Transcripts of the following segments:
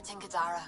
Tinkadara.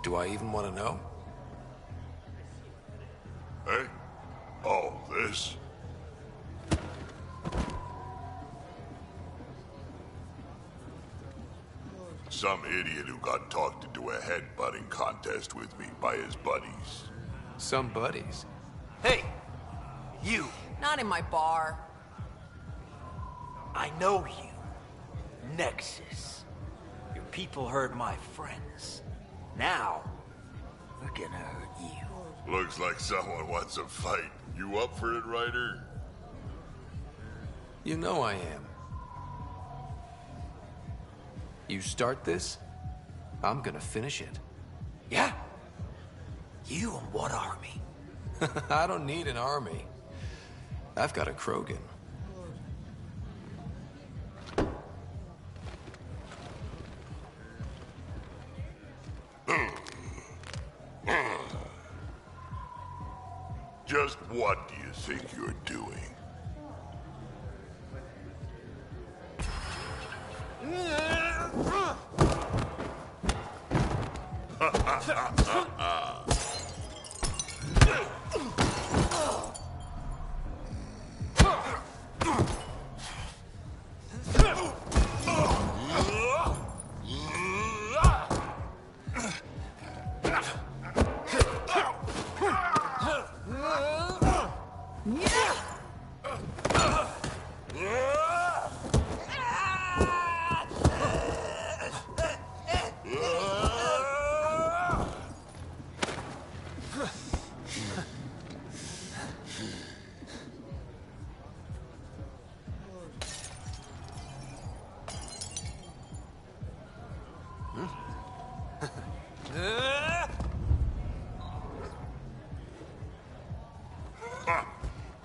Do I even want to know? Hey? Oh, this? Some idiot who got talked into a headbutting contest with me by his buddies. Some buddies. Hey! You! Not in my bar. I know you. Nexus. Your people hurt my friends. Now, we're gonna hurt you. Looks like someone wants a fight. You up for it, Ryder? You know I am. You start this, I'm gonna finish it. Yeah? You and what army? I don't need an army. I've got a Krogan. Just what do you think you're doing?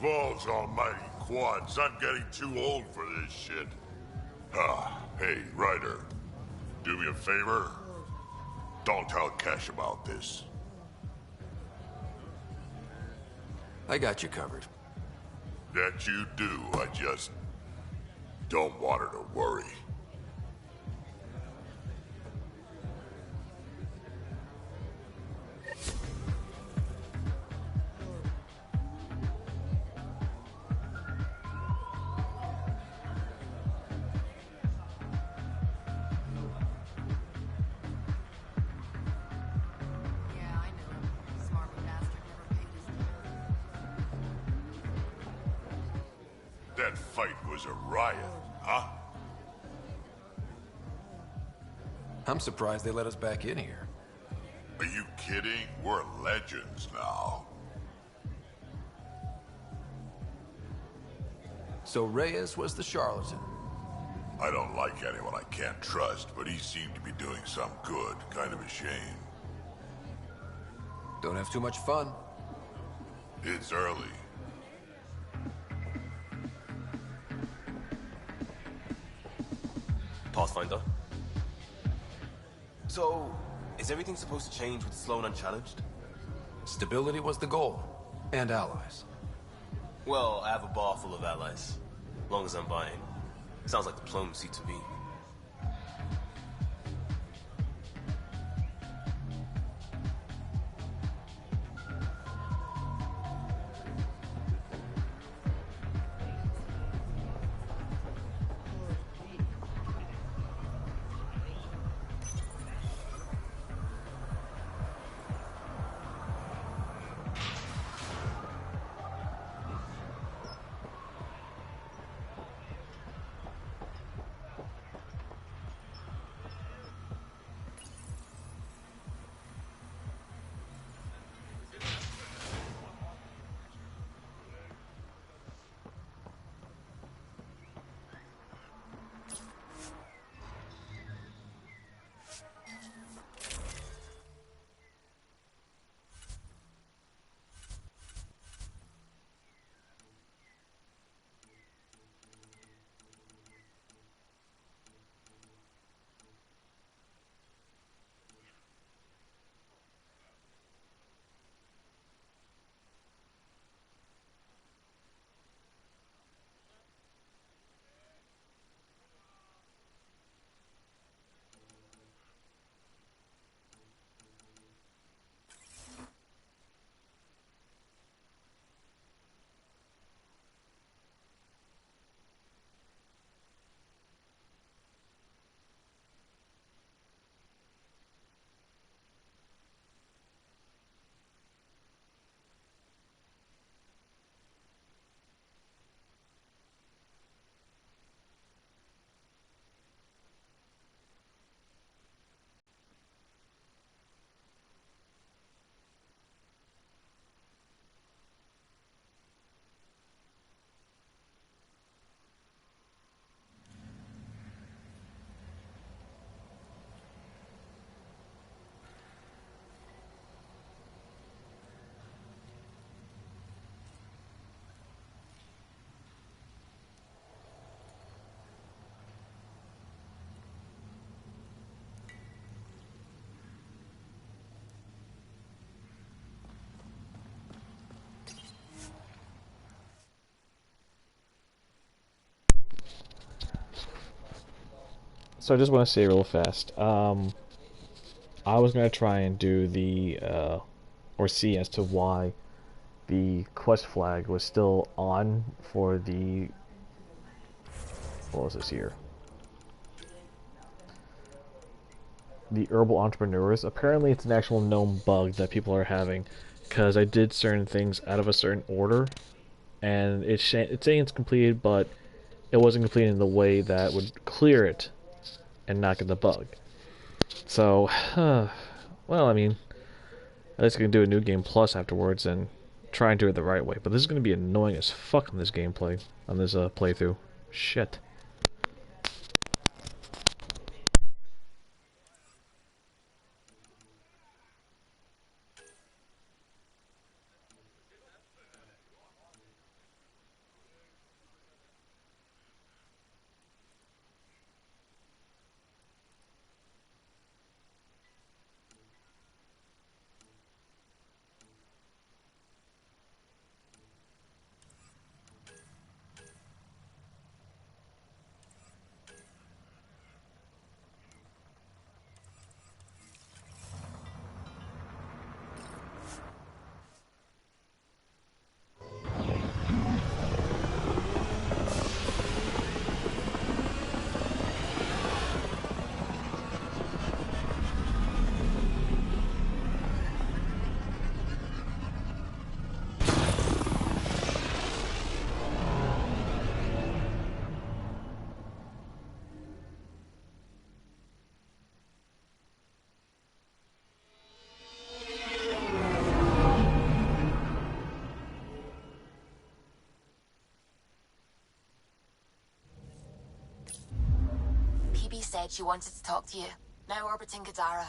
Balls almighty quads, I'm getting too old for this shit. Hey, Ryder. Do me a favor. Don't tell Cash about this. I got you covered. That you do, I just don't want her to worry. That fight was a riot, huh? I'm surprised they let us back in here. Are you kidding? We're legends now. So Reyes was the charlatan. I don't like anyone I can't trust, but he seemed to be doing some good. Kind of a shame. Don't have too much fun. It's early. Pathfinder. So, is everything supposed to change with Sloan unchallenged? Stability was the goal. And allies. Well, I have a bar full of allies. Long as I'm buying. Sounds like diplomacy to me. So I just want to say real fast. I was gonna try and do the or see as to why the quest flag was still on for the what was this here? The herbal entrepreneurs. Apparently, it's an actual known bug that people are having because I did certain things out of a certain order, and it's saying it's completed, but it wasn't completed in the way that would clear it and not get the bug. So, well, I mean, at least I can do a new game plus afterwards and try and do it the right way. But this is going to be annoying as fuck on this gameplay, on this playthrough. Shit. said she wanted to talk to you. Now orbiting Gadara.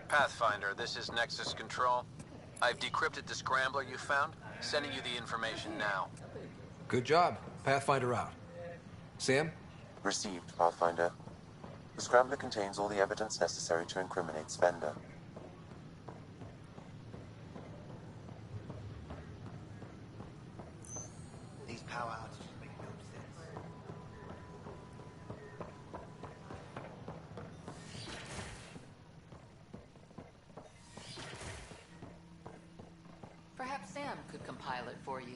Pathfinder, this is Nexus Control. I've decrypted the scrambler you found. Sending you the information now. Good job. Pathfinder out. Sam? Received, Pathfinder. The scrambler contains all the evidence necessary to incriminate Spender. These power outages make no sense. Perhaps Sam could compile it for you.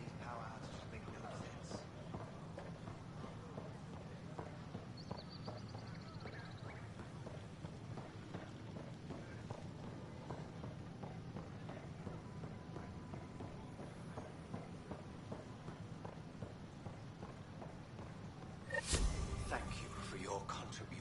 These power outages make no sense. Thank you for your contribution.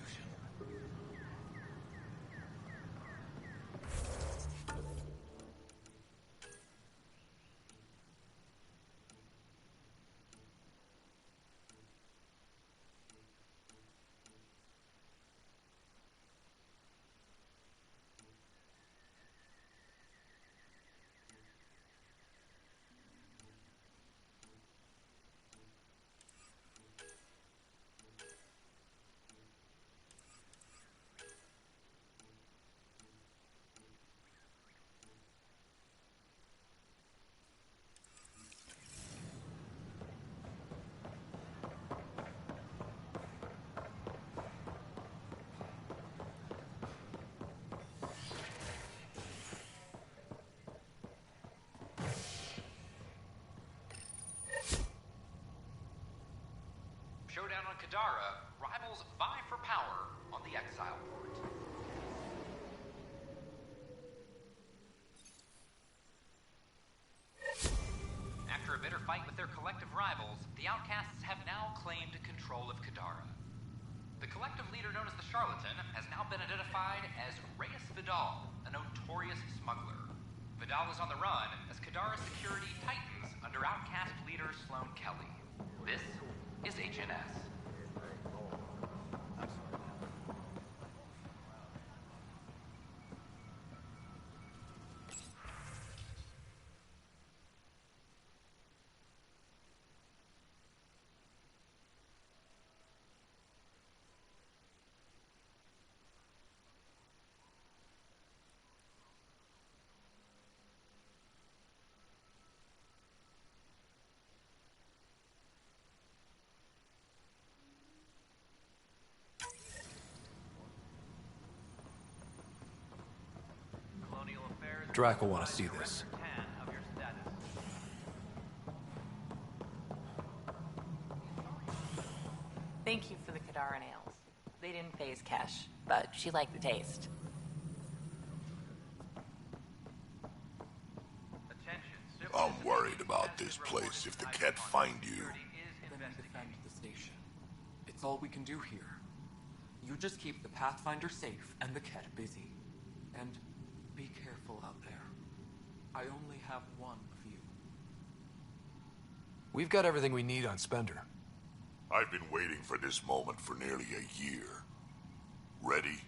Showdown on Kadara. Rivals vie for power on the Exile Port. After a bitter fight fight with their collective rivals, the outcasts have now claimed control of Kadara. The collective leader known as the Charlatan has now been identified as Reyes Vidal, a notorious smuggler. Vidal is on the run as Kadara security tightens under outcast leader Sloane Kelly. This is HNS. Drac will want to see this. Thank you for the Kadara nails. They didn't phase Kesh, but she liked the taste. I'm worried about this place. If the Ket find you... Then we defend the station. It's all we can do here. You just keep the Pathfinder safe and the Ket busy. And be careful out there. I only have one of you. We've got everything we need on Spender. I've been waiting for this moment for nearly a year. Ready?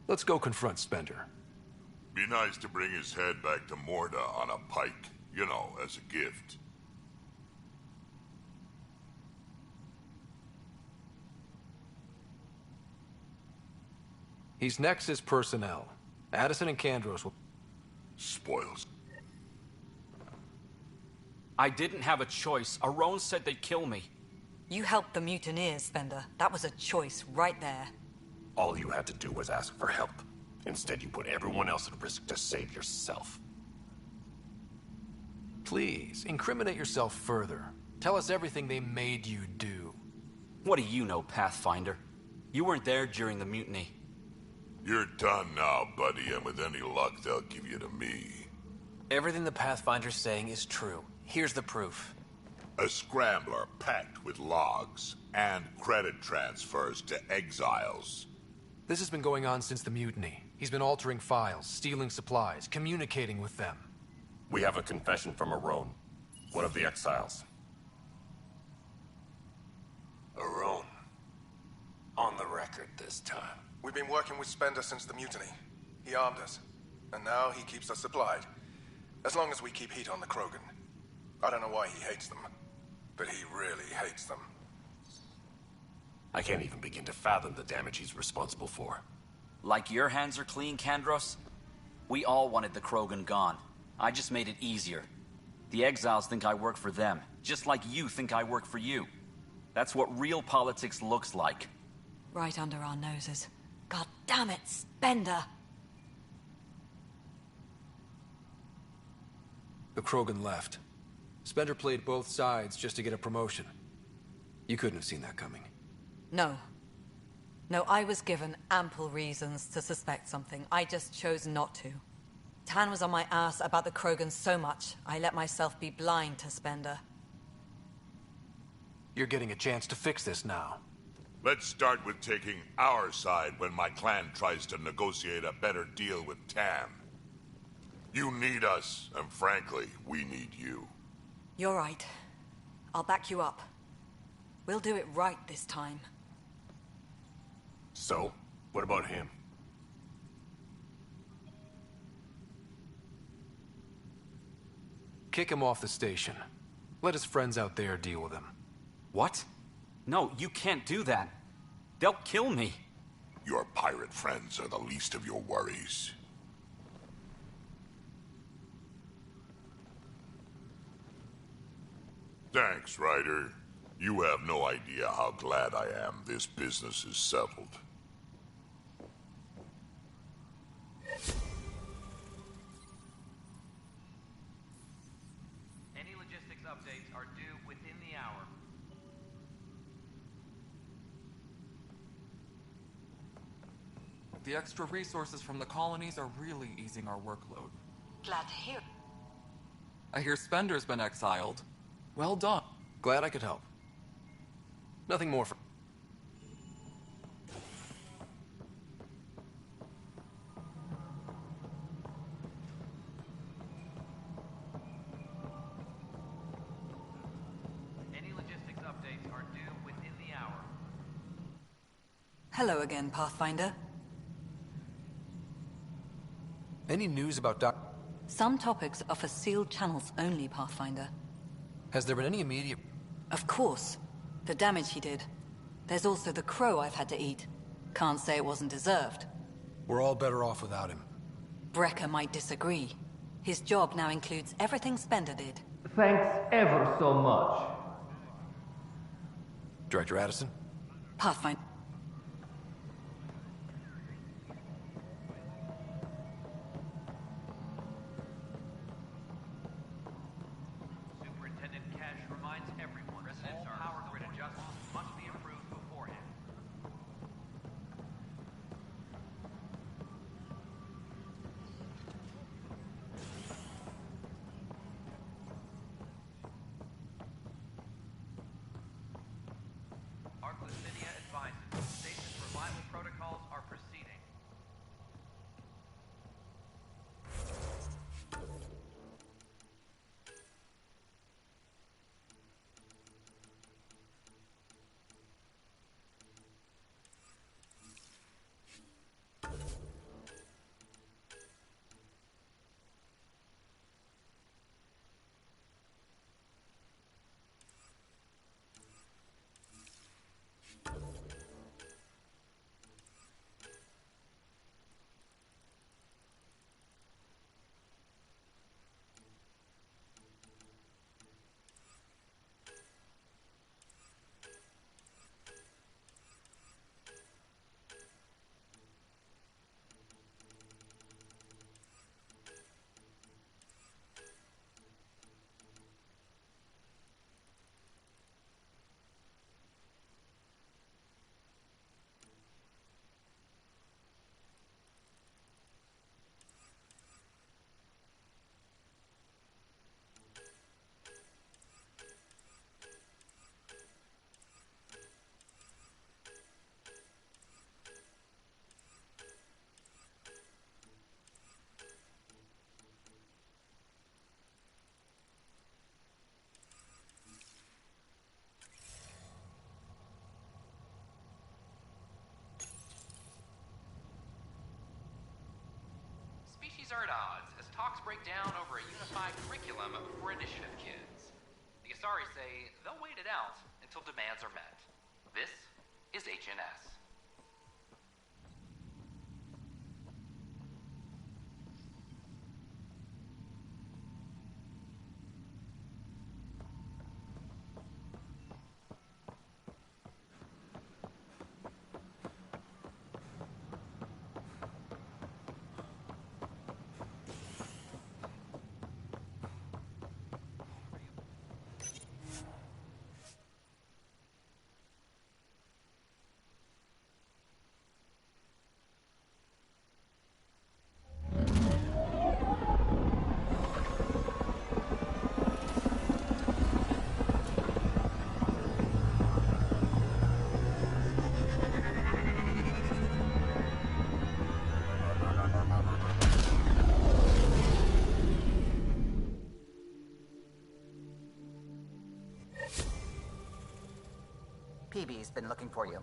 Let's go confront Spender. Be nice to bring his head back to Morda on a pike. You know, as a gift. He's Nexus personnel. Addison and Kandros will... Spoils. I didn't have a choice. Aron said they'd kill me. You helped the mutineers, Spender. That was a choice right there. All you had to do was ask for help. Instead, you put everyone else at risk to save yourself. Please, incriminate yourself further. Tell us everything they made you do. What do you know, Pathfinder? You weren't there during the mutiny. You're done now, buddy, and with any luck, they'll give you to me. Everything the Pathfinder's saying is true. Here's the proof. A scrambler packed with logs and credit transfers to exiles. This has been going on since the mutiny. He's been altering files, stealing supplies, communicating with them. We have a confession from Aron, one of the exiles. Aron. On the record this time. We've been working with Spender since the mutiny. He armed us, and now he keeps us supplied. As long as we keep heat on the Krogan. I don't know why he hates them, but he really hates them. I can't even begin to fathom the damage he's responsible for. Like your hands are clean, Kandros? We all wanted the Krogan gone. I just made it easier. The exiles think I work for them, just like you think I work for you. That's what real politics looks like. Right under our noses. God damn it, Spender! The Krogan left. Spender played both sides just to get a promotion. You couldn't have seen that coming. No. No, I was given ample reasons to suspect something. I just chose not to. Tan was on my ass about the Krogan so much, I let myself be blind to Spender. You're getting a chance to fix this now. Let's start with taking our side when my clan tries to negotiate a better deal with Tan. You need us, and frankly, we need you. You're right. I'll back you up. We'll do it right this time. So, what about him? Kick him off the station. Let his friends out there deal with him. What? No, you can't do that. They'll kill me. Your pirate friends are the least of your worries. Thanks, Ryder. You have no idea how glad I am this business is settled. Any logistics updates are due within the hour. The extra resources from the colonies are really easing our workload. Glad to hear. I hear Spender's been exiled. Well done. Glad I could help. Nothing more for... Any logistics updates are due within the hour. Hello again, Pathfinder. Any news about Doc... Some topics are for sealed channels only, Pathfinder. Has there been any immediate... Of course. The damage he did. There's also the crow I've had to eat. Can't say it wasn't deserved. We're all better off without him. Brecker might disagree. His job now includes everything Spender did. Thanks ever so much. Director Addison? Pathfinder. Superintendent Cash reminds everyone all power grid adjustments must be approved beforehand. Arclucinia advises stasis revival protocols are proceeding. Species are at odds as talks break down over a unified curriculum for initiative kids. The Asari say they'll wait it out until demands are met. This is HNS. PB's been looking for you.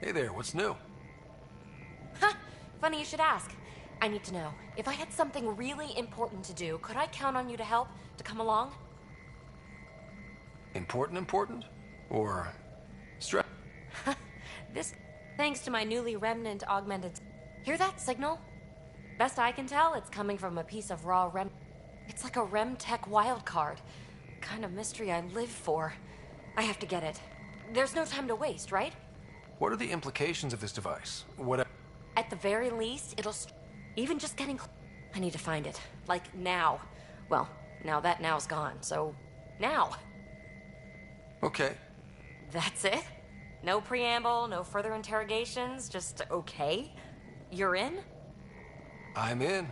Hey there, what's new? Huh, funny you should ask. I need to know, if I had something really important to do, could I count on you to help, to come along? Important? Or... This... Thanks to my newly remnant augmented... Hear that signal? Best I can tell, it's coming from a piece of raw rem... It's like a Remtech wildcard. Kind of mystery I live for. I have to get it. There's no time to waste, right? What are the implications of this device? What? At the very least, it'll... Even just getting... I need to find it. Like, now. Well, now that now's gone, so... Now! Okay. That's it? No preamble, no further interrogations, just okay? You're in? I'm in.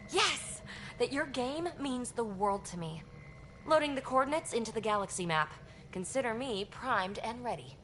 Yes! That your game means the world to me. Loading the coordinates into the galaxy map. Consider me primed and ready.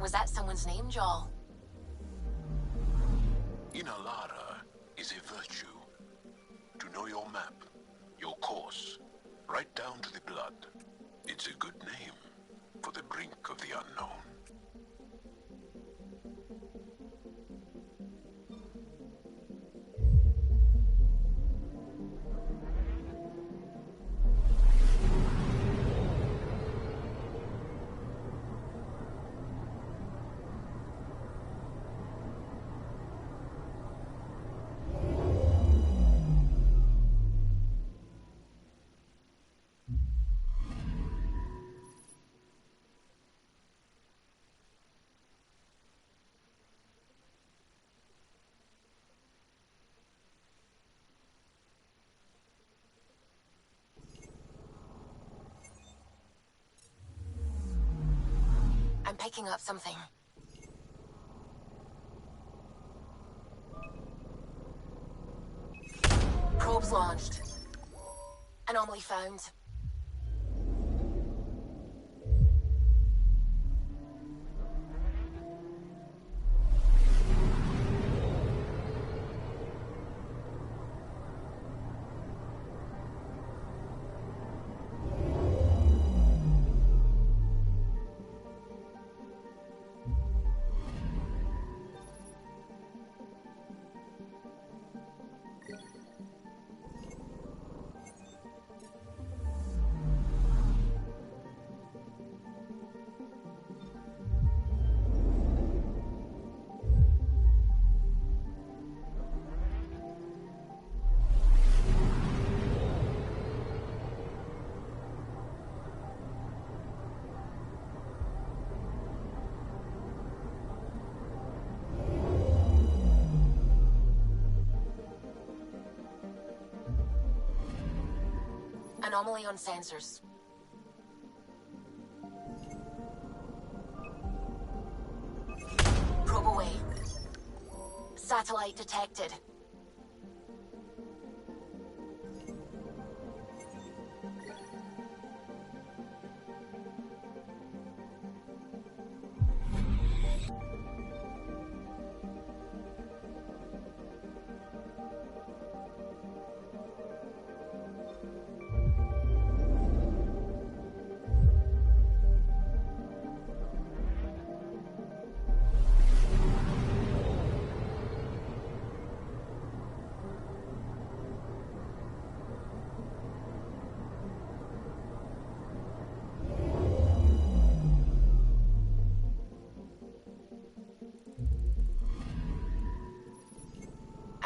Was that someone's name, Joel? Inalara is a virtue. To know your map, your course, right down to the blood. It's a good name for the brink of the unknown. I'm picking up something. Probes launched. Anomaly found. Anomaly on sensors. Probe away. Satellite detected.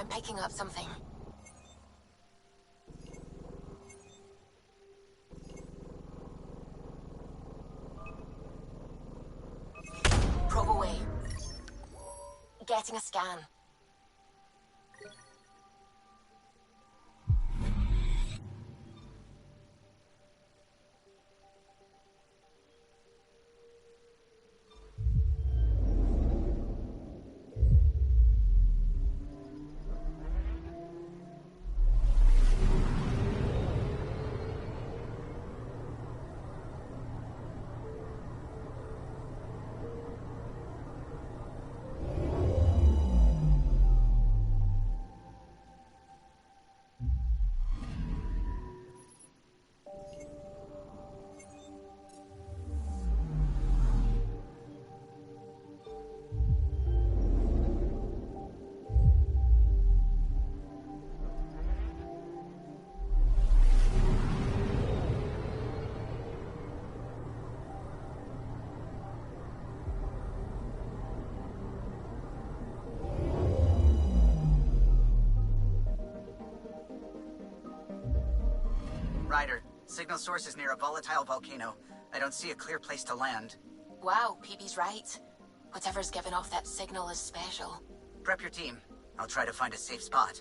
I'm picking up something. Probe away. Getting a scan. Ryder, signal source is near a volatile volcano. I don't see a clear place to land. Wow, PB's right. Whatever's giving off that signal is special. Prep your team. I'll try to find a safe spot.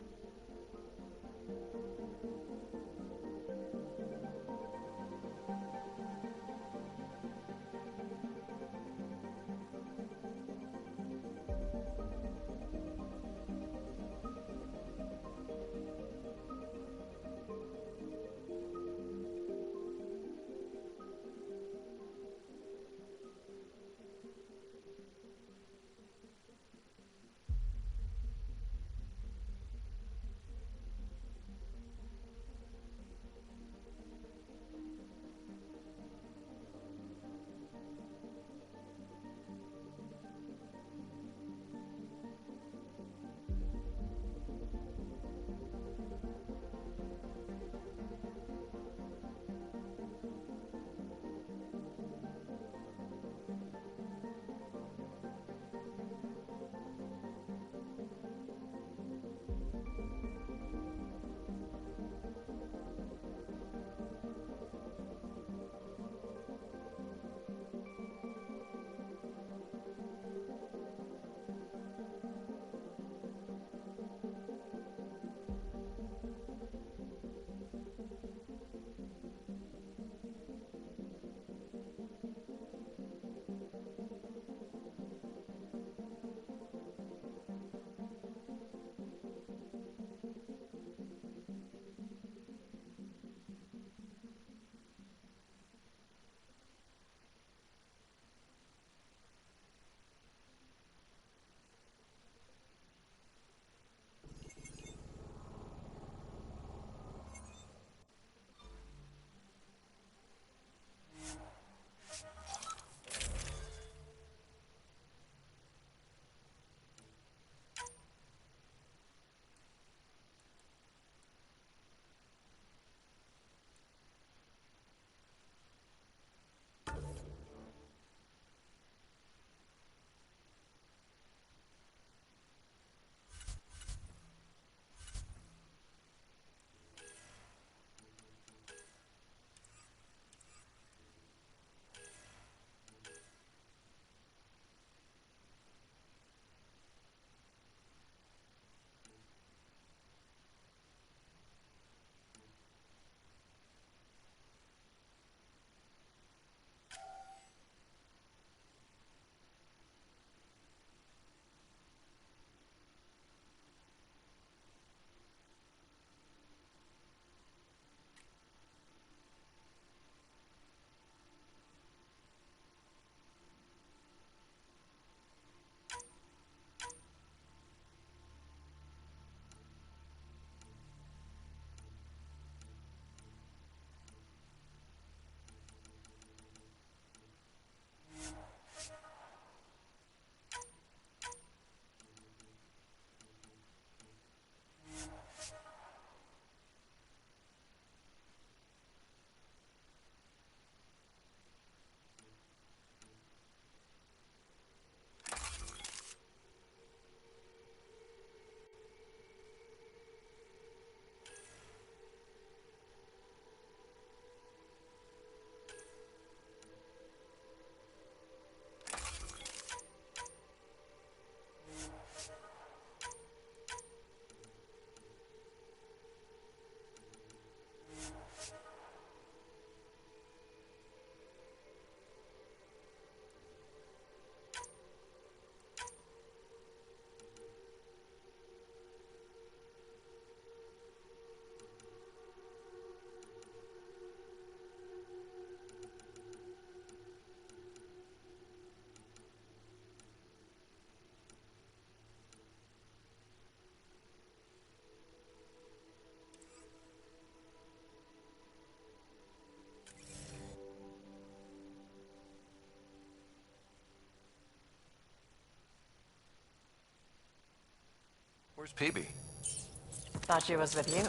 Where's PB? Thought she was with you.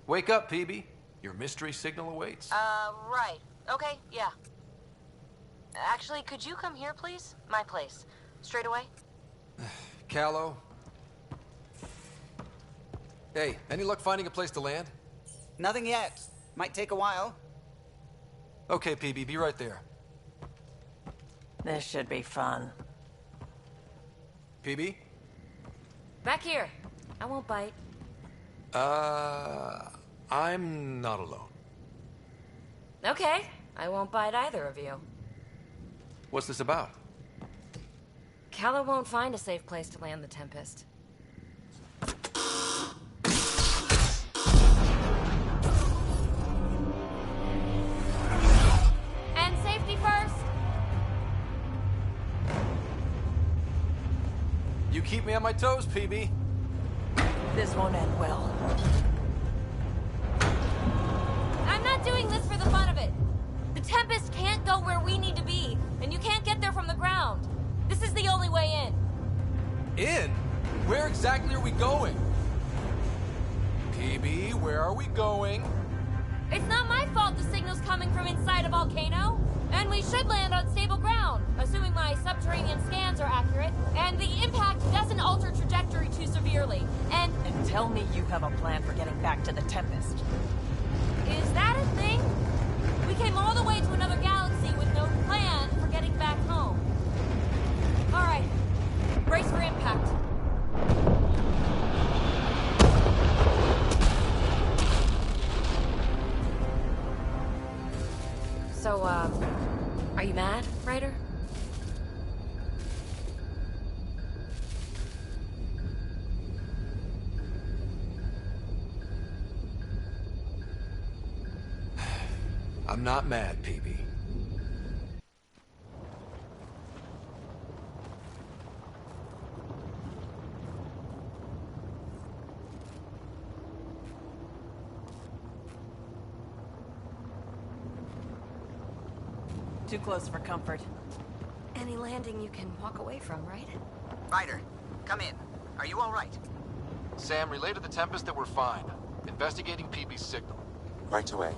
Wake up, PB. Your mystery signal awaits. Right. Okay, yeah. Actually, could you come here, please? My place. Straight away? Callow, Hey, any luck finding a place to land? Nothing yet. Might take a while. Okay, PB, be right there. This should be fun. PB? Back here. I won't bite. I'm not alone. Okay. I won't bite either of you. What's this about? Calla won't find a safe place to land the Tempest. And safety first! You keep me on my toes, PB. This won't end well. I'm not doing this for the fun of it. The Tempest can't go where we need to be, and you can't get there from the ground. This is the only way in. In? Where exactly are we going? PB, where are we going? It's not my fault the signal's coming from inside a volcano. And we should land on stable ground, assuming my subterranean scans are accurate, and the impact doesn't alter trajectory too severely, and tell me you have a plan for getting back to the Tempest. Is that a thing? We came all the way to another galaxy with no plan for getting back home. All right, brace for impact. So, are you mad, Ryder? I'm not mad, PB. Too close for comfort. Any landing you can walk away from, right? Ryder, come in. Are you all right? Sam, relay to the Tempest that we're fine. Investigating PB's signal. Right away.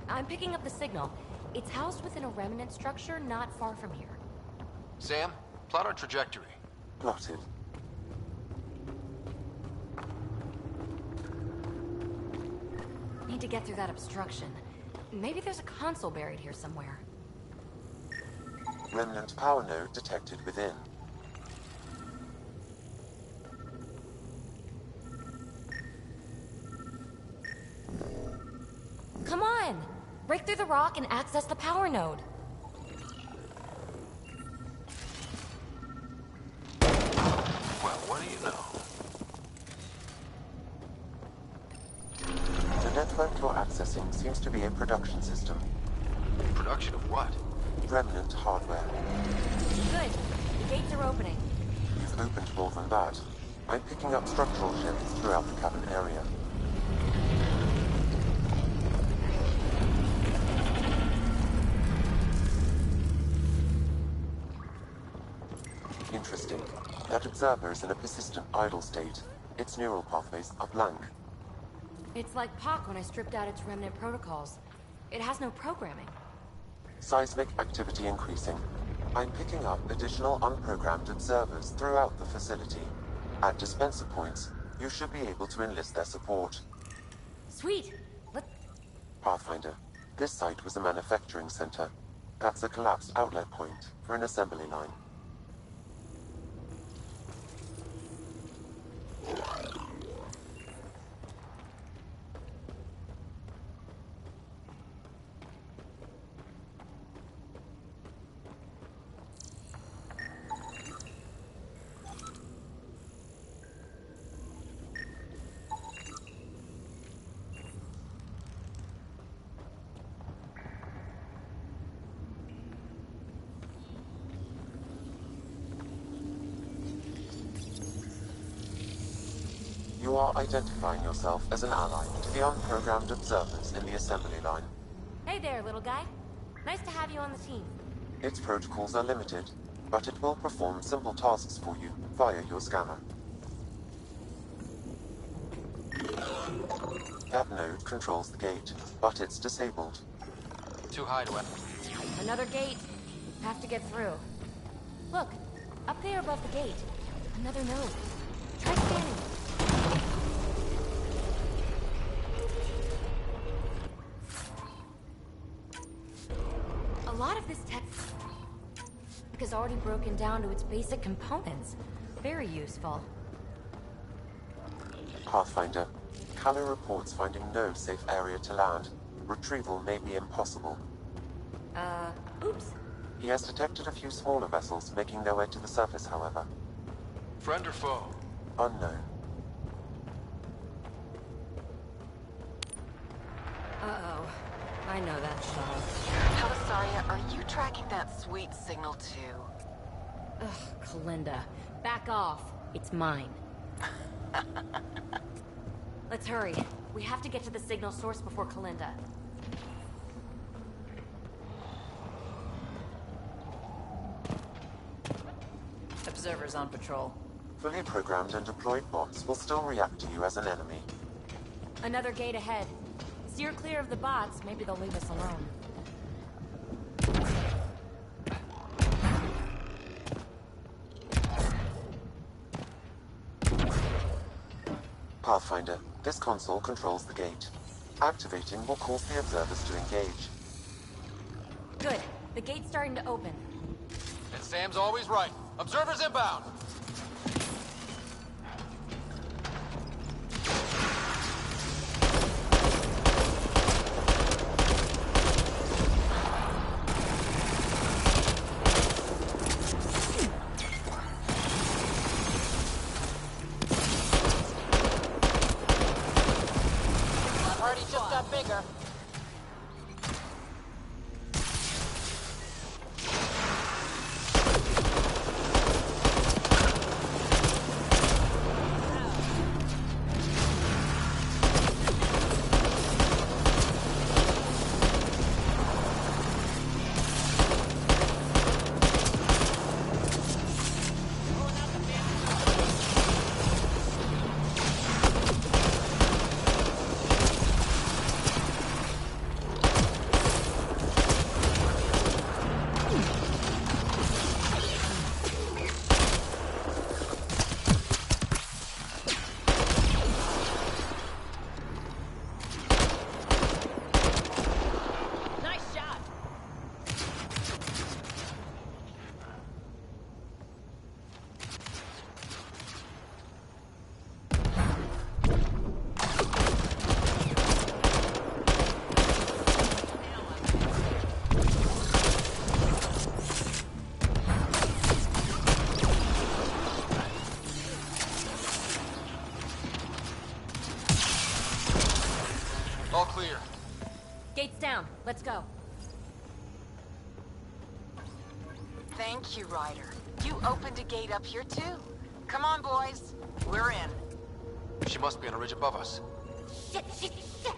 I'm picking up the signal. It's housed within a remnant structure not far from here. Sam, plot our trajectory. Plotted. Need to get through that obstruction. Maybe there's a console buried here somewhere. Remnant power node detected within. Come on! Break through the rock and access the power node. Well, what do you know? The network you're accessing seems to be a production system. Production of what? Remnant hardware. Good. The gates are opening. You've opened more than that. I'm picking up structural shifts throughout the cabin area. Interesting. That observer is in a persistent idle state. Its neural pathways are blank. It's like POC when I stripped out its remnant protocols. It has no programming. Seismic activity increasing. I'm picking up additional unprogrammed observers throughout the facility. At dispenser points, you should be able to enlist their support. Sweet. Pathfinder, this site was a manufacturing center. That's a collapsed outlet point for an assembly line. You are identifying yourself as an ally to the unprogrammed observers in the assembly line. Hey there, little guy. Nice to have you on the team. Its protocols are limited, but it will perform simple tasks for you via your scanner. That node controls the gate, but it's disabled. Too high to enter. Another gate. Have to get through. Look, up there above the gate. Another node. Try scanning. A lot of this tech is already broken down to its basic components. Very useful. Pathfinder, Callow reports finding no safe area to land. Retrieval may be impossible. Oops. He has detected a few smaller vessels making their way to the surface, however. Friend or foe? Unknown. Uh-oh. I know that shuttle. Helisaria, are you tracking that sweet signal too? Ugh, Kalinda. Back off. It's mine. Let's hurry. We have to get to the signal source before Kalinda. Observers on patrol. Fully programmed and deployed bots will still react to you as an enemy. Another gate ahead. Steer clear of the bots. Maybe they'll leave us alone. Pathfinder, this console controls the gate. Activating will cause the observers to engage. Good. The gate's starting to open. And Sam's always right. Observers inbound! Party just got bigger. All clear. Gate's down. Let's go. Thank you, Ryder. You opened a gate up here, too. Come on, boys. We're in. She must be on a ridge above us. Shit, shit, shit!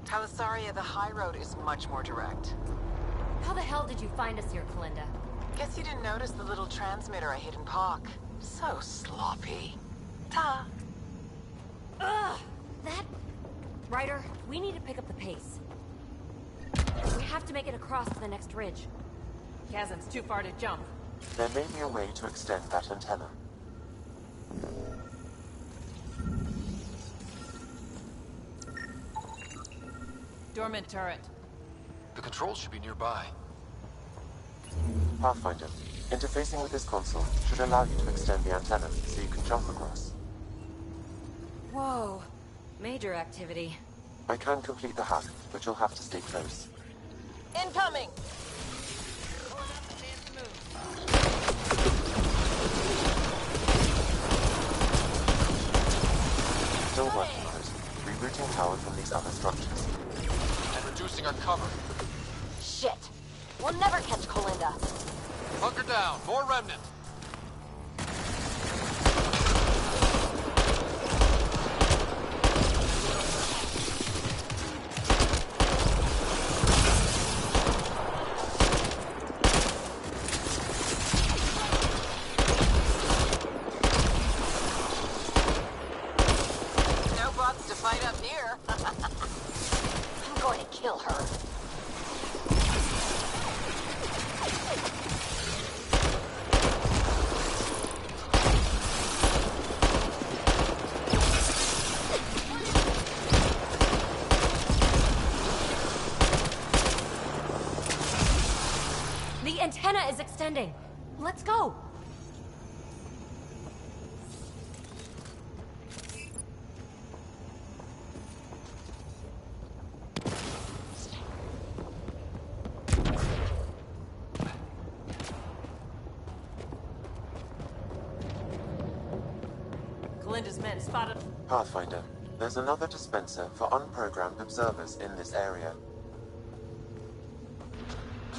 Helisaria, the high road is much more direct. How the hell did you find us here, Kalinda? Guess you didn't notice the little transmitter I hid in Park. So sloppy. Ta. Ugh! That... Ryder, we need to pick up the pace. We have to make it across to the next ridge. Chasm's too far to jump. There may be a way to extend that antenna. Dormant turret. The controls should be nearby. Pathfinder, interfacing with this console should allow you to extend the antenna so you can jump across. Whoa. Major activity. I can complete the hack, but you'll have to stay close. Incoming! Still working on it. Rerouting power from these other structures. And reducing our cover. Shit. We'll never catch Kalinda. Bunker down. More remnant. is extending. Let's go. Calinda's men spotted. Pathfinder, there's another dispenser for unprogrammed observers in this area.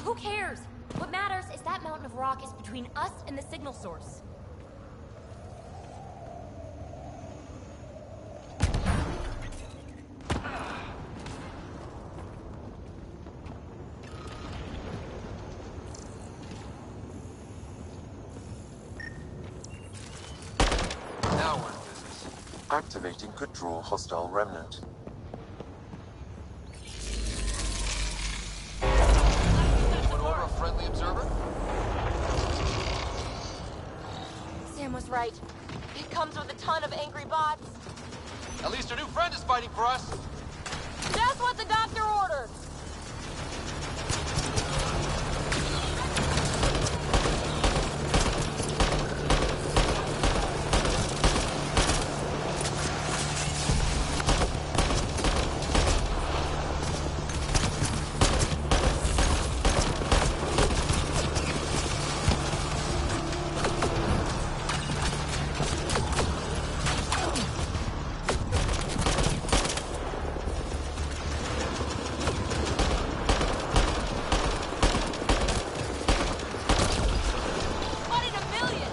Who cares? What matters is that mountain of rock is between us and the signal source. Now we're in business. Activating could draw hostile remnant. Anyone order a friendly observer? Sam was right. It comes with a ton of angry bots. At least our new friend is fighting for us. That's what the doctor ordered. One in a million.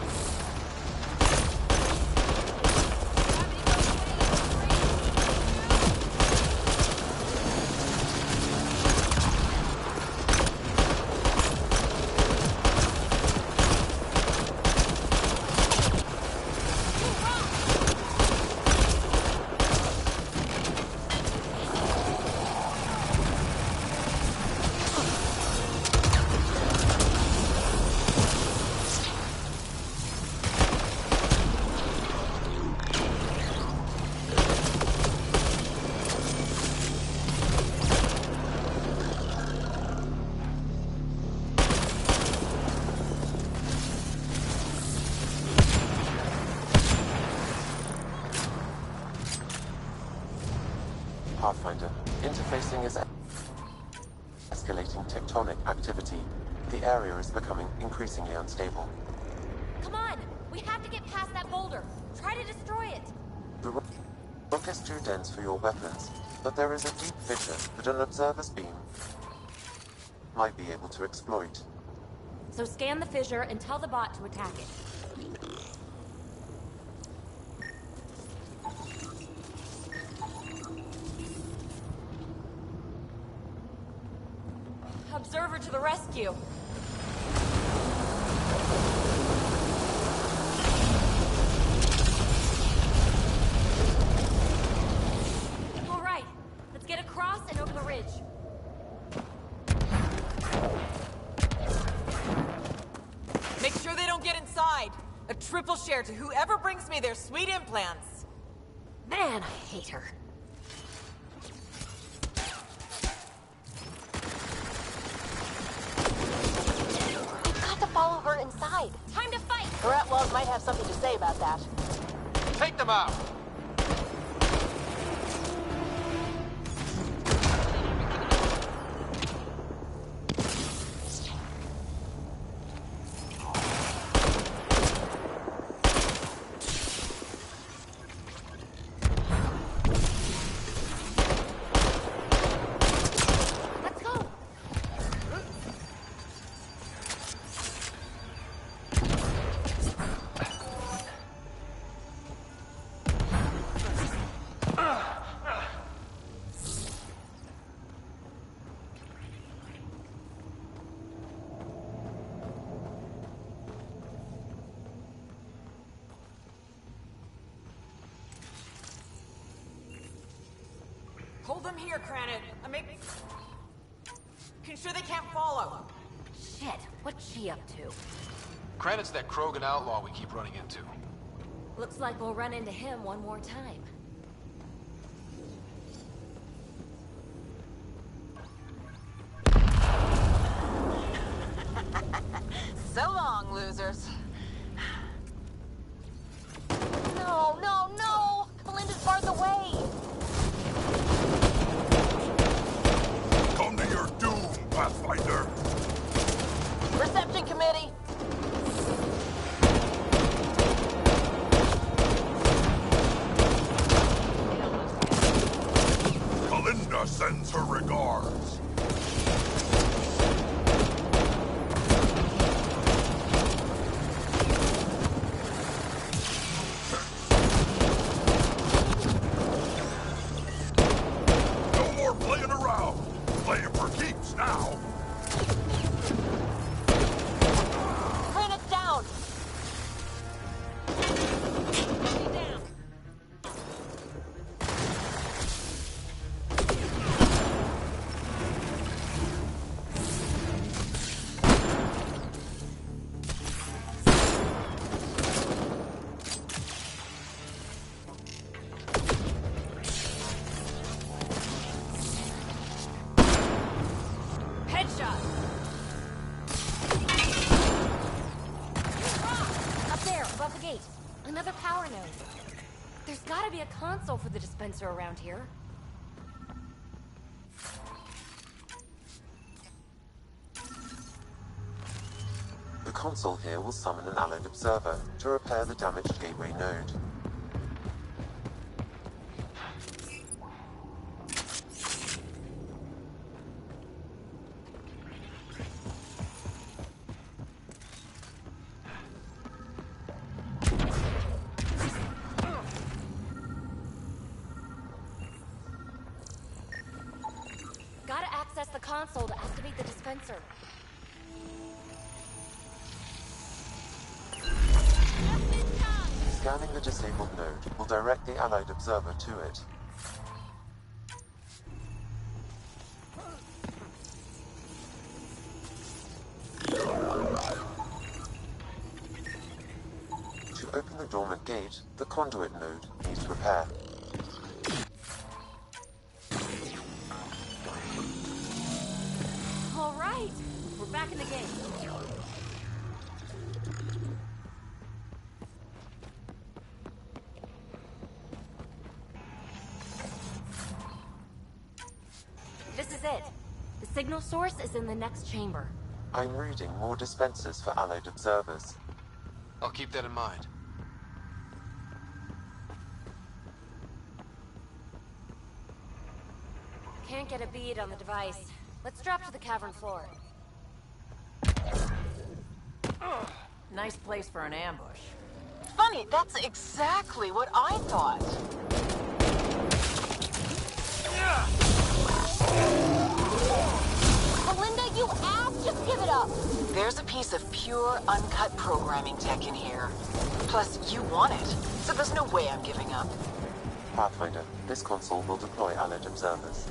Pathfinder, interfacing is escalating tectonic activity. The area is becoming increasingly unstable. Come on! We have to get past that boulder. Try to destroy it. The rock is too dense for your weapons, but there is a deep fissure that an observer's beam might be able to exploit. So scan the fissure and tell the bot to attack it. Observer to the rescue. All right, let's get across and over the ridge. Make sure they don't get inside. A triple share to whoever brings me their sweet implants. Man, I hate her. We've got to follow her inside. Time to fight! The Ratlaws might have something to say about that. Take them out! Let's go! Hold them here, Cranit. I'm making sure they can't follow. Shit, what's she up to? Credit's that Krogan outlaw we keep running into. Looks like we'll run into him one more time. So long, losers. No, no, no! Belinda's barred the way! Come to your doom, Pathfinder! Reception committee! Kalinda sends her regards. No more playing around. Playing for keeps now. Granite down! Headshot! Up there, above the gate. Another power node. There's gotta be a console for the dispenser around here. The console here will summon an allied observer to repair the damaged gateway node. Gotta access the console to activate the dispenser. Scanning the disabled node will direct the allied observer to it. To open the dormant gate, the conduit node needs repair. All right, we're back in the game. This is it. The signal source is in the next chamber. I'm reading more dispensers for allied observers. I'll keep that in mind. Can't get a bead on the device. Let's drop to the cavern floor. Nice place for an ambush. Funny, that's exactly what I thought. Belinda, you ass! Just give it up! There's a piece of pure, uncut programming tech in here. Plus, you want it, so there's no way I'm giving up. Pathfinder, this console will deploy allied observers.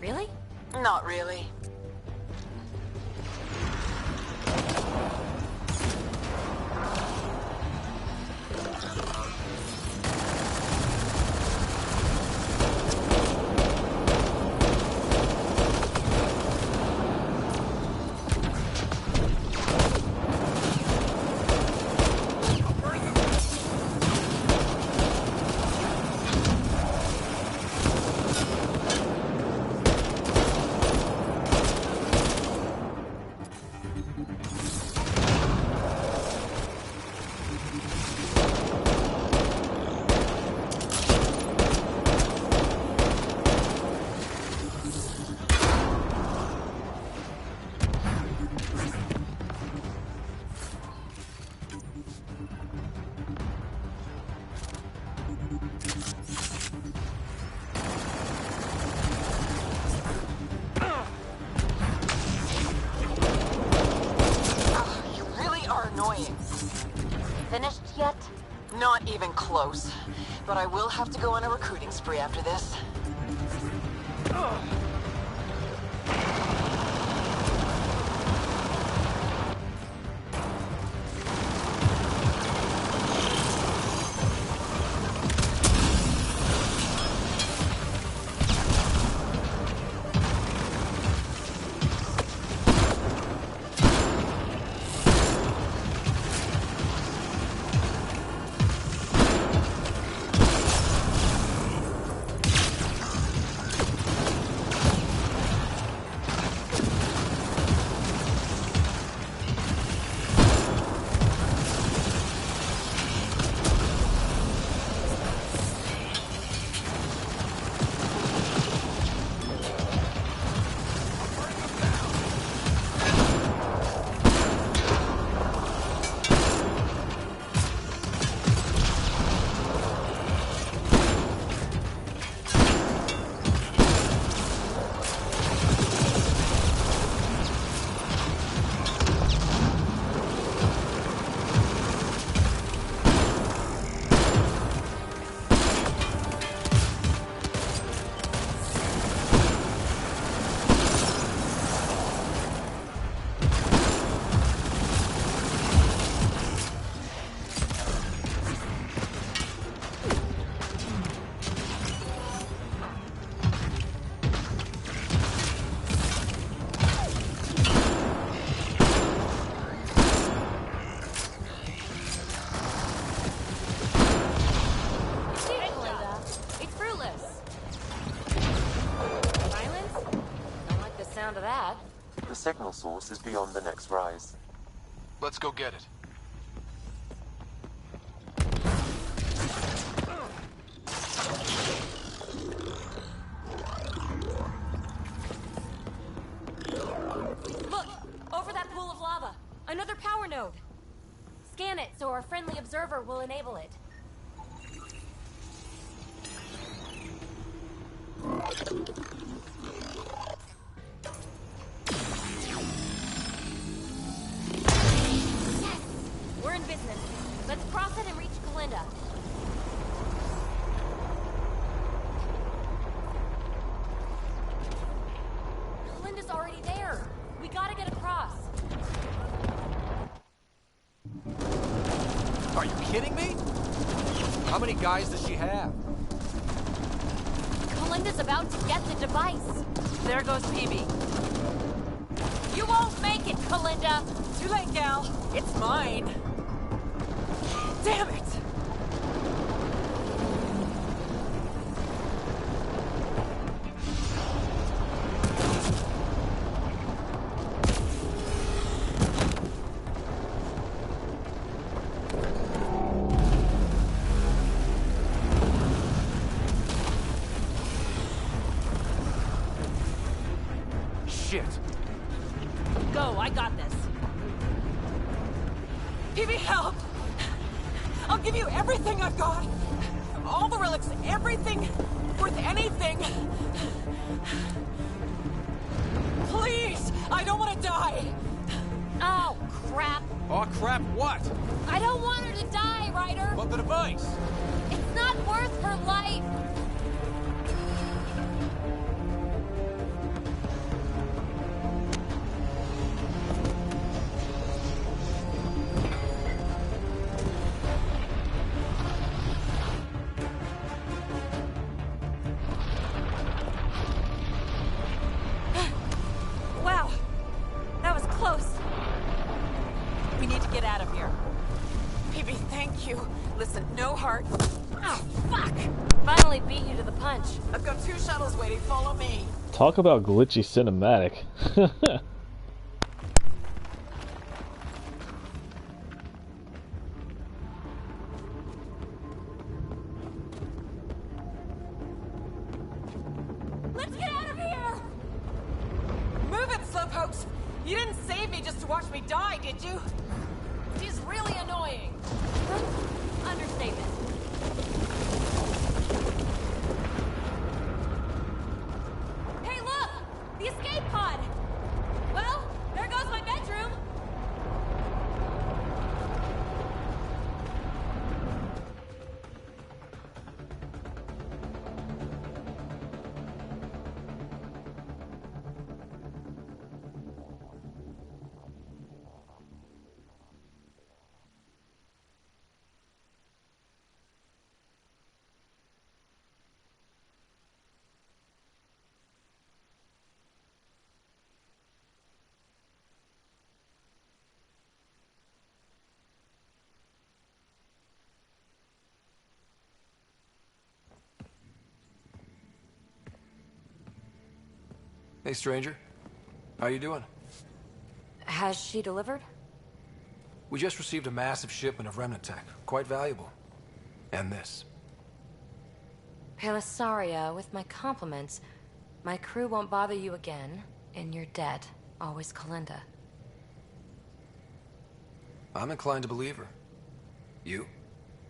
Really? Not really. even close. But I will have to go on a recruiting spree after this. The signal source is beyond the next rise. Let's go get it. Look! Over that pool of lava! Another power node! Scan it so our friendly observer will enable it. Yes! We're in business. Let's cross it and reach Kalinda. Kalinda's already there. We gotta get across. Are you kidding me? How many guys does she have? Kalinda's about to get the device. There goes PB. You won't make it, Kalinda! Too late, gal. It's mine. Damn it! Shit. Go, I got this. PB, help! I'll give you everything I've got. All the relics, everything worth anything. Please, I don't want to die. Oh, crap. Oh, crap, what? I don't want her to die, Ryder. But the device. It's not worth her life. Wow, that was close. We need to get out of here. PB, thank you. Listen, no heart. Oh, fuck! Finally beat you to the punch. I've got 2 shuttles waiting. Follow me. Talk about glitchy cinematic. Let's get out of here! Move it, slowpokes! You didn't save me just to watch me die, did you? She's really annoying. Understatement. Hey, look! The escape pod! Well, there goes my bedroom. Hey, stranger. How you doing? Has she delivered? We just received a massive shipment of remnant tech. Quite valuable. And this. Pelisaria, with my compliments. My crew won't bother you again, and you're dead. Always Kalinda. I'm inclined to believe her. You?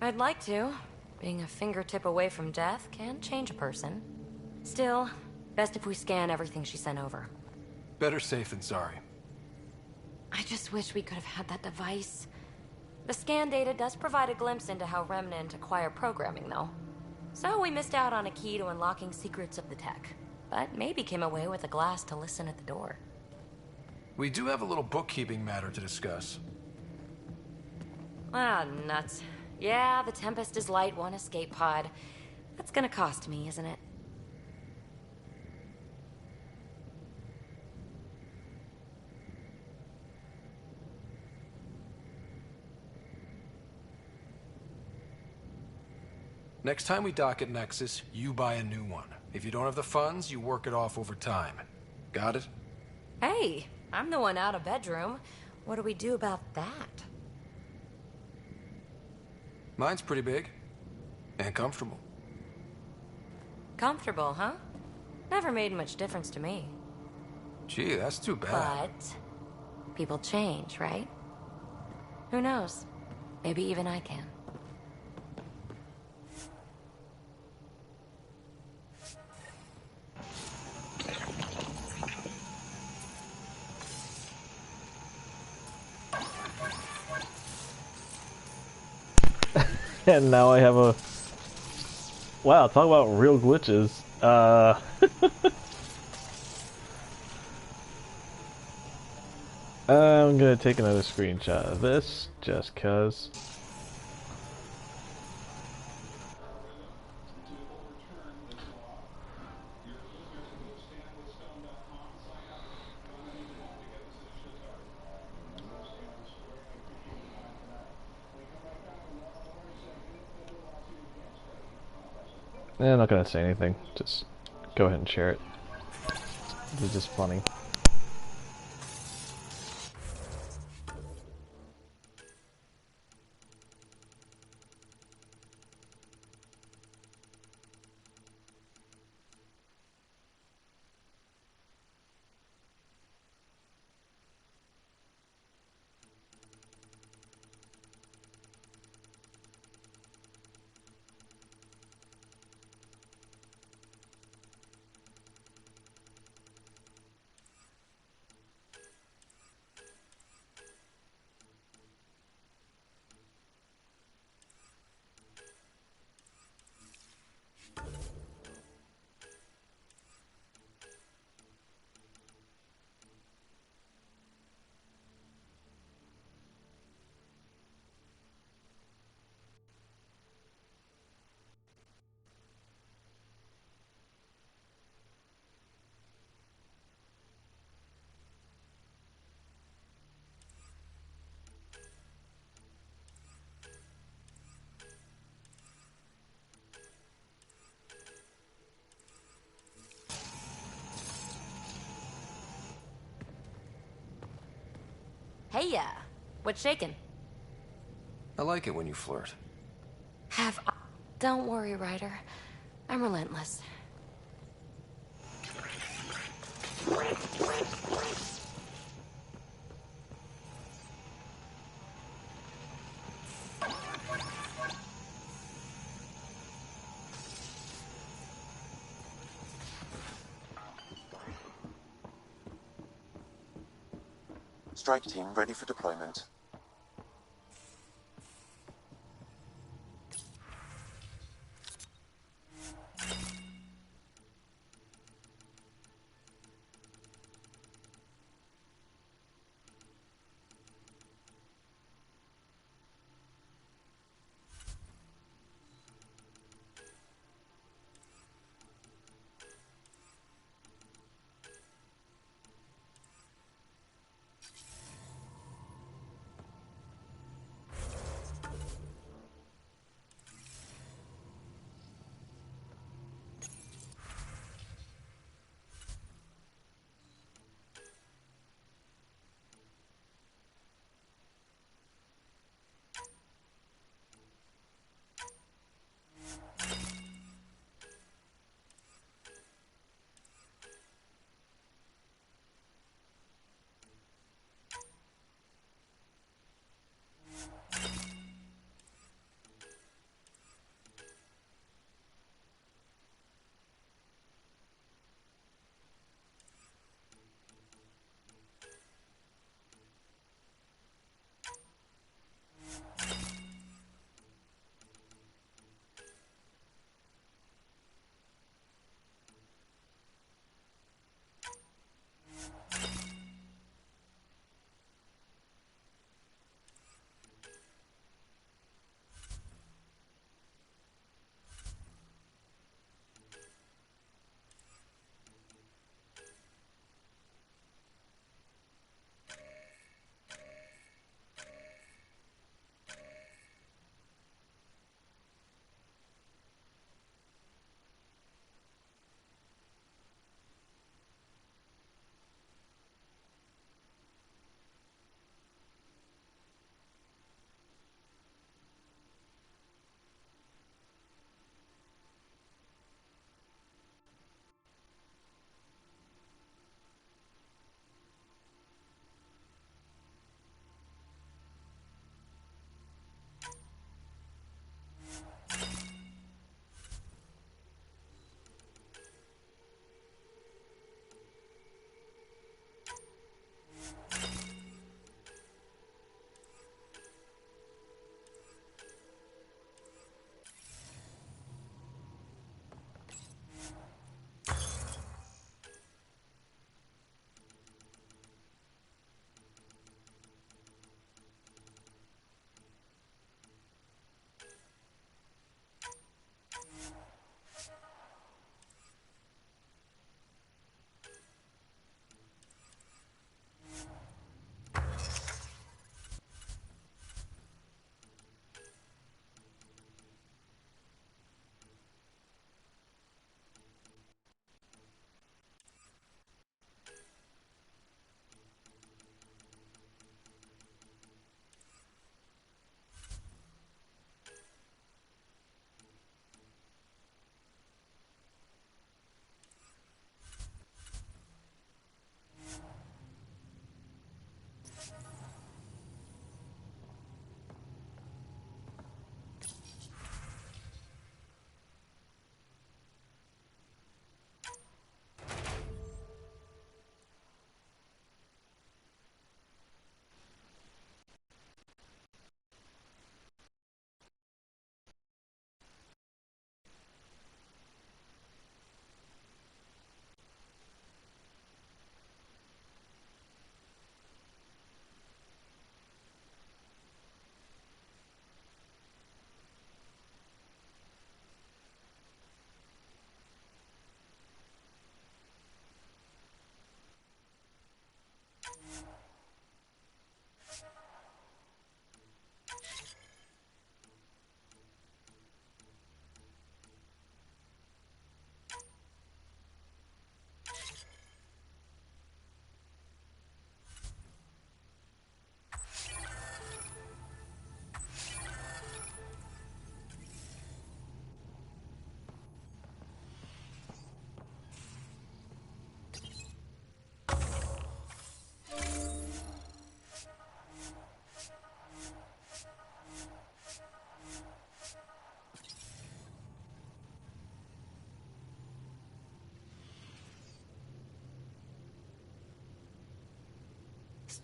I'd like to. Being a fingertip away from death can change a person. Still, best if we scan everything she sent over. Better safe than sorry. I just wish we could have had that device. The scan data does provide a glimpse into how Remnant acquire programming, though. So we missed out on a key to unlocking secrets of the tech. But maybe came away with a glass to listen at the door. We do have a little bookkeeping matter to discuss. Ah, nuts. Yeah, the Tempest is light one escape pod. That's gonna cost me, isn't it? Next time we dock at Nexus, you buy a new one. If you don't have the funds, you work it off over time. Got it? Hey, I'm the one out of bedroom. What do we do about that? Mine's pretty big. And comfortable. Comfortable, huh? Never made much difference to me. Gee, that's too bad. But people change, right? Who knows? Maybe even I can. And now I have a... Wow, talk about real glitches. I'm gonna take another screenshot of this, just cuz. I'm not gonna say anything, just go ahead and share it. It's just funny. Hey, what's shaking? I like it when you flirt. Don't worry, Ryder. I'm relentless. Strike team ready for deployment.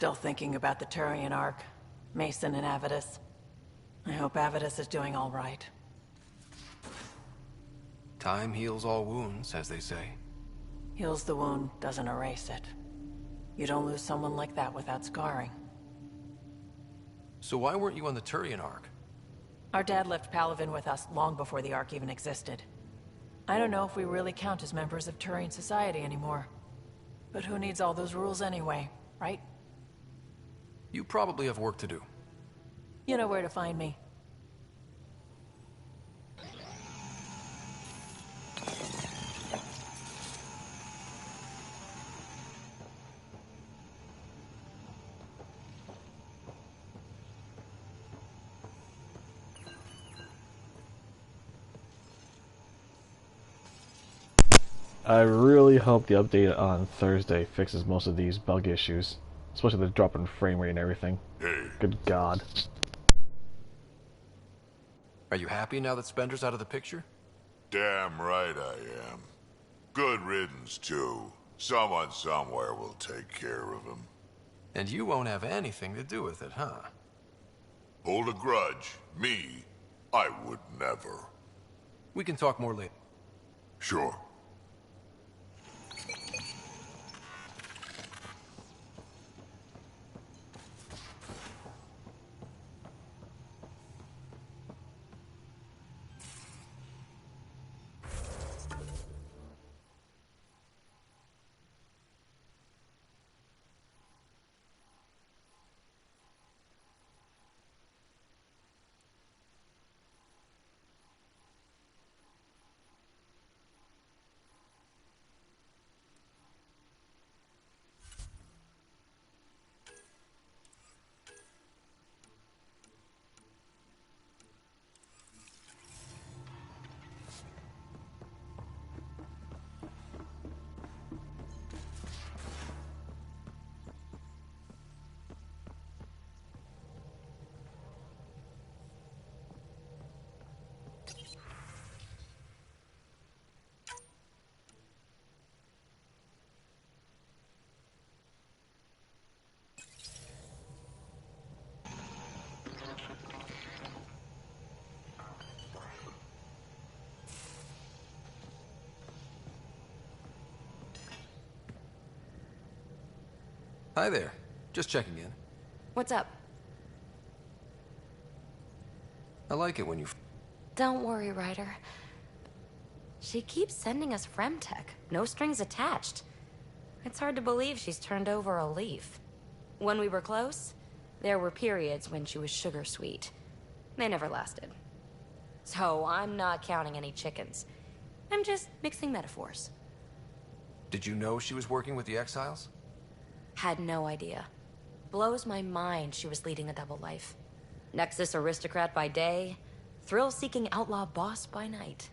Still thinking about the Turian Ark, Mason and Avidus. I hope Avidus is doing all right. Time heals all wounds, as they say. Heals the wound, doesn't erase it. You don't lose someone like that without scarring. So why weren't you on the Turian Ark? Our dad left Palavin with us long before the Ark even existed. I don't know if we really count as members of Turian society anymore. But who needs all those rules anyway, right? You probably have work to do. You know where to find me. I really hope the update on Thursday fixes most of these bug issues, especially the drop in frame rate and everything. Hey. Good God. Are you happy now that Spender's out of the picture? Damn right I am. Good riddance, too. Someone somewhere will take care of him. And you won't have anything to do with it, huh? Hold a grudge. Me? I would never. We can talk more later. Sure. Hi there. Just checking in. What's up? I like it when you... Don't worry, Ryder. She keeps sending us Fremtech. No strings attached. It's hard to believe she's turned over a leaf. When we were close, there were periods when she was sugar sweet. They never lasted. So I'm not counting any chickens. I'm just mixing metaphors. Did you know she was working with the Exiles? Had no idea. Blows my mind she was leading a double life. Nexus aristocrat by day, thrill-seeking outlaw boss by night.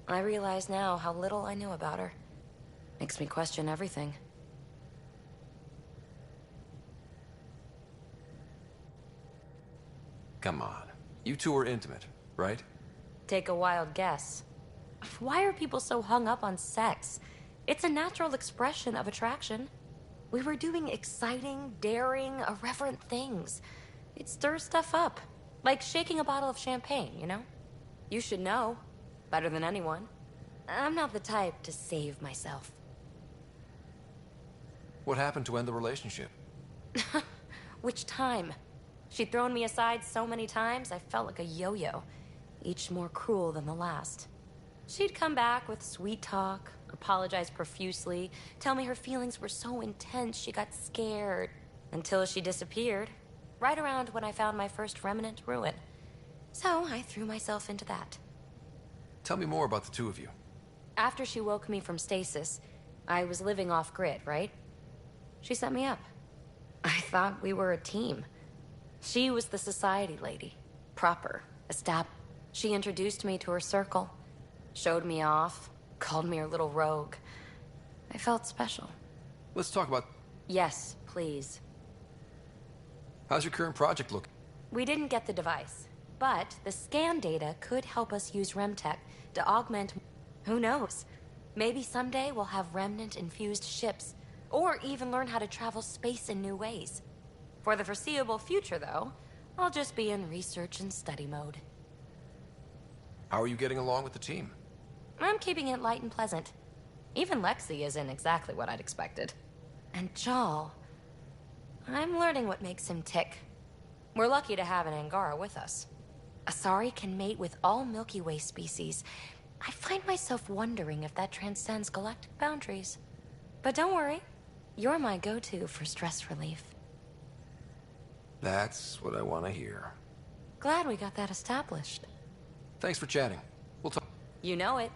I realize now how little I knew about her. Makes me question everything. Come on. You two are intimate, right? Take a wild guess. Why are people so hung up on sex? It's a natural expression of attraction. We were doing exciting, daring, irreverent things. It stirs stuff up. Like shaking a bottle of champagne, you know? You should know. Better than anyone. I'm not the type to save myself. What happened to end the relationship? Which time? She'd thrown me aside so many times, I felt like a yo-yo. Each more cruel than the last. She'd come back with sweet talk, apologize profusely, tell me her feelings were so intense she got scared. Until she disappeared. Right around when I found my first remnant ruin. So I threw myself into that. Tell me more about the two of you. After she woke me from stasis, I was living off-grid, right? She set me up. I thought we were a team. She was the society lady. Proper. Established. She introduced me to her circle. Showed me off. Called me her little rogue. I felt special. Let's talk about... Yes, please. How's your current project look? We didn't get the device, but the scan data could help us use Remtech to augment... Who knows? Maybe someday we'll have remnant-infused ships, or even learn how to travel space in new ways. For the foreseeable future, though, I'll just be in research and study mode. How are you getting along with the team? I'm keeping it light and pleasant. Even Lexi isn't exactly what I'd expected. And Jal... I'm learning what makes him tick. We're lucky to have an Angara with us. Asari can mate with all Milky Way species. I find myself wondering if that transcends galactic boundaries. But don't worry, you're my go-to for stress relief. That's what I want to hear. Glad we got that established. Thanks for chatting. We'll talk. You know it.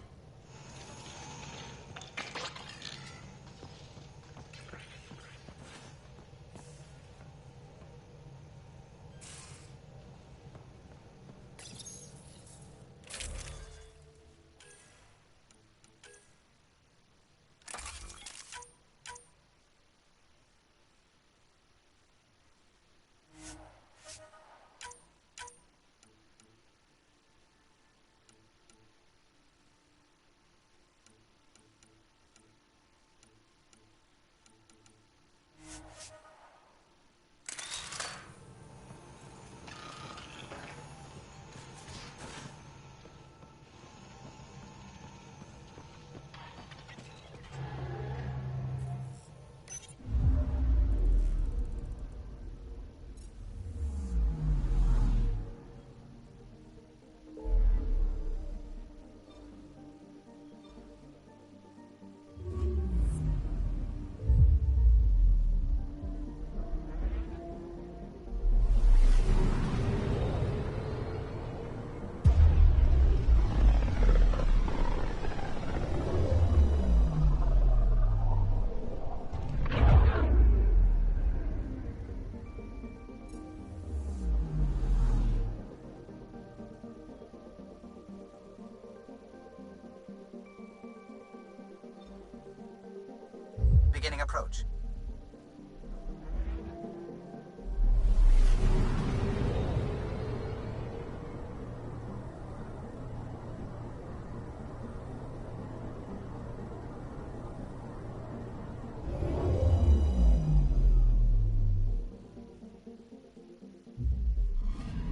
Beginning approach.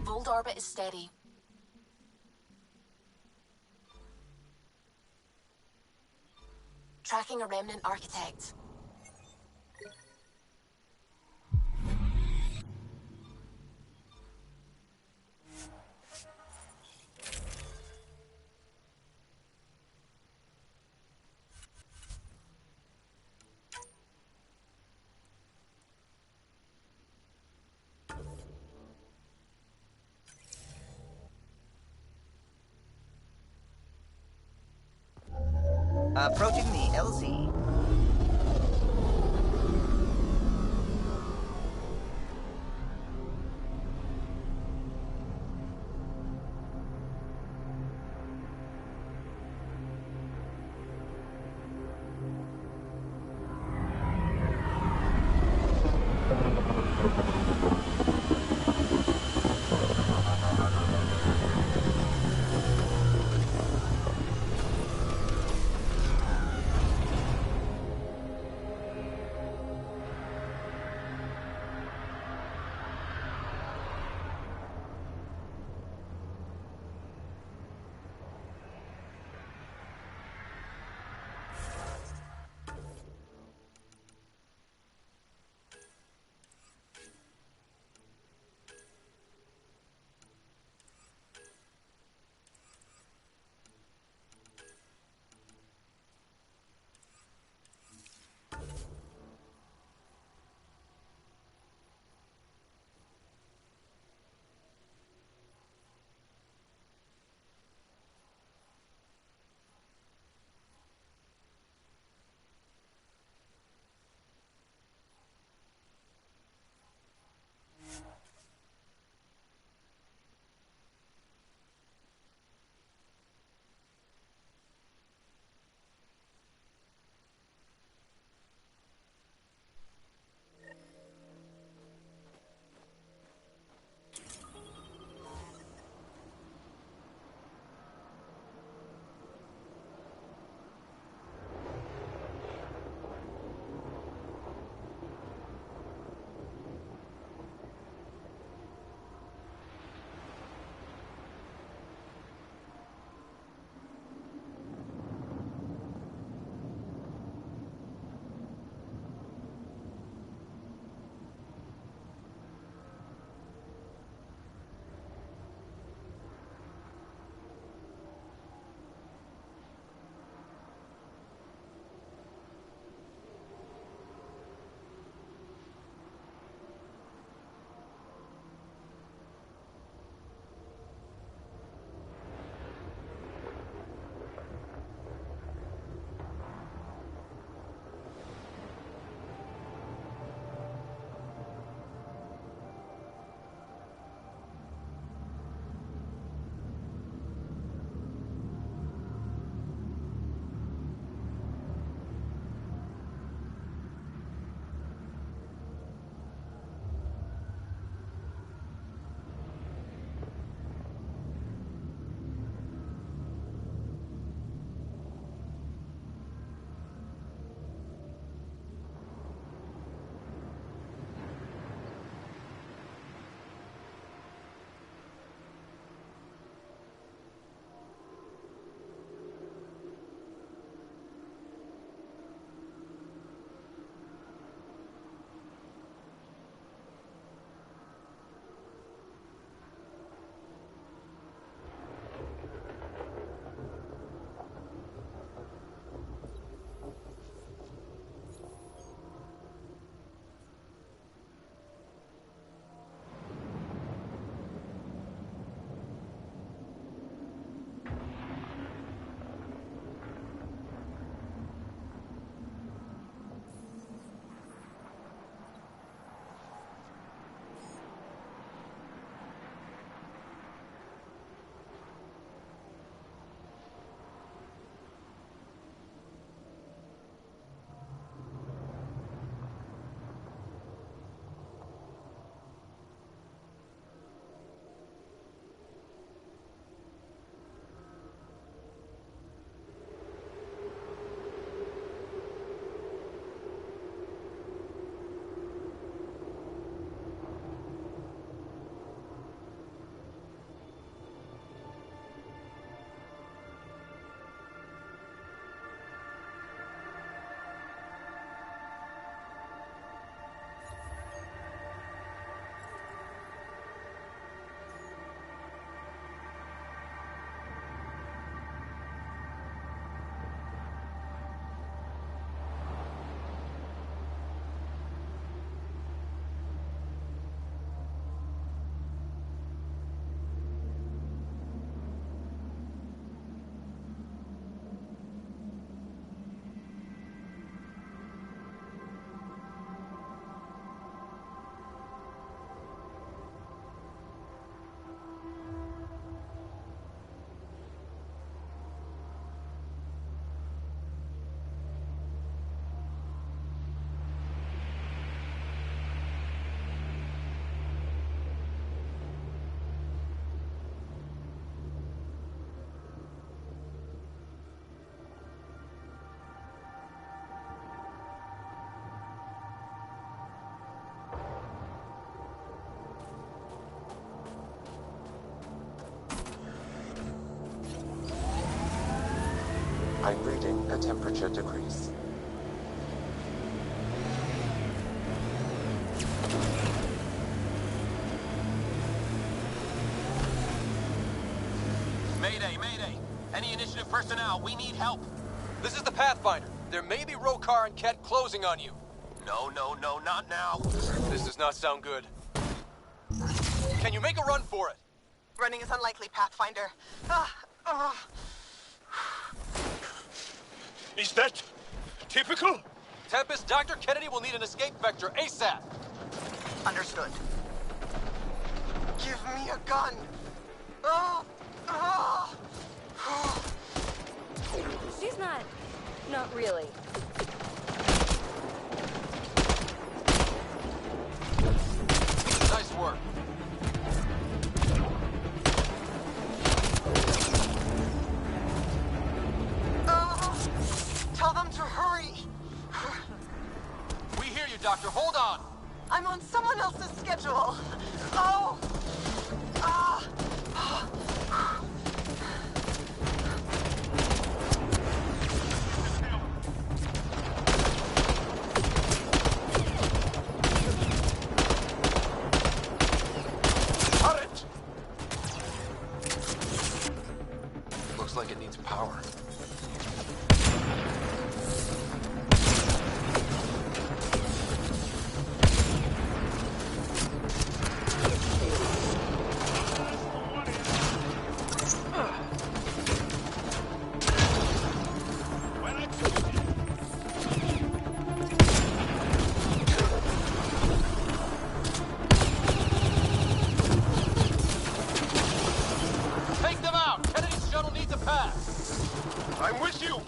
Fold orbit is steady. Tracking a remnant architect. Approaching the LZ. a temperature decrease. Mayday, mayday! Any initiative personnel, we need help! This is the Pathfinder. There may be Rokar and Ket closing on you. No, no, no, not now! This does not sound good. Can you make a run for it? Running is unlikely, Pathfinder. Is that typical? Tempest, Dr. Kennedy will need an escape vector ASAP. Understood. Give me a gun. She's not really. Nice work. Tell them to hurry. We hear you, Doctor. Hold on. I'm on someone else's schedule. Looks like it needs power. Take them out! Kennedy's shuttle needs a pass! I'm with you!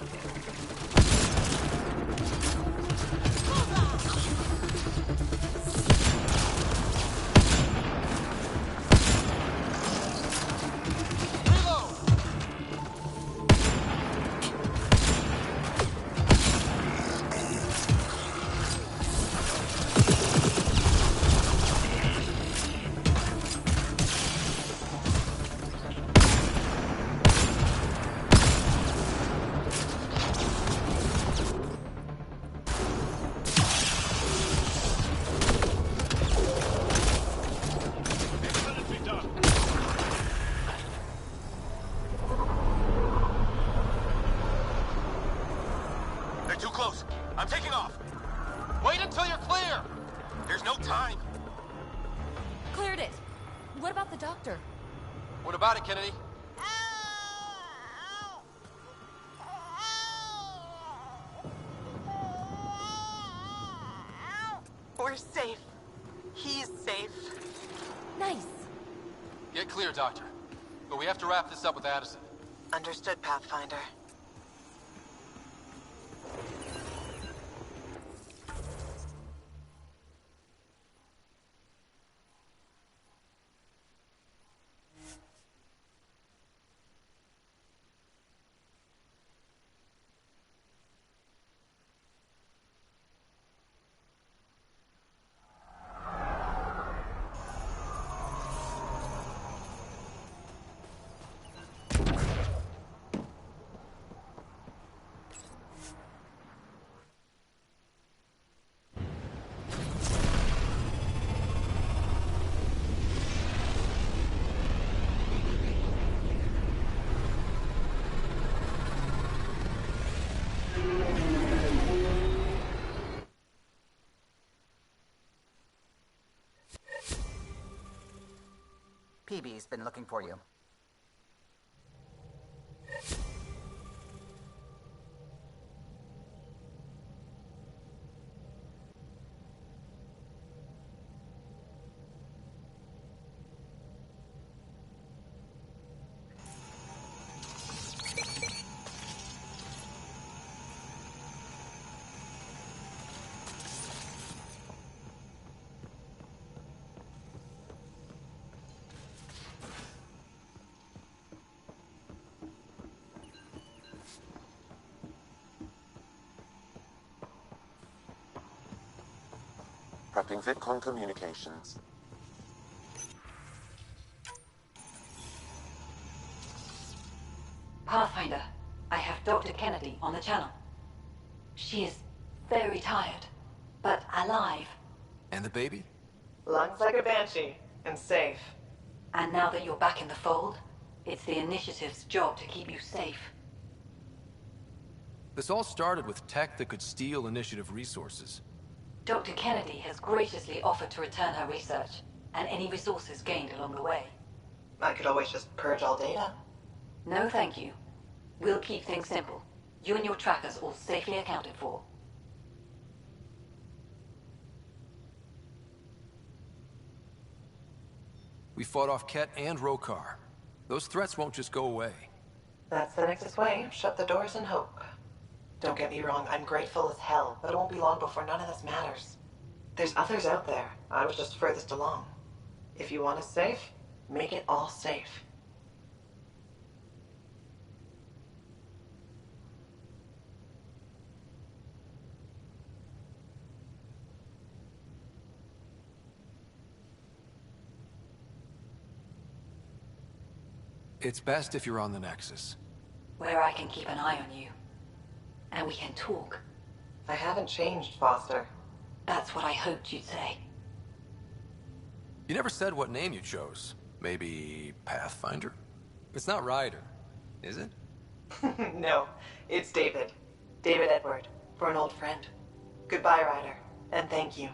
Reload! They're too close. I'm taking off. Wait until you're clear! There's no time. Cleared it. What about the doctor? What about it, Kennedy? We're safe. He's safe. Nice. Get clear, Doctor. But we have to wrap this up with Addison. Understood, Pathfinder. PB's been looking for you. Prepping VidCon communications. Pathfinder, I have Dr. Kennedy on the channel. She is very tired, but alive. And the baby? Lungs like a banshee, and safe. And now that you're back in the fold, it's the Initiative's job to keep you safe. This all started with tech that could steal Initiative resources. Dr. Kennedy has graciously offered to return her research, and any resources gained along the way. I could always just purge all data. No, thank you. We'll keep things simple. You and your trackers all safely accounted for. We fought off Ket and Rokar. Those threats won't just go away. That's the Nexus way. Shut the doors and hope. Don't get me wrong, I'm grateful as hell, but it won't be long before none of this matters. There's others out there. I was just furthest along. If you want us safe, make it all safe. It's best if you're on the Nexus. Where I can keep an eye on you. And we can talk. I haven't changed, Foster. That's what I hoped you'd say. You never said what name you chose. Maybe Pathfinder? It's not Ryder, is it? No, it's David. David Edward, for an old friend. Goodbye, Ryder, and thank you.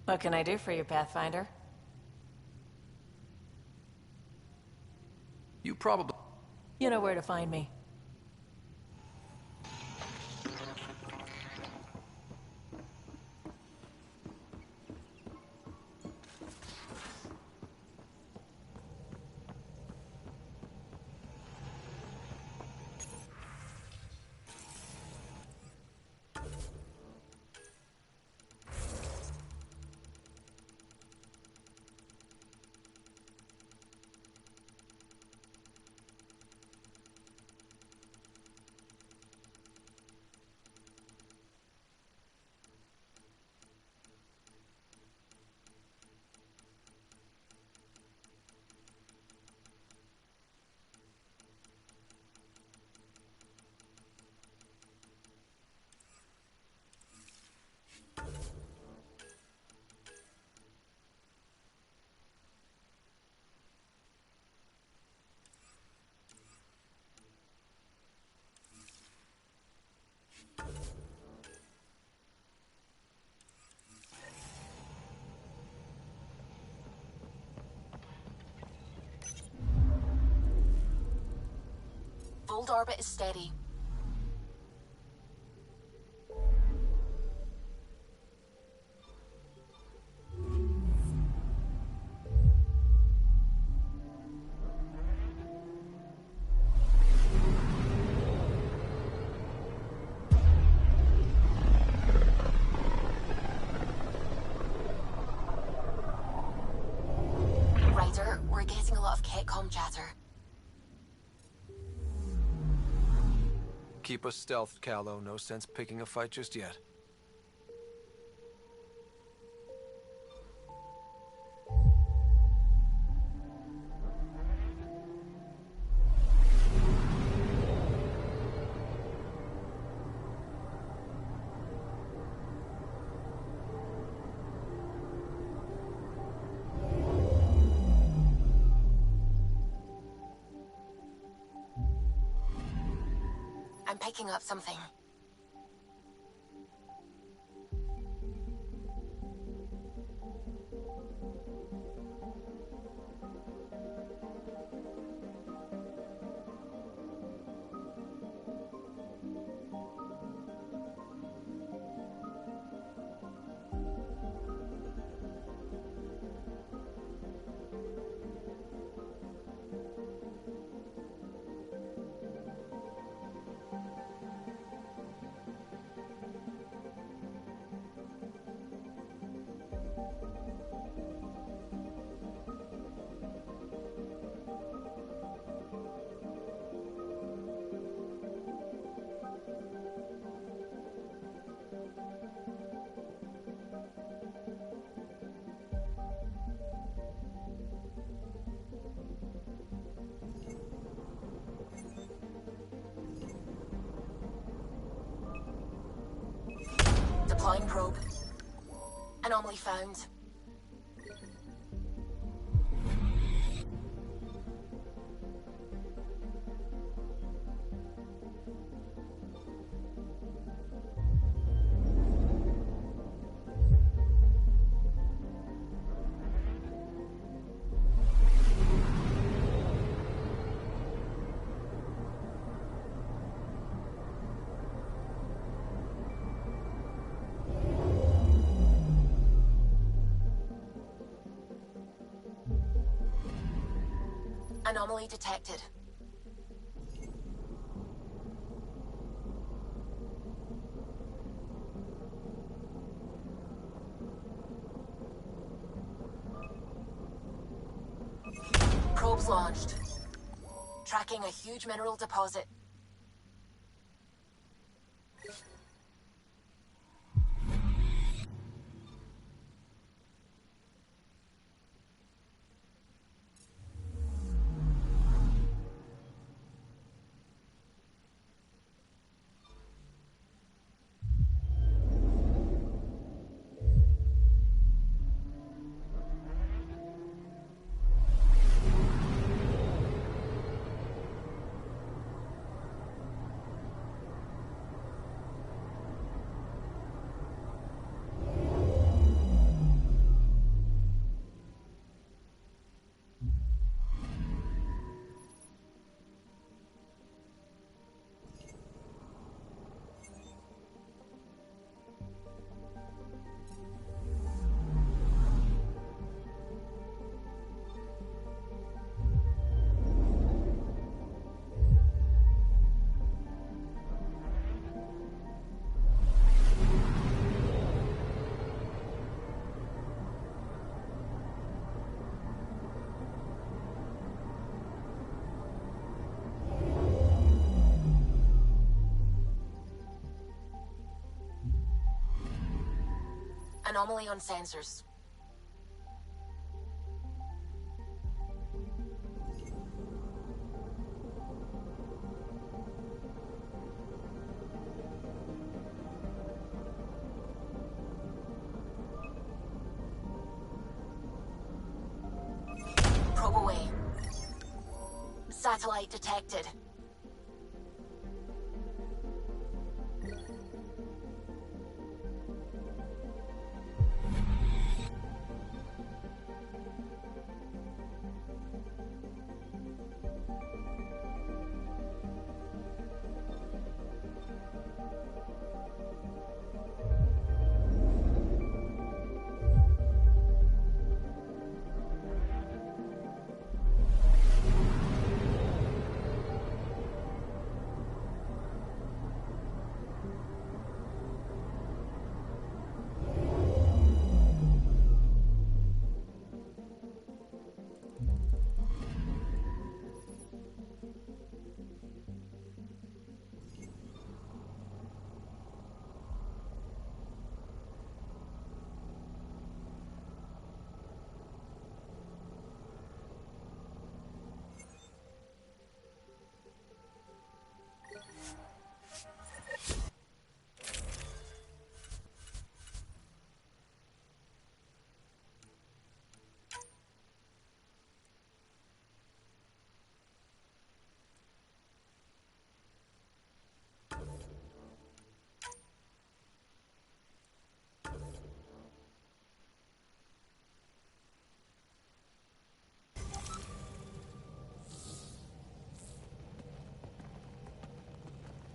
What can I do for you, Pathfinder? You probably... You know where to find me. Fold orbit is steady. Ryder, we're getting a lot of Ketcom chatter. Keep us stealthed, Callow. No sense picking a fight just yet. I'm picking up something. Deploying probe. Anomaly found. Anomaly detected. Probes launched. Tracking a huge mineral deposit. Anomaly on sensors. Probe away. Satellite detected.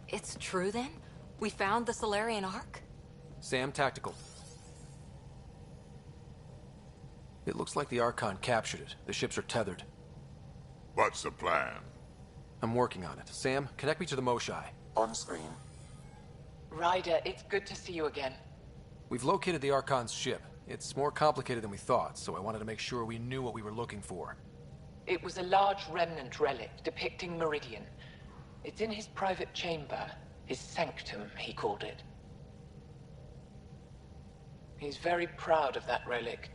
It's true then? We found the Solarian Ark? Sam, tactical. It looks like the Archon captured it. The ships are tethered. What's the plan? I'm working on it. Sam, connect me to the Moshai. On screen. Ryder, it's good to see you again. We've located the Archon's ship. It's more complicated than we thought, so I wanted to make sure we knew what we were looking for. It was a large remnant relic depicting Meridian. It's in his private chamber. His sanctum, he called it. He's very proud of that relic.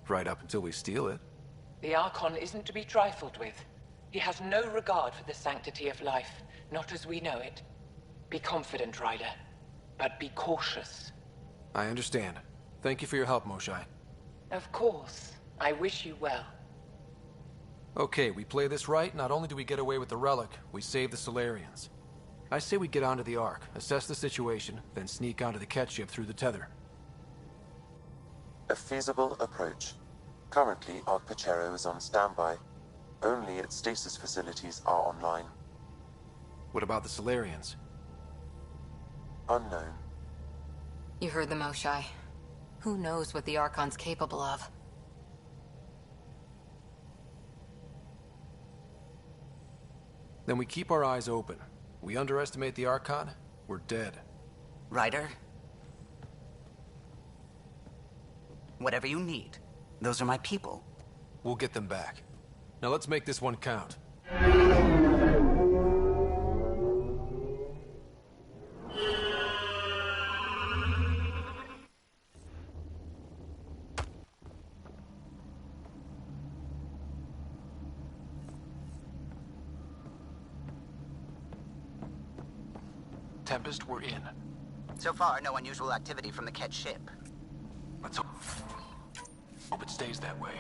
Right up until we steal it. The Archon isn't to be trifled with. He has no regard for the sanctity of life, not as we know it. Be confident, Ryder. But be cautious. I understand. Thank you for your help, Moshai. Of course. I wish you well. Okay, we play this right, not only do we get away with the relic, we save the Solarians. I say we get onto the Ark, assess the situation, then sneak onto the Ket ship through the tether. A feasible approach. Currently, Ark Pachero is on standby. Only its stasis facilities are online. What about the Solarians? Unknown. You heard the Moshai. Who knows what the Archon's capable of? Then we keep our eyes open. We underestimate the Archon, we're dead. Ryder? Whatever you need. Those are my people. We'll get them back. Now let's make this one count. Tempest, we're in. So far, no unusual activity from the Ket ship. Let's hope it stays that way.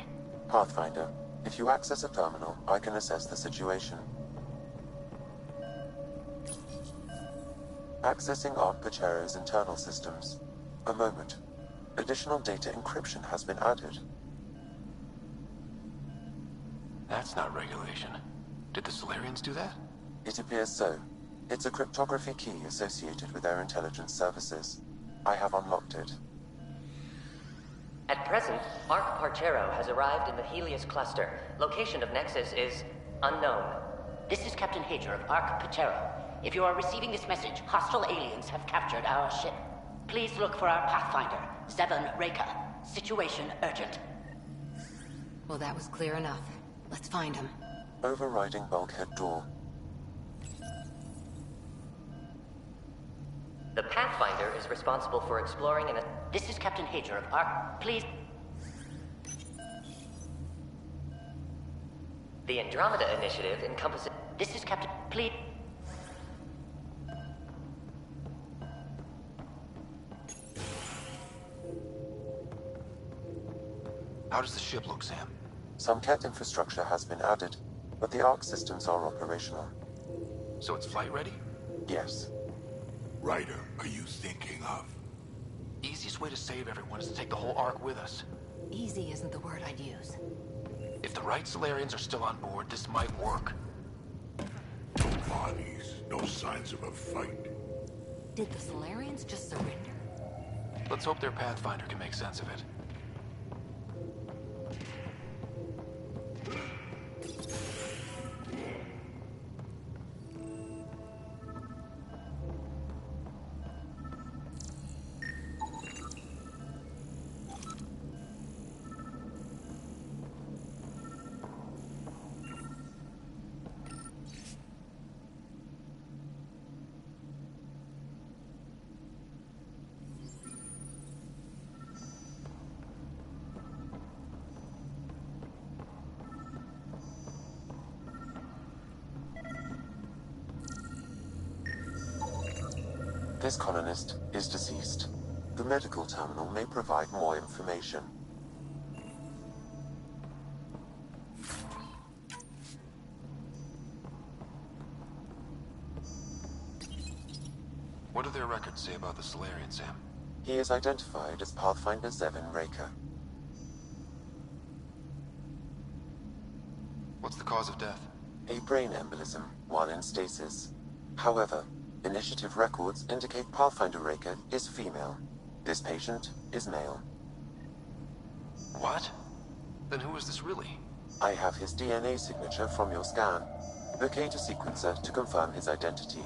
Pathfinder, if you access a terminal, I can assess the situation. Accessing Ark Pachero's internal systems. A moment. Additional data encryption has been added. That's not regulation. Did the Solarians do that? It appears so. It's a cryptography key associated with their intelligence services. I have unlocked it. At present, Ark Parchero has arrived in the Helios cluster. Location of Nexus is unknown. This is Captain Hager of Ark Parchero. If you are receiving this message, hostile aliens have captured our ship. Please look for our Pathfinder, Zevon Reka. Situation urgent. Well, that was clear enough. Let's find him. Overriding bulkhead door. The Pathfinder is responsible for exploring and... This is Captain Hager of Ark. Please... The Andromeda initiative encompasses... This is Captain... Please... How does the ship look, Sam? Some Ket infrastructure has been added, but the Ark systems are operational. So it's flight ready? Yes. Ryder, are you thinking of? Easiest way to save everyone is to take the whole Ark with us. Easy isn't the word I'd use. If the right Solarians are still on board, this might work. No bodies, no signs of a fight. Did the Solarians just surrender? Let's hope their Pathfinder can make sense of it. This colonist is deceased. The medical terminal may provide more information. What do their records say about the Solarian, Sam? He is identified as Pathfinder Zevon Reka. What's the cause of death? A brain embolism while in stasis. However, initiative records indicate Pathfinder Reka is female. This patient is male. What? Then who is this really? I have his DNA signature from your scan. Locate a sequencer to confirm his identity.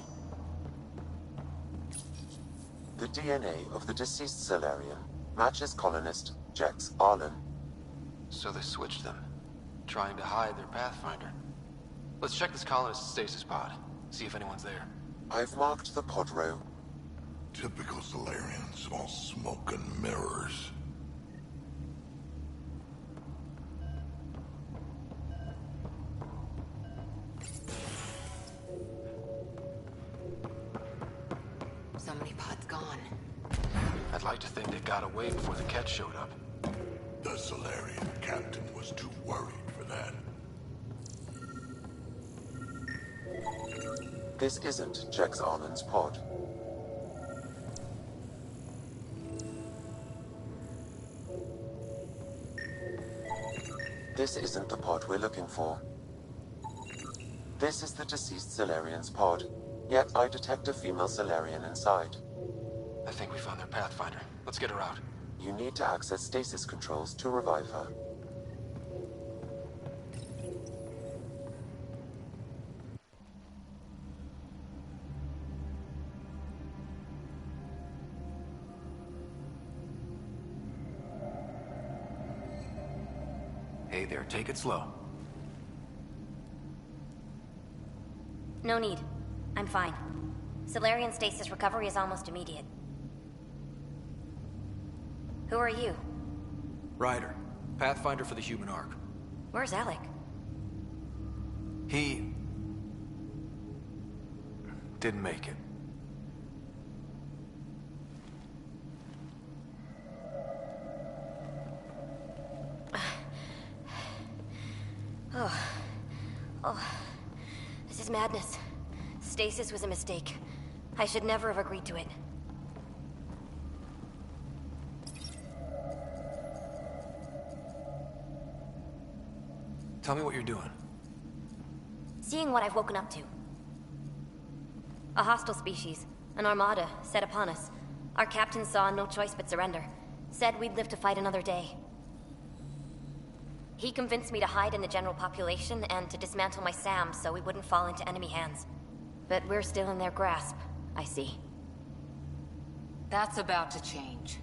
The DNA of the deceased Solarian matches colonist Jex Arlen. So they switched them, trying to hide their Pathfinder. Let's check this colonist's stasis pod, see if anyone's there. I've marked the pod row. Typical Solarians, all smoke and mirrors. So many pods gone. I'd like to think they got away before the Ket showed up. The Solarian captain was too worried for that. This isn't Jex Arlen's pod. This isn't the pod we're looking for. This is the deceased Solarian's pod, yet I detect a female Solarian inside. I think we found their Pathfinder. Let's get her out. You need to access stasis controls to revive her. Hey there, take it slow. No need. I'm fine. Solarian stasis recovery is almost immediate. Who are you? Ryder, Pathfinder for the human Ark. Where's Alec? He... didn't make it. Oh. This is madness. Stasis was a mistake. I should never have agreed to it. Tell me what you're doing. Seeing what I've woken up to. A hostile species, an armada, set upon us. Our captain saw no choice but surrender. Said we'd live to fight another day. He convinced me to hide in the general population and to dismantle my SAM so we wouldn't fall into enemy hands. But we're still in their grasp, I see. That's about to change.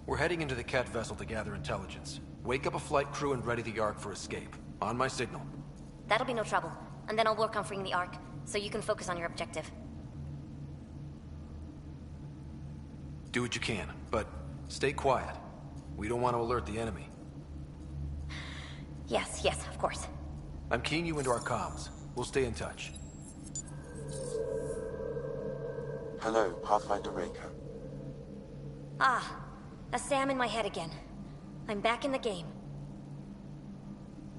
We're heading into the Ket vessel to gather intelligence. Wake up a flight crew and ready the Ark for escape. On my signal. That'll be no trouble. And then I'll work on freeing the Ark, so you can focus on your objective. Do what you can, but stay quiet. We don't want to alert the enemy. Yes, of course. I'm keying you into our comms. We'll stay in touch. Hello, Pathfinder Raker. Ah, a SAM in my head again. I'm back in the game.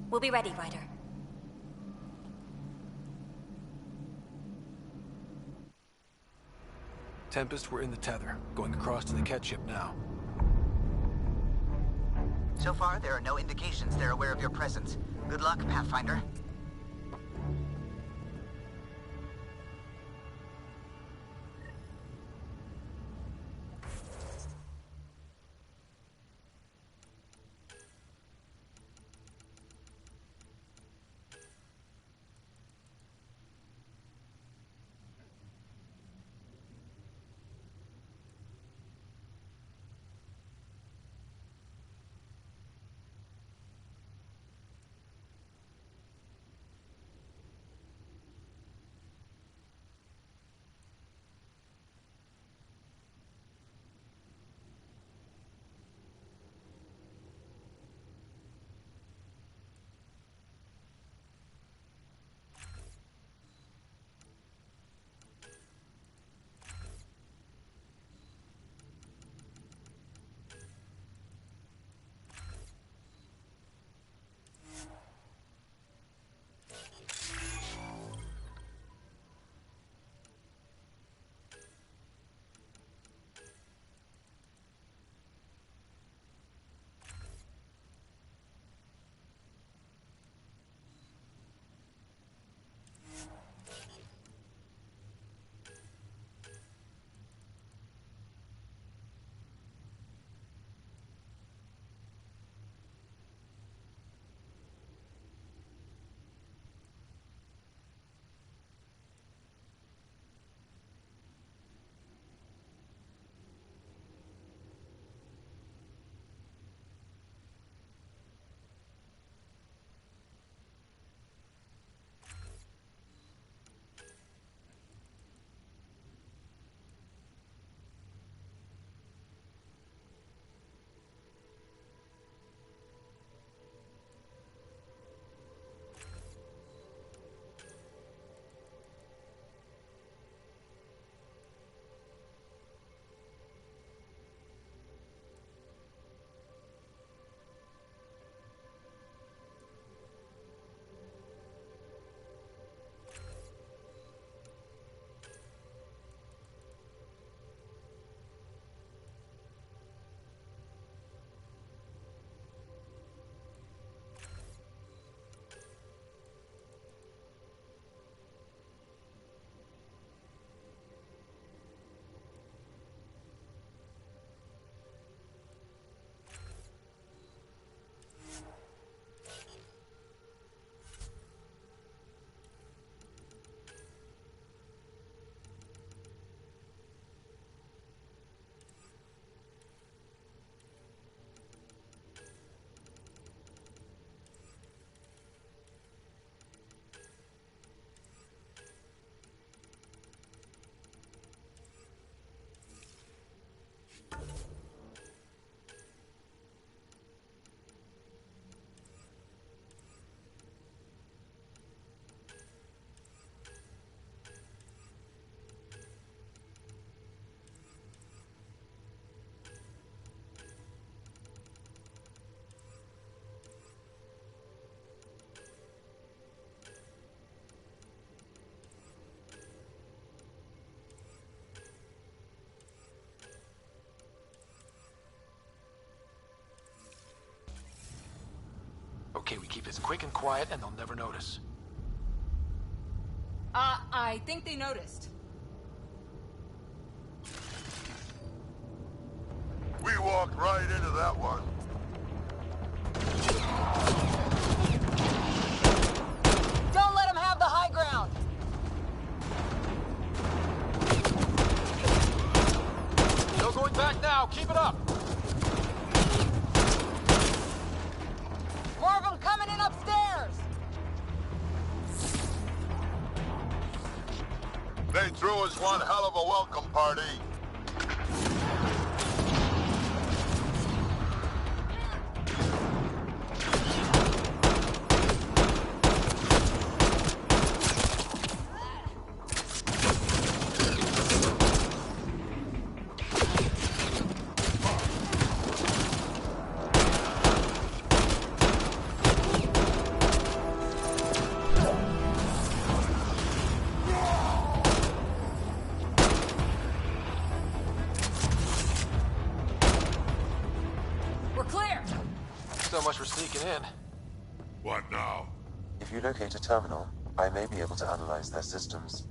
We'll be ready, Ryder. Tempest, we're in the tether, going across to the Ket ship now. So far, there are no indications they're aware of your presence. Good luck, Pathfinder. Okay, we keep this quick and quiet and they'll never notice. I think they noticed. We walked right into that one. Don't let them have the high ground! No going back now. Keep it up. More of them coming in upstairs! They threw us one hell of a welcome party. So much for sneaking in. What now? If you locate a terminal, I may be able to analyze their systems.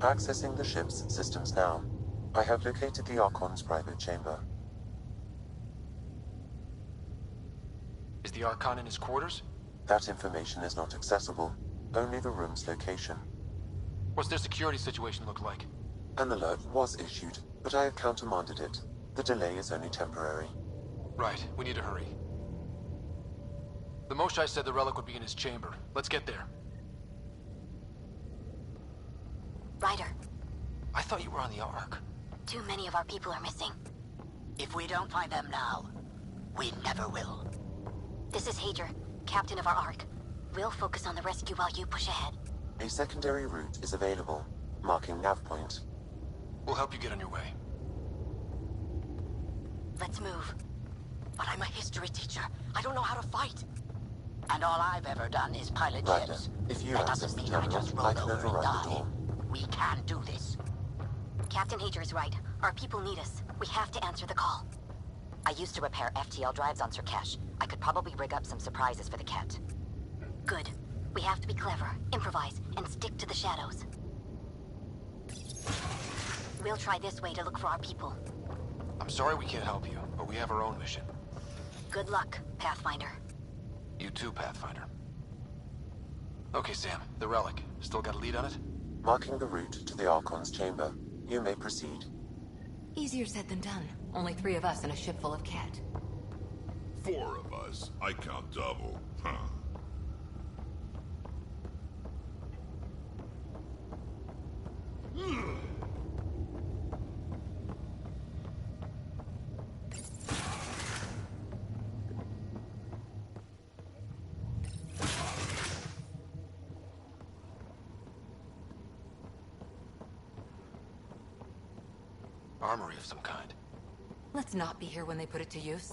Accessing the ship's systems now. I have located the Archon's private chamber. Is the Archon in his quarters? That information is not accessible. Only the room's location. What's their security situation look like? An alert was issued, but I have countermanded it. The delay is only temporary. Right, we need to hurry. The Moshai said the relic would be in his chamber. Let's get there. Ryder, I thought you were on the Ark. too many of our people are missing. If we don't find them now, we never will. This is Hager, captain of our Ark. We'll focus on the rescue while you push ahead. A secondary route is available, marking nav point. We'll help you get on your way. Let's move. But I'm a history teacher. I don't know how to fight. And all I've ever done is pilot Ryder, ships. if you That access doesn't the mean I terminal, just I roll can over and override the die. door. We can do this. Captain Hager is right. Our people need us. We have to answer the call. I used to repair FTL drives on Surkesh. I could probably rig up some surprises for the Ket. Good. We have to be clever, improvise, and stick to the shadows. We'll try this way to look for our people. I'm sorry we can't help you, but we have our own mission. Good luck, Pathfinder. You too, Pathfinder. Okay, Sam, the relic. Still got a lead on it? Marking the route to the Archon's chamber. You may proceed. Easier said than done. Only 3 of us in a ship full of Ket. 4 of us. I count double. Huh. Armory of some kind. Let's not be here when they put it to use.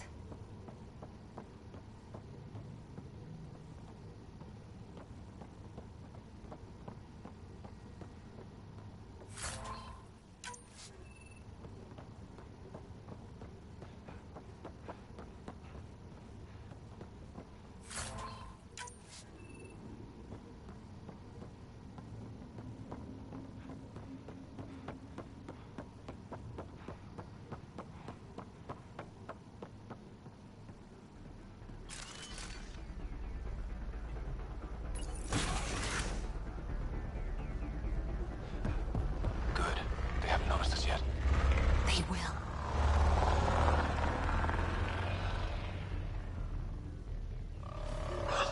They will.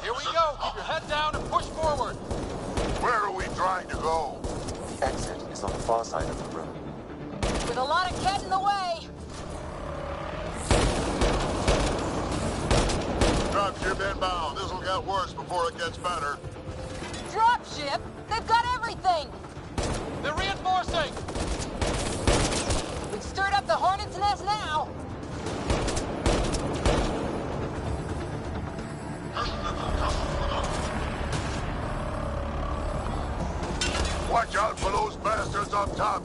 Here we go. Keep your head down and push forward. Where are we trying to go? The exit is on the far side of the room. With a lot of Ket in the way! Dropship inbound. This'll get worse before it gets better. Dropship? They've got everything! They're reinforcing! We've stirred up the hornet's nest now! Watch out for those bastards up top!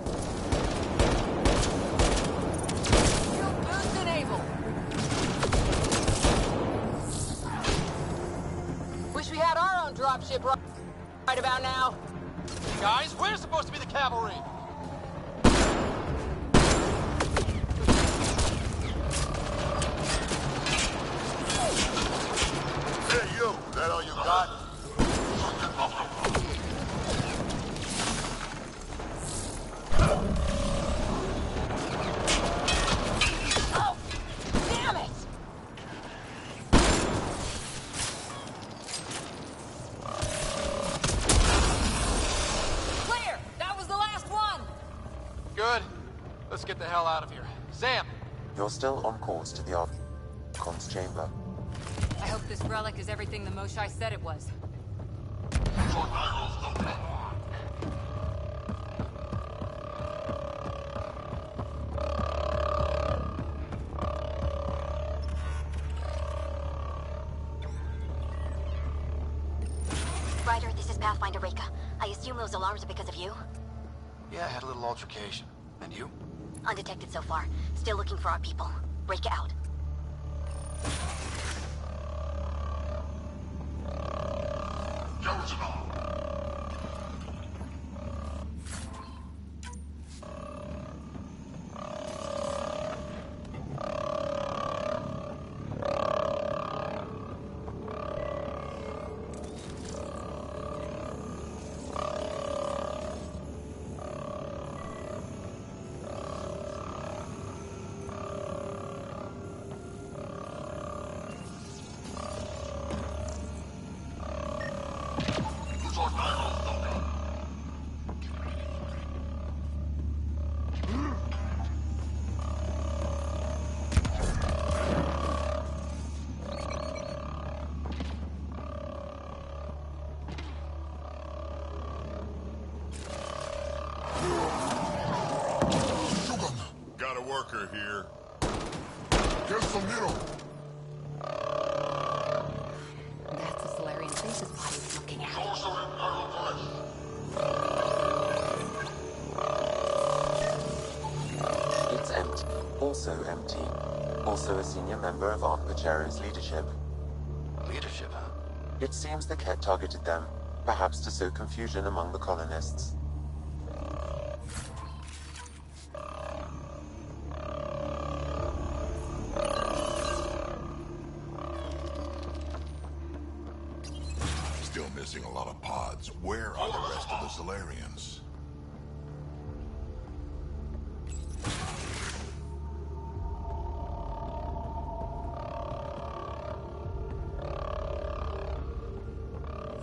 Shield boost enabled! Wish we had our own dropship right about now. Guys, we're supposed to be the cavalry! Hey, you! That all you got? Oh! Damn it! Clear! That was the last one! Good. Let's get the hell out of here. Sam! You're still on course to the Archon's chamber. I hope this relic is everything the Moshai said it was. Ryder, this is Pathfinder Reka. I assume those alarms are because of you? Yeah, I had a little altercation. And you? Undetected so far. Still looking for our people. Reka out. Got a worker here. Get some middle. That's the Solarian Face's body was looking at. It's empty. Also empty. Also a senior member of Ark Pachero's leadership. Leadership, huh? It seems the Ket targeted them, perhaps to sow confusion among the colonists. Still missing a lot of pods. Where are the rest of the Solarians?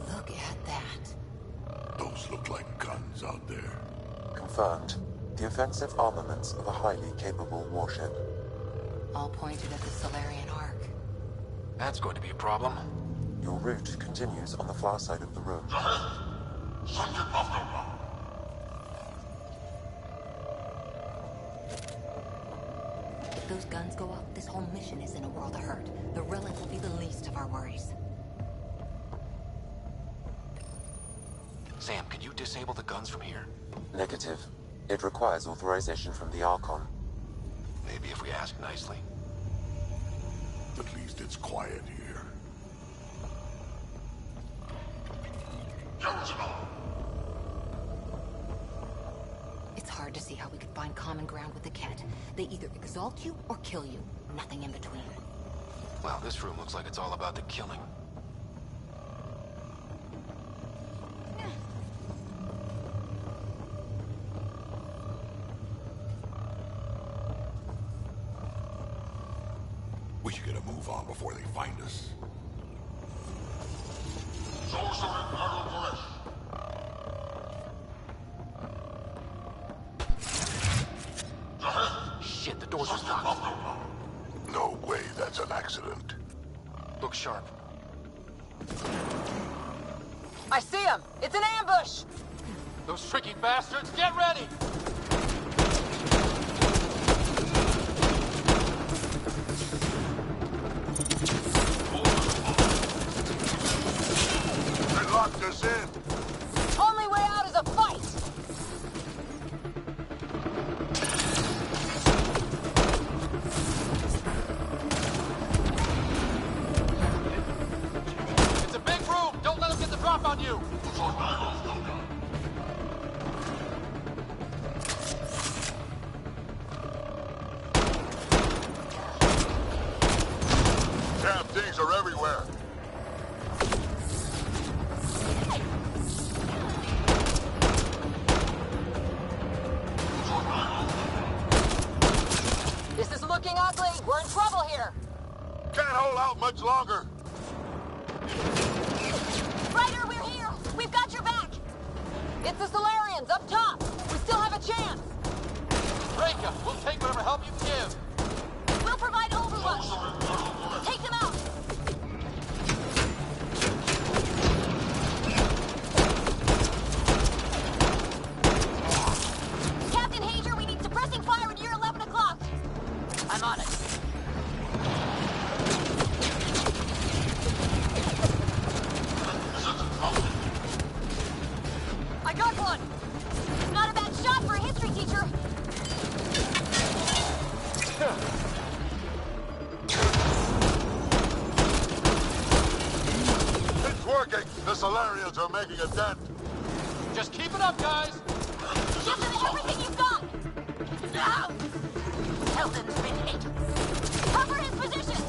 Look at that. Those look like guns out there. Confirmed. The offensive armaments of a highly capable warship. All pointed at the Solarian Ark. That's going to be a problem. Your route continues on the far side of the room. If those guns go off, this whole mission is in a world of hurt. The relic will be the least of our worries. Sam, can you disable the guns from here? Negative. It requires authorization from the Archon. Maybe if we ask nicely. At least it's quiet here. It's hard to see how we could find common ground with the Ket. They either exalt you or kill you. Nothing in between. Well, this room looks like it's all about the killing. We should get a move on before they find us. Shit, the doors are locked. No way that's an accident. Look sharp. I see him! It's an ambush! Those tricky bastards, get ready! They locked us in. Only way out is a fight! It's a big room! Don't let them get the drop on you! Damn things are everywhere. This is looking ugly. We're in trouble here. Can't hold out much longer. Ryder, we're here. We've got your back. It's the Solarians up top. We still have a chance. Reka, we'll take whatever help you can give. We'll provide overrush. Take them out. Captain Hager, we need suppressing fire near 11 o'clock. I'm on it. I got one. Not a bad shot for a history teacher. It's working. The Solarians are making a dent. Just keep it up, guys! Give them everything you've got. Now! Sheldon's been hit. Cover his position.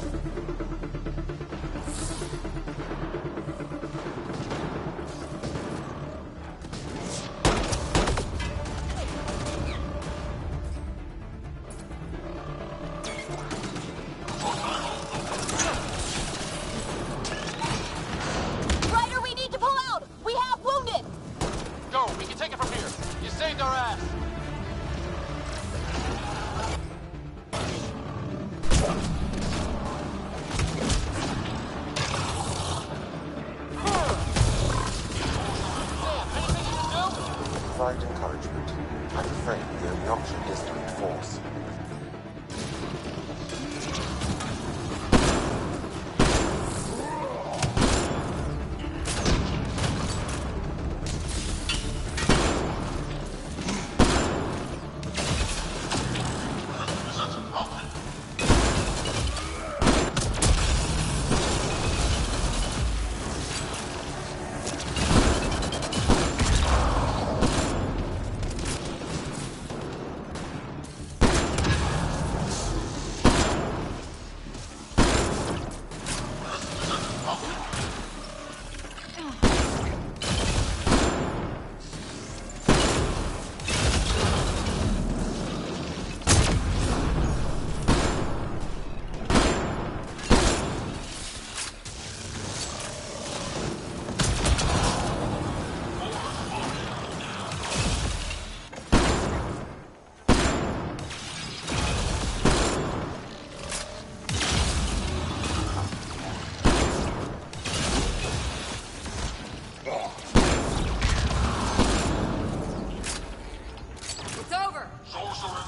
Ryder, we need to pull out. We have wounded. Go, we can take it from here. You saved our ass. Provide encouragement. I'm afraid the only option is to enforce.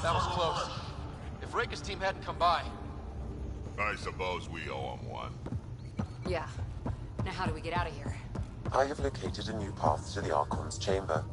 That was close. If Reka's team hadn't come by... I suppose we owe him one. Yeah. Now how do we get out of here? I have located a new path to the Archon's chamber.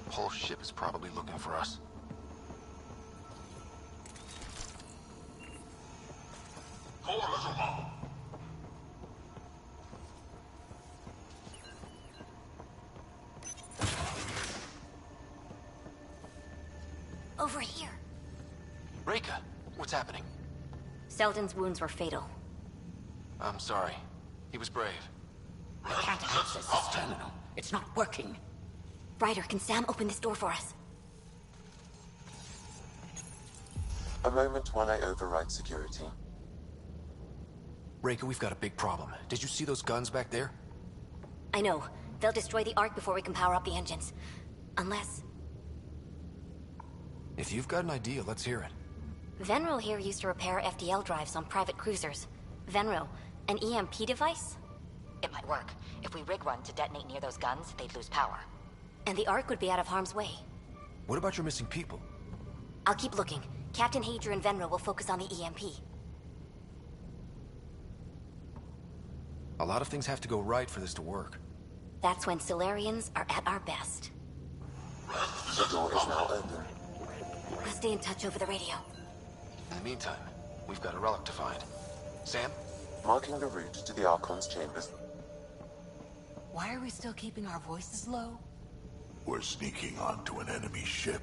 Whole ship is probably looking for us. Over here. Reka, what's happening? Selden's wounds were fatal. I'm sorry. He was brave. I can't access this terminal. It's not working. Ryder, can Sam open this door for us? A moment while I override security. Reika, we've got a big problem. Did you see those guns back there? I know. They'll destroy the Ark before we can power up the engines. Unless... If you've got an idea, let's hear it. Venro here used to repair FDL drives on private cruisers. Venro, an EMP device? It might work. If we rig one to detonate near those guns, they'd lose power. And the Ark would be out of harm's way. What about your missing people? I'll keep looking. Captain Hadra and Venro will focus on the EMP. A lot of things have to go right for this to work. That's when Solarians are at our best. The door is now open. I'll stay in touch over the radio. In the meantime, we've got a relic to find. Sam? Marking the route to the Archon's chambers. Why are we still keeping our voices low? We're sneaking onto an enemy ship.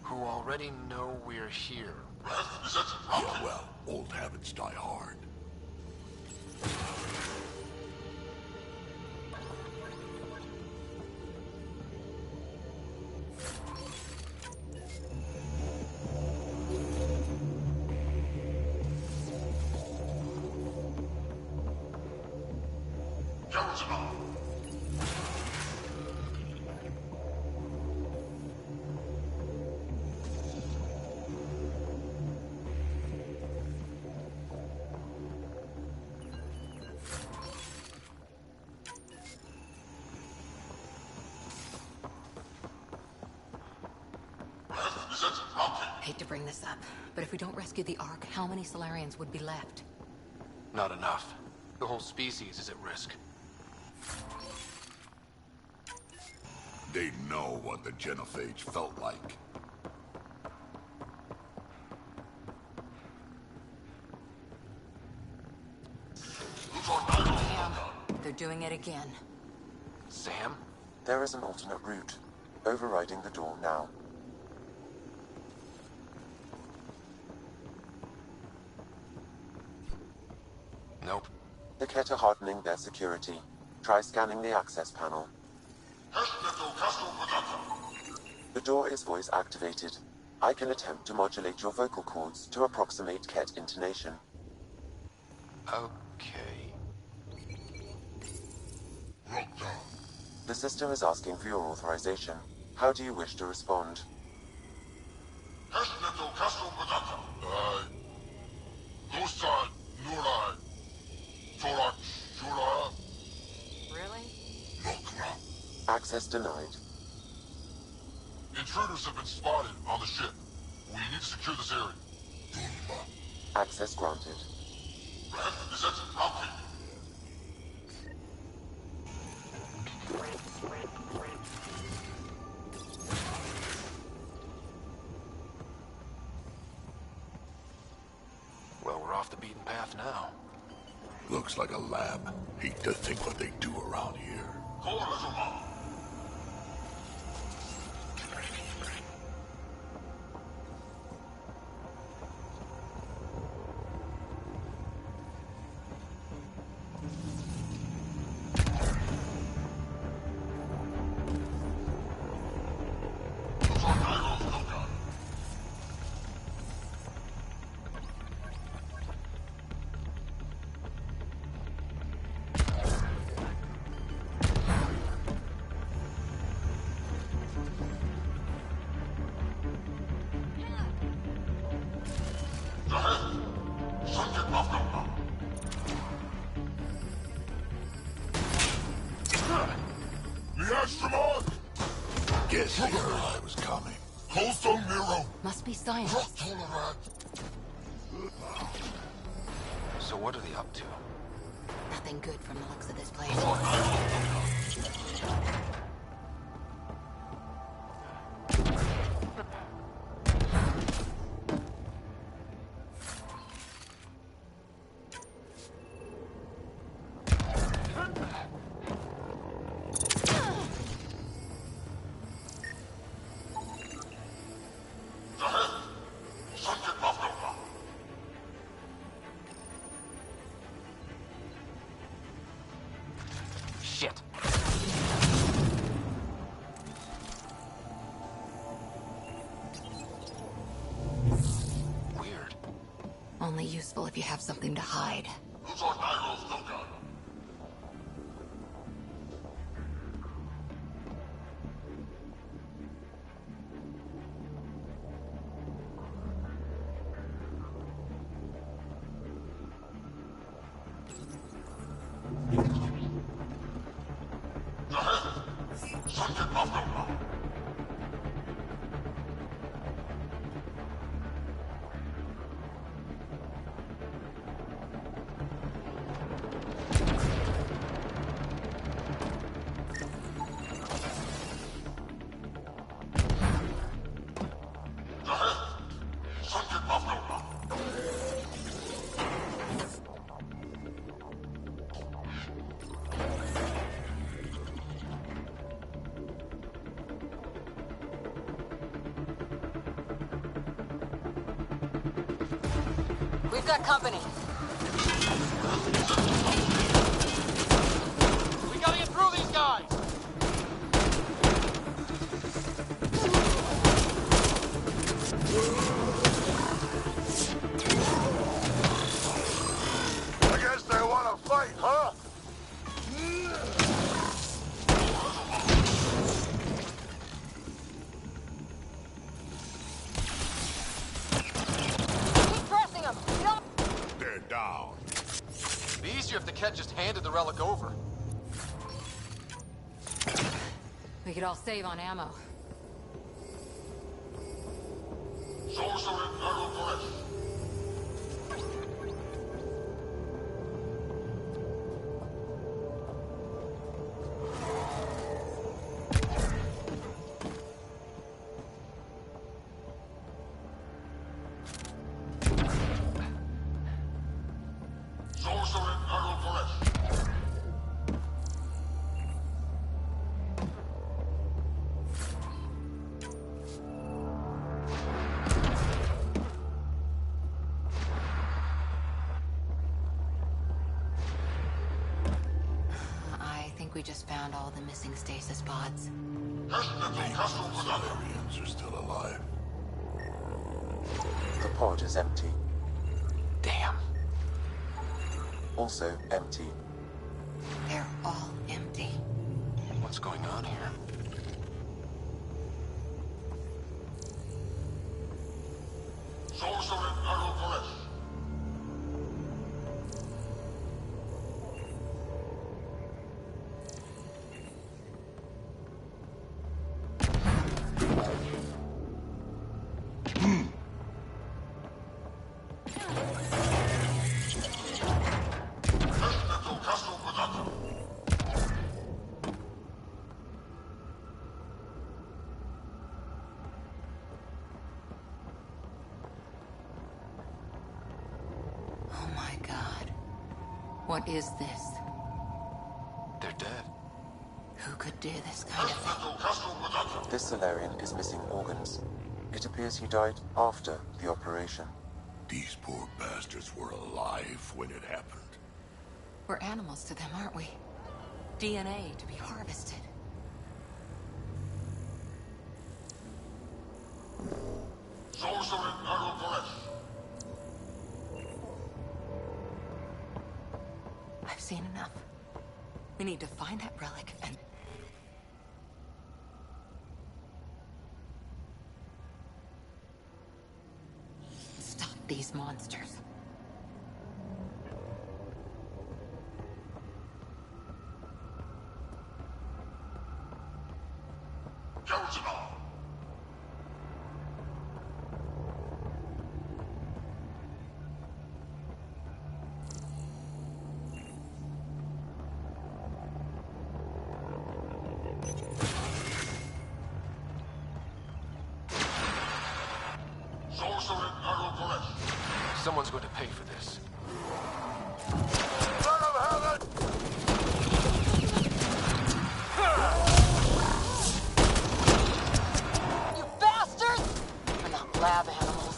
Who already know we're here. Yeah, well, old habits die hard. Hate to bring this up, but if we don't rescue the Ark, how many Solarians would be left? Not enough. The whole species is at risk. They know what the genophage felt like. Damn, they're doing it again. Sam? There is an alternate route. Overriding the door now. Nope. The Ket are hardening their security. Try scanning the access panel. The door is voice activated. I can attempt to modulate your vocal cords to approximate Ket intonation. Okay. The system is asking for your authorization. How do you wish to respond? Really? Access denied. Intruders have been spotted on the ship. We need to secure this area. Access granted. Well, we're off the beaten path now. Looks like a lab. Hate to think what they do around here. Guess they heard I was coming. Must be science. So what are they up to? Nothing good from the looks of this place. Shit. Weird. Only useful if you have something to hide. We've got company. We gotta get through these guys! I guess they want to fight, huh? Keep pressing them! We don't... They're down. It'd be easier if the Ket just handed the relic over. We could all save on ammo. I think we just found all the missing stasis pods. Solarians are still alive. The pod is empty. Damn. Also empty. They're all empty. What's going on here? Oh my god. What is this? They're dead. Who could do this kind of thing? This Solarian is missing organs. It appears he died after the operation. These poor bastards were alive when it happened. We're animals to them, aren't we? DNA to be harvested. I've seen enough. We need to find that relic and... stop these monsters. Someone's going to pay for this. You bastards! We're not lab animals.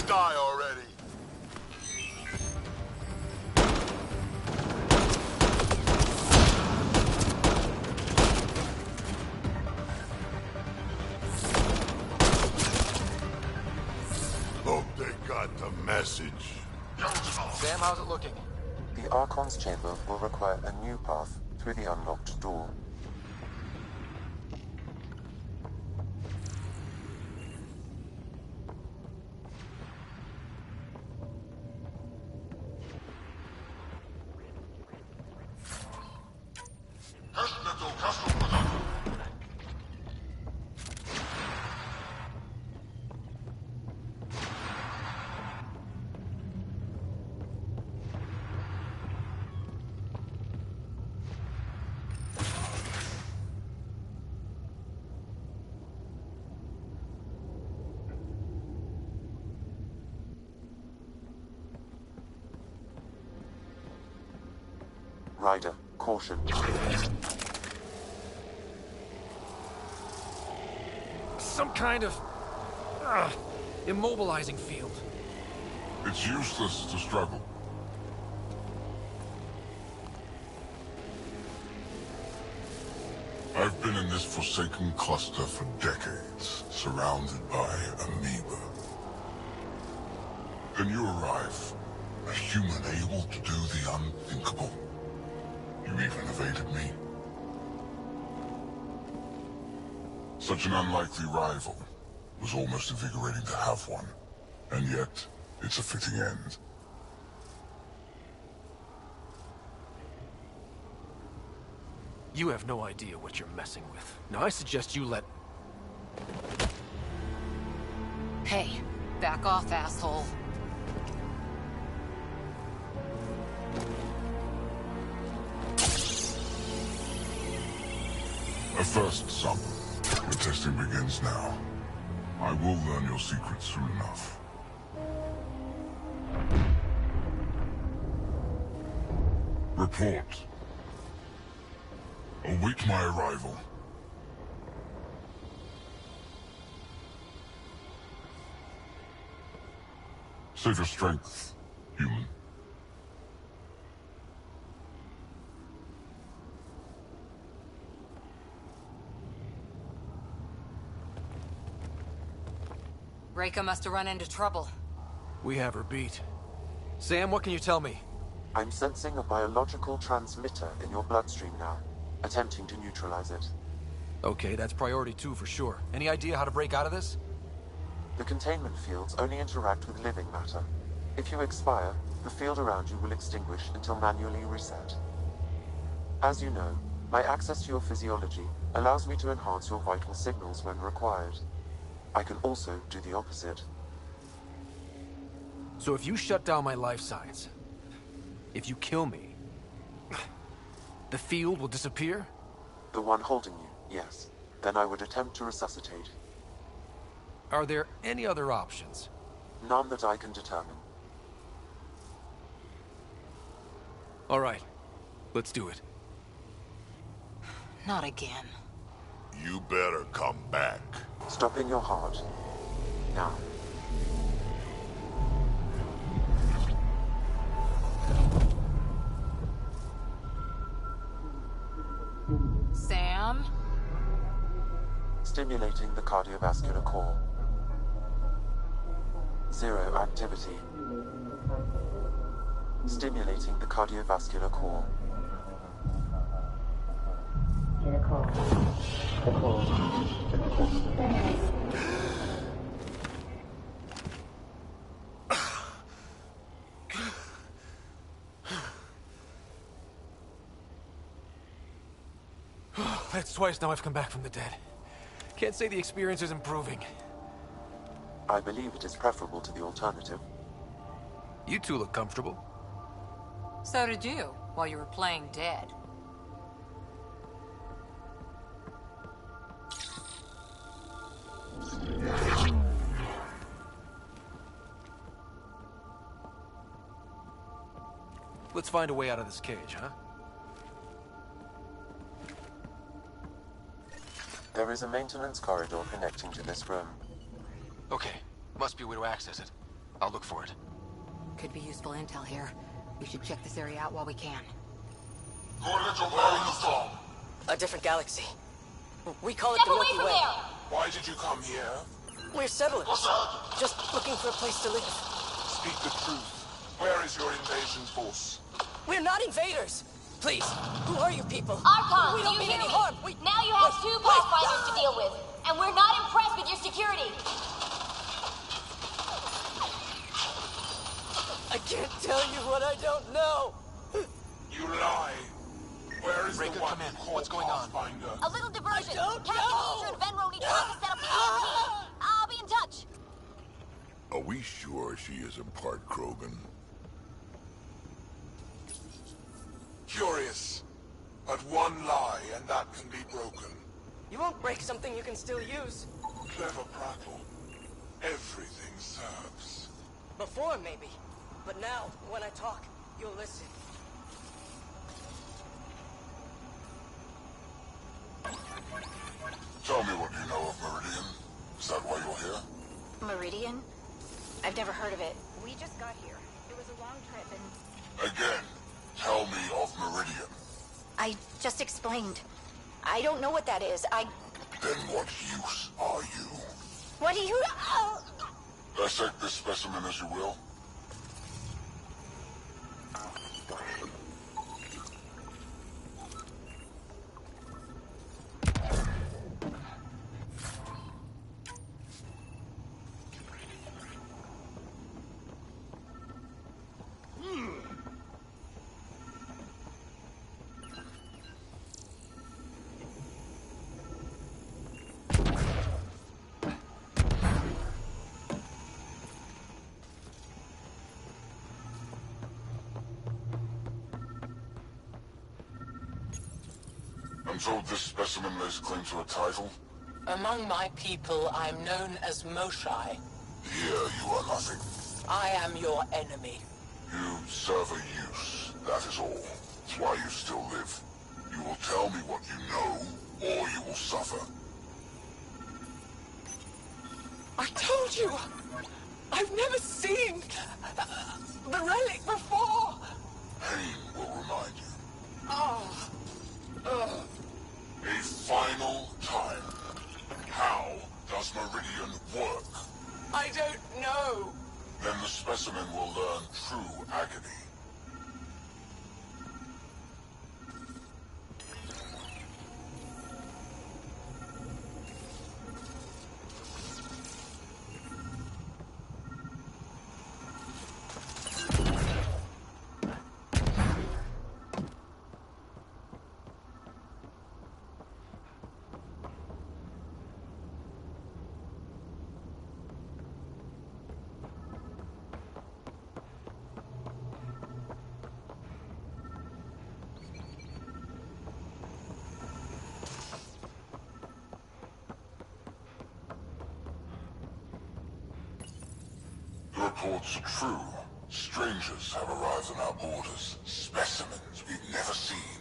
Die already. how's it looking? The Archon's chamber will require a new path through the unlocked door. Ryder, caution. Some kind of... immobilizing field. It's useless to struggle. I've been in this forsaken cluster for decades, surrounded by amoeba. Then you arrive, a human able to do the unthinkable. You even evaded me. Such an unlikely rival. Was almost invigorating to have one. And yet, it's a fitting end. You have no idea what you're messing with. Now I suggest you let... Hey, back off, asshole. A first, son. The testing begins now. I will learn your secrets soon enough. Report. Await my arrival. Save your strength, human. Reika must have run into trouble. We have her beat. Sam, what can you tell me? I'm sensing a biological transmitter in your bloodstream now, attempting to neutralize it. Okay, that's priority 2 for sure. Any idea how to break out of this? The containment fields only interact with living matter. If you expire, the field around you will extinguish until manually reset. As you know, my access to your physiology allows me to enhance your vital signals when required. I can also do the opposite. So if you shut down my life signs, if you kill me, the field will disappear? The one holding you, yes. Then I would attempt to resuscitate. Are there any other options? None that I can determine. All right, let's do it. Not again. You better come back. Stopping your heart. Now. Sam? Stimulating the cardiovascular core. 0 activity. Stimulating the cardiovascular core. That's twice now I've come back from the dead. Can't say the experience is improving. I believe it is preferable to the alternative. You two look comfortable. So did you, while you were playing dead. Let's find a way out of this cage, huh? There is a maintenance corridor connecting to this room. Okay, must be a way to access it. I'll look for it. Could be useful intel here. We should check this area out while we can. Where are you from? A different galaxy. We call it Step the away Milky from Way. there! Why did you come here? We're settlers. What's that? Just looking for a place to live. Speak the truth. Where is your invasion force? We're not invaders. Please, who are you people? Archon, We don't do you mean hear any me? harm. Now you have two Pathfinders to deal with, and we're not impressed with your security. I can't tell you what I don't know. You lie. Where is Raker, the one come in. you call What's going on? Pathfinder? A little diversion. Captain know. Major and Venro need help to set up the EMP. I'll be in touch. Are we sure she isn't part Krogan? Curious. But one lie, and that can be broken. You won't break something you can still use. Clever prattle. Everything serves. Before, maybe. But now, when I talk, you'll listen. Tell me what you know of Meridian. Is that why you're here? Meridian? I've never heard of it. We just got here. It was a long trip and... Again, tell me of Meridian. I just explained. I don't know what that is. Then what use are you? What do you... Dissect this specimen as you will. I'm told this specimen lays claim to a title. Among my people, I'm known as Moshai. Here you are nothing. I am your enemy. You serve a use, that is all. It's why you still live. You will tell me what you know, or you will suffer. I told you! I've never seen the relic before! Pain will remind you. Oh. A final time. How does Meridian work? I don't know. Then the specimen will learn true agony. The reports are true. Strangers have arrived on our borders. Specimens we've never seen.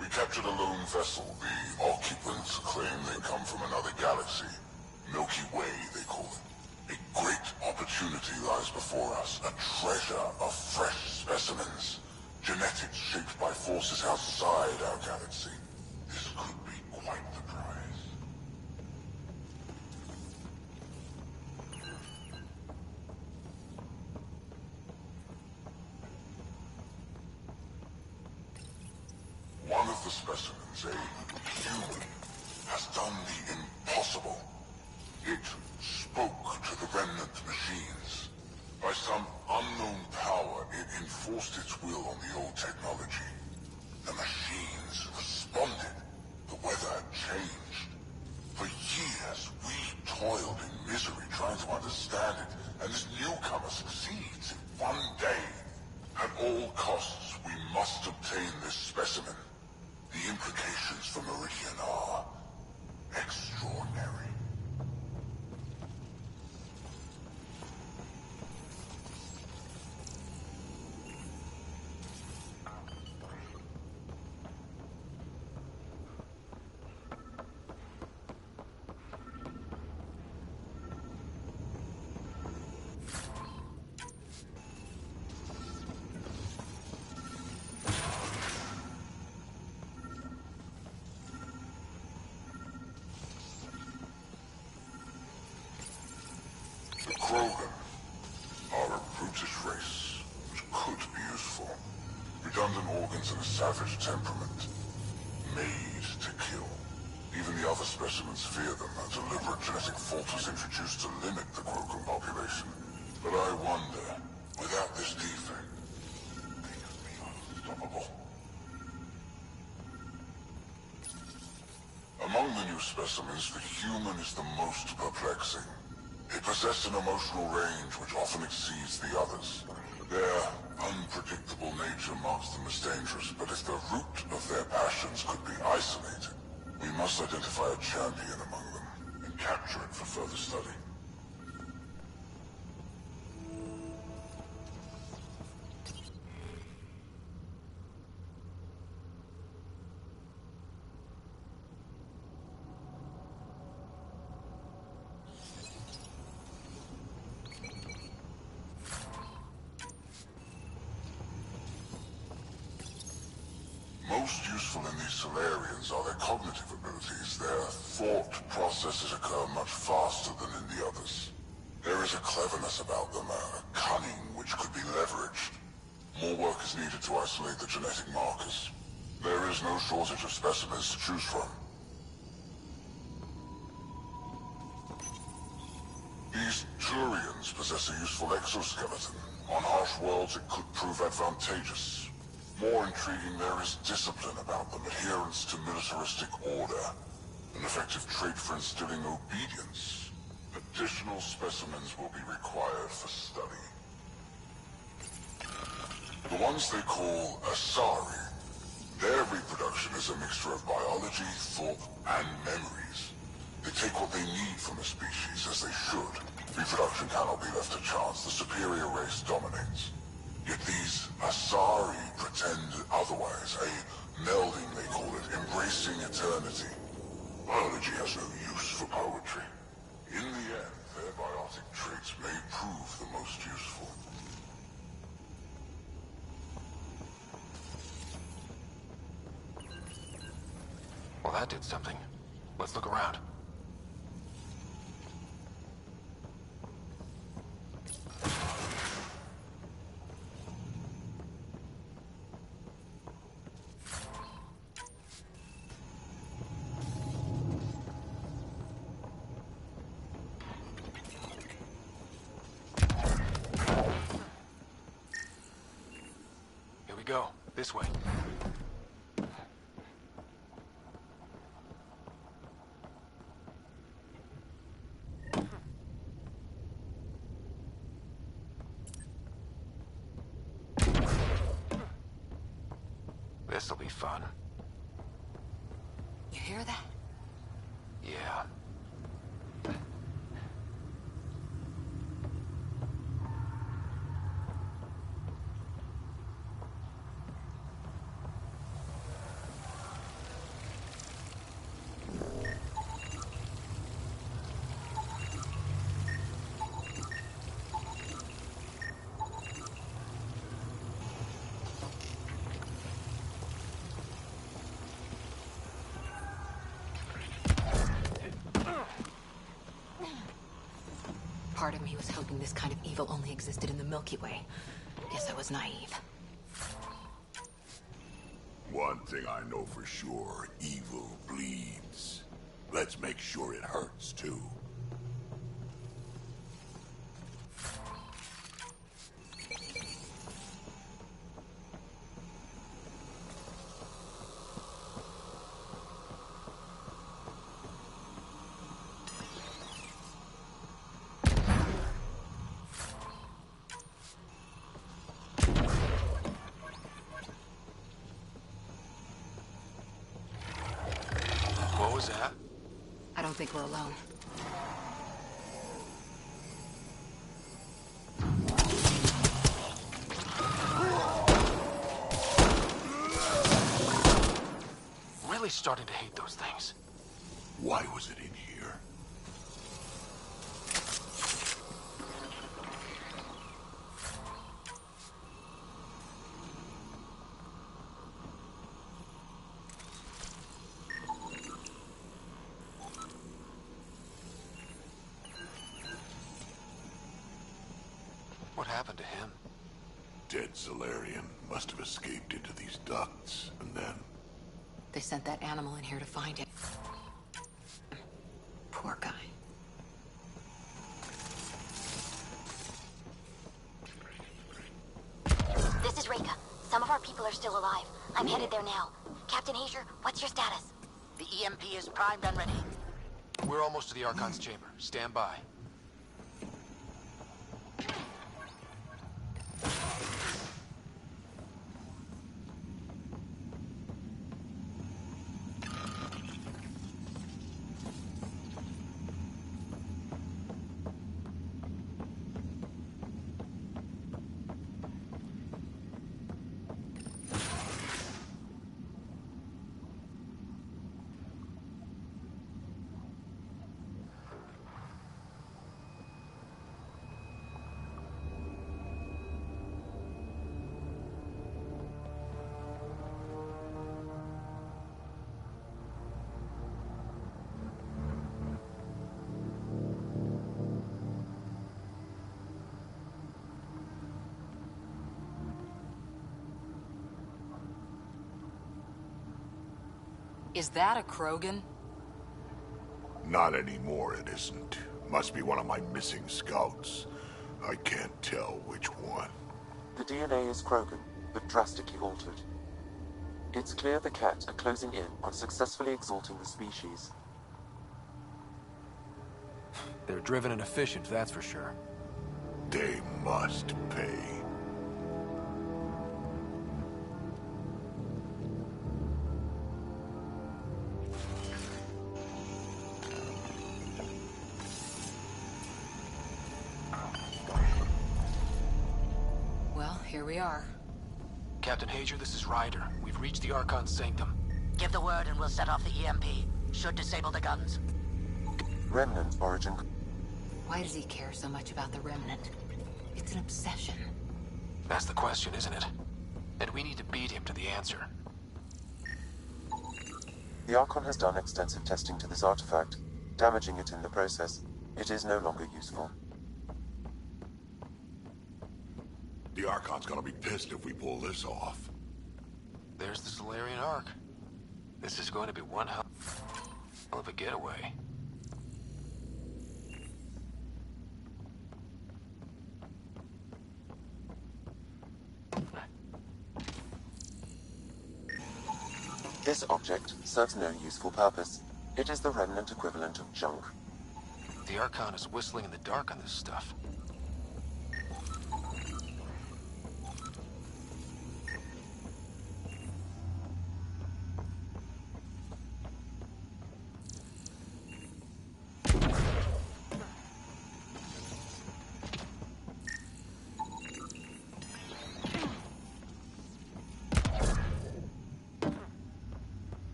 We captured a lone vessel. The occupants claim they come from another galaxy. Milky Way, they call it. A great opportunity lies before us. A treasure of fresh specimens. Genetics shaped by forces outside our galaxy. This could be quite the prize. One of the specimens, a human, has done the impossible. It spoke to the remnant machines. By some unknown power, it enforced its will on the old technology. The machines responded. The weather had changed. For years, we toiled in misery trying to understand it, and this newcomer succeeds in one day. At all costs, we must obtain this specimen. The implications for Meridian are extraordinary. savage temperament. Made to kill. Even the other specimens fear them. A deliberate genetic fault was introduced to limit the Krogan population. But I wonder, without this defect, they could be unstoppable. Among the new specimens, the human is the most perplexing. They possess an emotional range which often exceeds the others. Their unpredictable nature marks them as dangerous, but if the root of their passions could be isolated, we must identify a champion among them and capture it for further study. Most useful in these Solarians are their cognitive abilities. Their thought processes occur much faster than in the others. There is a cleverness about them, a cunning which could be leveraged. More work is needed to isolate the genetic markers. There is no shortage of specimens to choose from. These Turians possess a useful exoskeleton. On harsh worlds it could prove advantageous. More intriguing, there is discipline about them, adherence to militaristic order, an effective trait for instilling obedience. Additional specimens will be required for study. The ones they call Asari, their reproduction is a mixture of biology, thought, and memories. They take what they need from a species, as they should. Reproduction cannot be left to chance. The superior race dominates. Yet these Asari pretend otherwise, a melding they call it, embracing eternity. Biology has no use for poetry. In the end, their biotic traits may prove the most useful. Well, that did something. Let's look around. Go. This way. This'll be fun. You hear that? Yeah. Part of me was hoping this kind of evil only existed in the Milky Way. Guess I was naive. One thing I know for sure, evil bleeds. Let's make sure it hurts, too. What was that? I don't think we're alone. Really starting to hate those things. Why was it in here? What happened to him? dead Solarian must have escaped into these ducts, and then... They sent that animal in here to find him. Poor guy. This is Reka. Some of our people are still alive. I'm headed there now. Captain Hazer, what's your status? The EMP is primed and ready. We're almost to the Archon's chamber. Stand by. Is that a Krogan? Not anymore, it isn't. Must be one of my missing scouts. I can't tell which one. The DNA is Krogan, but drastically altered. It's clear the Ket are closing in on successfully exalting the species. They're driven and efficient, that's for sure. They must pay. Here we are. Captain Hazer, this is Ryder. We've reached the Archon's sanctum. Give the word and we'll set off the EMP. Should disable the guns. Remnant origin. Why does he care so much about the Remnant? It's an obsession. That's the question, isn't it? And we need to beat him to the answer. The Archon has done extensive testing to this artifact, damaging it in the process. It is no longer useful. The Archon's gonna be pissed if we pull this off. There's the Solarian Ark. This is going to be one hell of a getaway. This object serves no useful purpose. It is the Remnant equivalent of junk. The Archon is whistling in the dark on this stuff.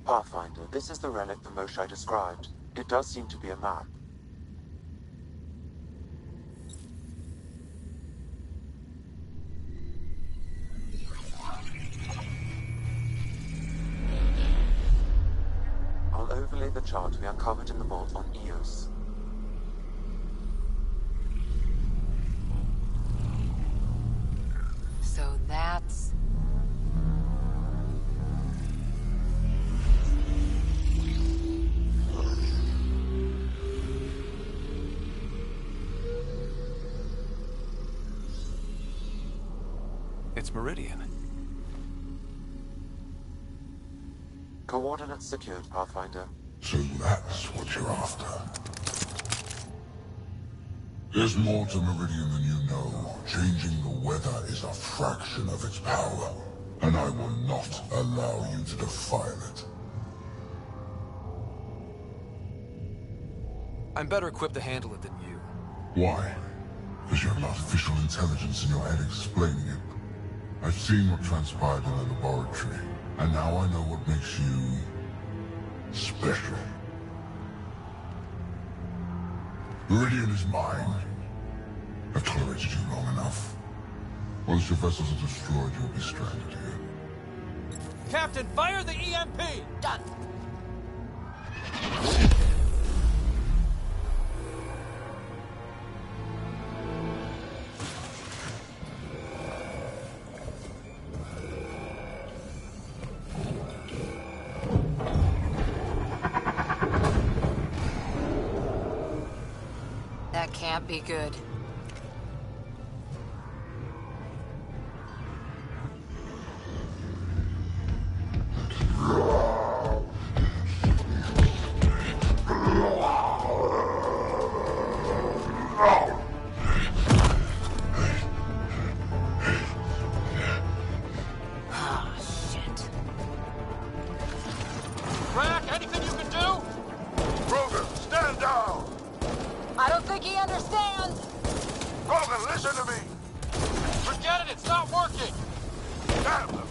Pathfinder, this is the relic the Moshae described. It does seem to be a map. I'll overlay the chart we uncovered in the vault on Eos. So that's... It's Meridian. Coordinates secured, Pathfinder. So that's what you're after. There's more to Meridian than you know. Changing the weather is a fraction of its power, and I will not allow you to defile it. I'm better equipped to handle it than you. Why? Because you have artificial intelligence in your head explaining it. I've seen what transpired in the laboratory, and now I know what makes you... special. Meridian is mine. I've tolerated you long enough. Once your vessels are destroyed, you'll be stranded here. Captain, fire the EMP! Done. That can't be good. I don't think he understands. Rogan, listen to me. Forget it, it's not working. Damn them.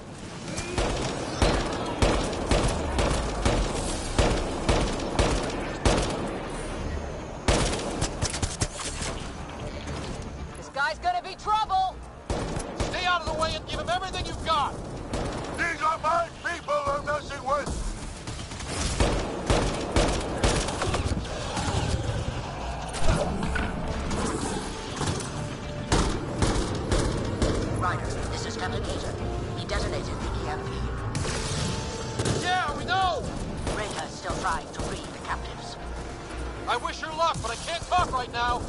This guy's gonna be trouble. Stay out of the way and give him everything you've got. These are my people I'm messing with. Ryder, this is Captain Hager. He detonated the EMP. Yeah, we know! Reka is still trying to free the captives. I wish her luck, but I can't talk right now.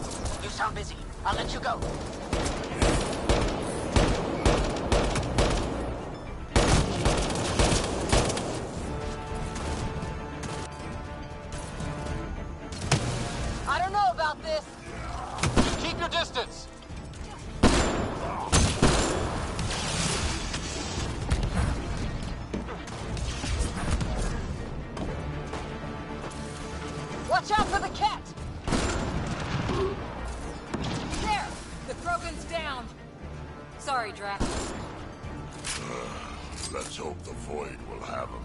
You sound busy. I'll let you go. I don't know about this. Keep your distance. Watch out for the cat! There! The Krogan's down. Sorry, Drax. Let's hope the Void will have him.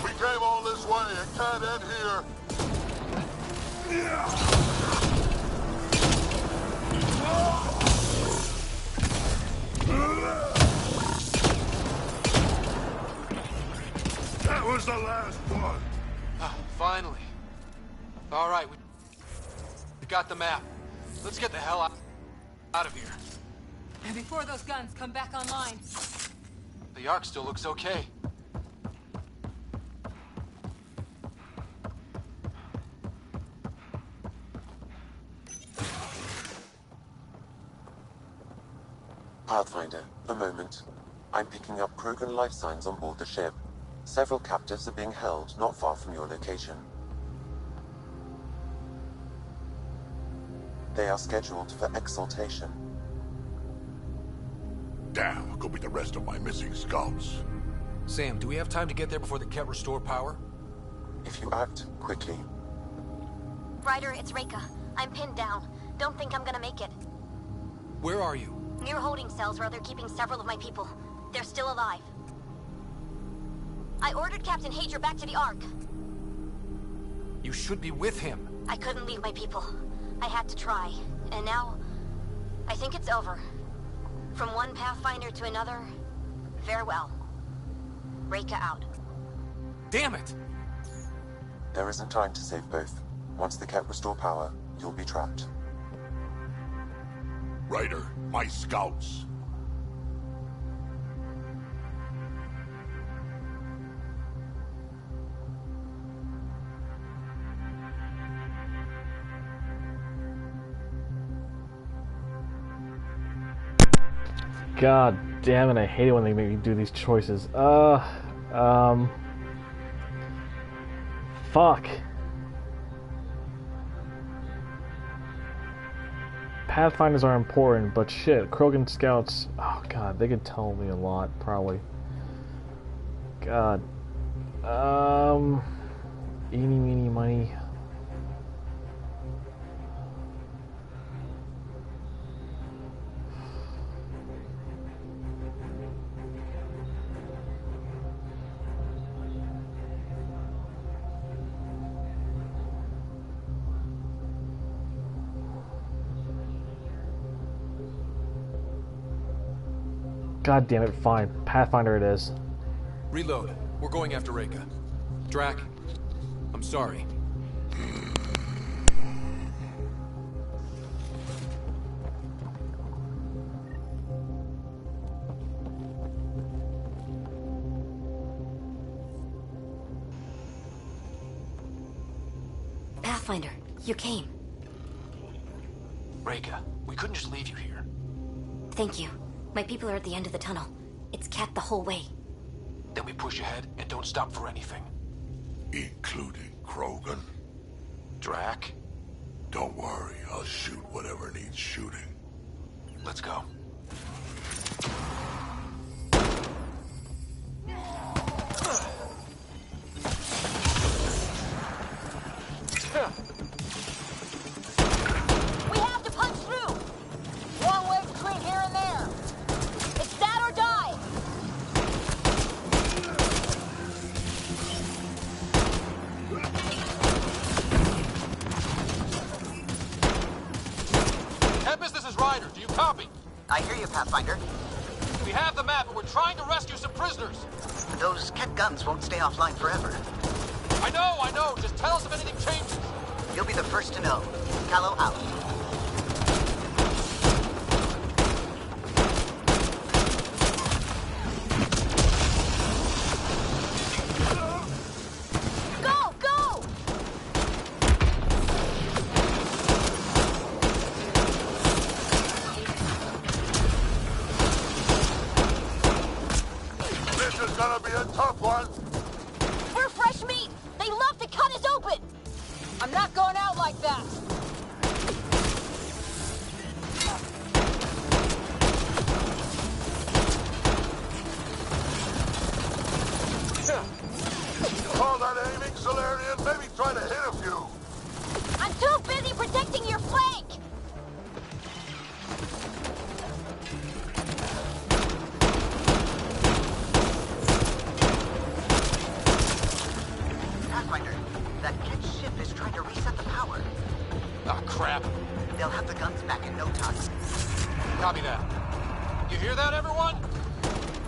We came all this way. It can't end here. That was the last one. Finally. All right, we got the map. Let's get the hell out of here. And before those guns come back online. The Ark still looks okay. Pathfinder, a moment. I'm picking up Krogan life signs on board the ship. Several captives are being held not far from your location. They are scheduled for exaltation. Damn, go be the rest of my missing scouts. Sam, do we have time to get there before the Ket restore power? If you act quickly. Ryder, it's Reka. I'm pinned down. Don't think I'm gonna make it. Where are you? Near holding cells where they're keeping several of my people. They're still alive. I ordered Captain Hager back to the Ark. You should be with him. I couldn't leave my people. I had to try. And now, I think it's over. From one Pathfinder to another, farewell. Reka out. Damn it! There isn't time to save both. Once the Ket restore power, you'll be trapped. Ryder, my scouts. God damn it, I hate it when they make me do these choices. Fuck. Pathfinders are important, but shit, Krogan scouts, oh god, they could tell me a lot, probably. God. Eeny, meeny, miny. God damn it, fine. Pathfinder it is. Reload. We're going after Reka. Drac, I'm sorry. Pathfinder, you came. Reka, we couldn't just leave you here. Thank you. My people are at the end of the tunnel. It's kept the whole way. Then we push ahead and don't stop for anything. Including Krogan? Drac? Don't worry, I'll shoot whatever needs shooting. Let's go. We have to punch through! Long way between here and there. It's that or die! Tempest, this is Ryder. Do you copy? I hear you, Pathfinder. We have the map, and we're trying to rescue some prisoners. Those Ket guns won't stay offline forever. I know. Just tell us if anything changes. You'll be the first to know. Callow out. Go! Go! This is gonna be a tough one. We're fresh meat! They love to cut us open! I'm not going out like that! Call that aiming, Solarian? Maybe try to hit a few. I'm too busy protecting your flank! Pathfinder, that Ket ship is trying to reset the power. Ah, crap. They'll have the guns back in no time. Copy that. You hear that, everyone?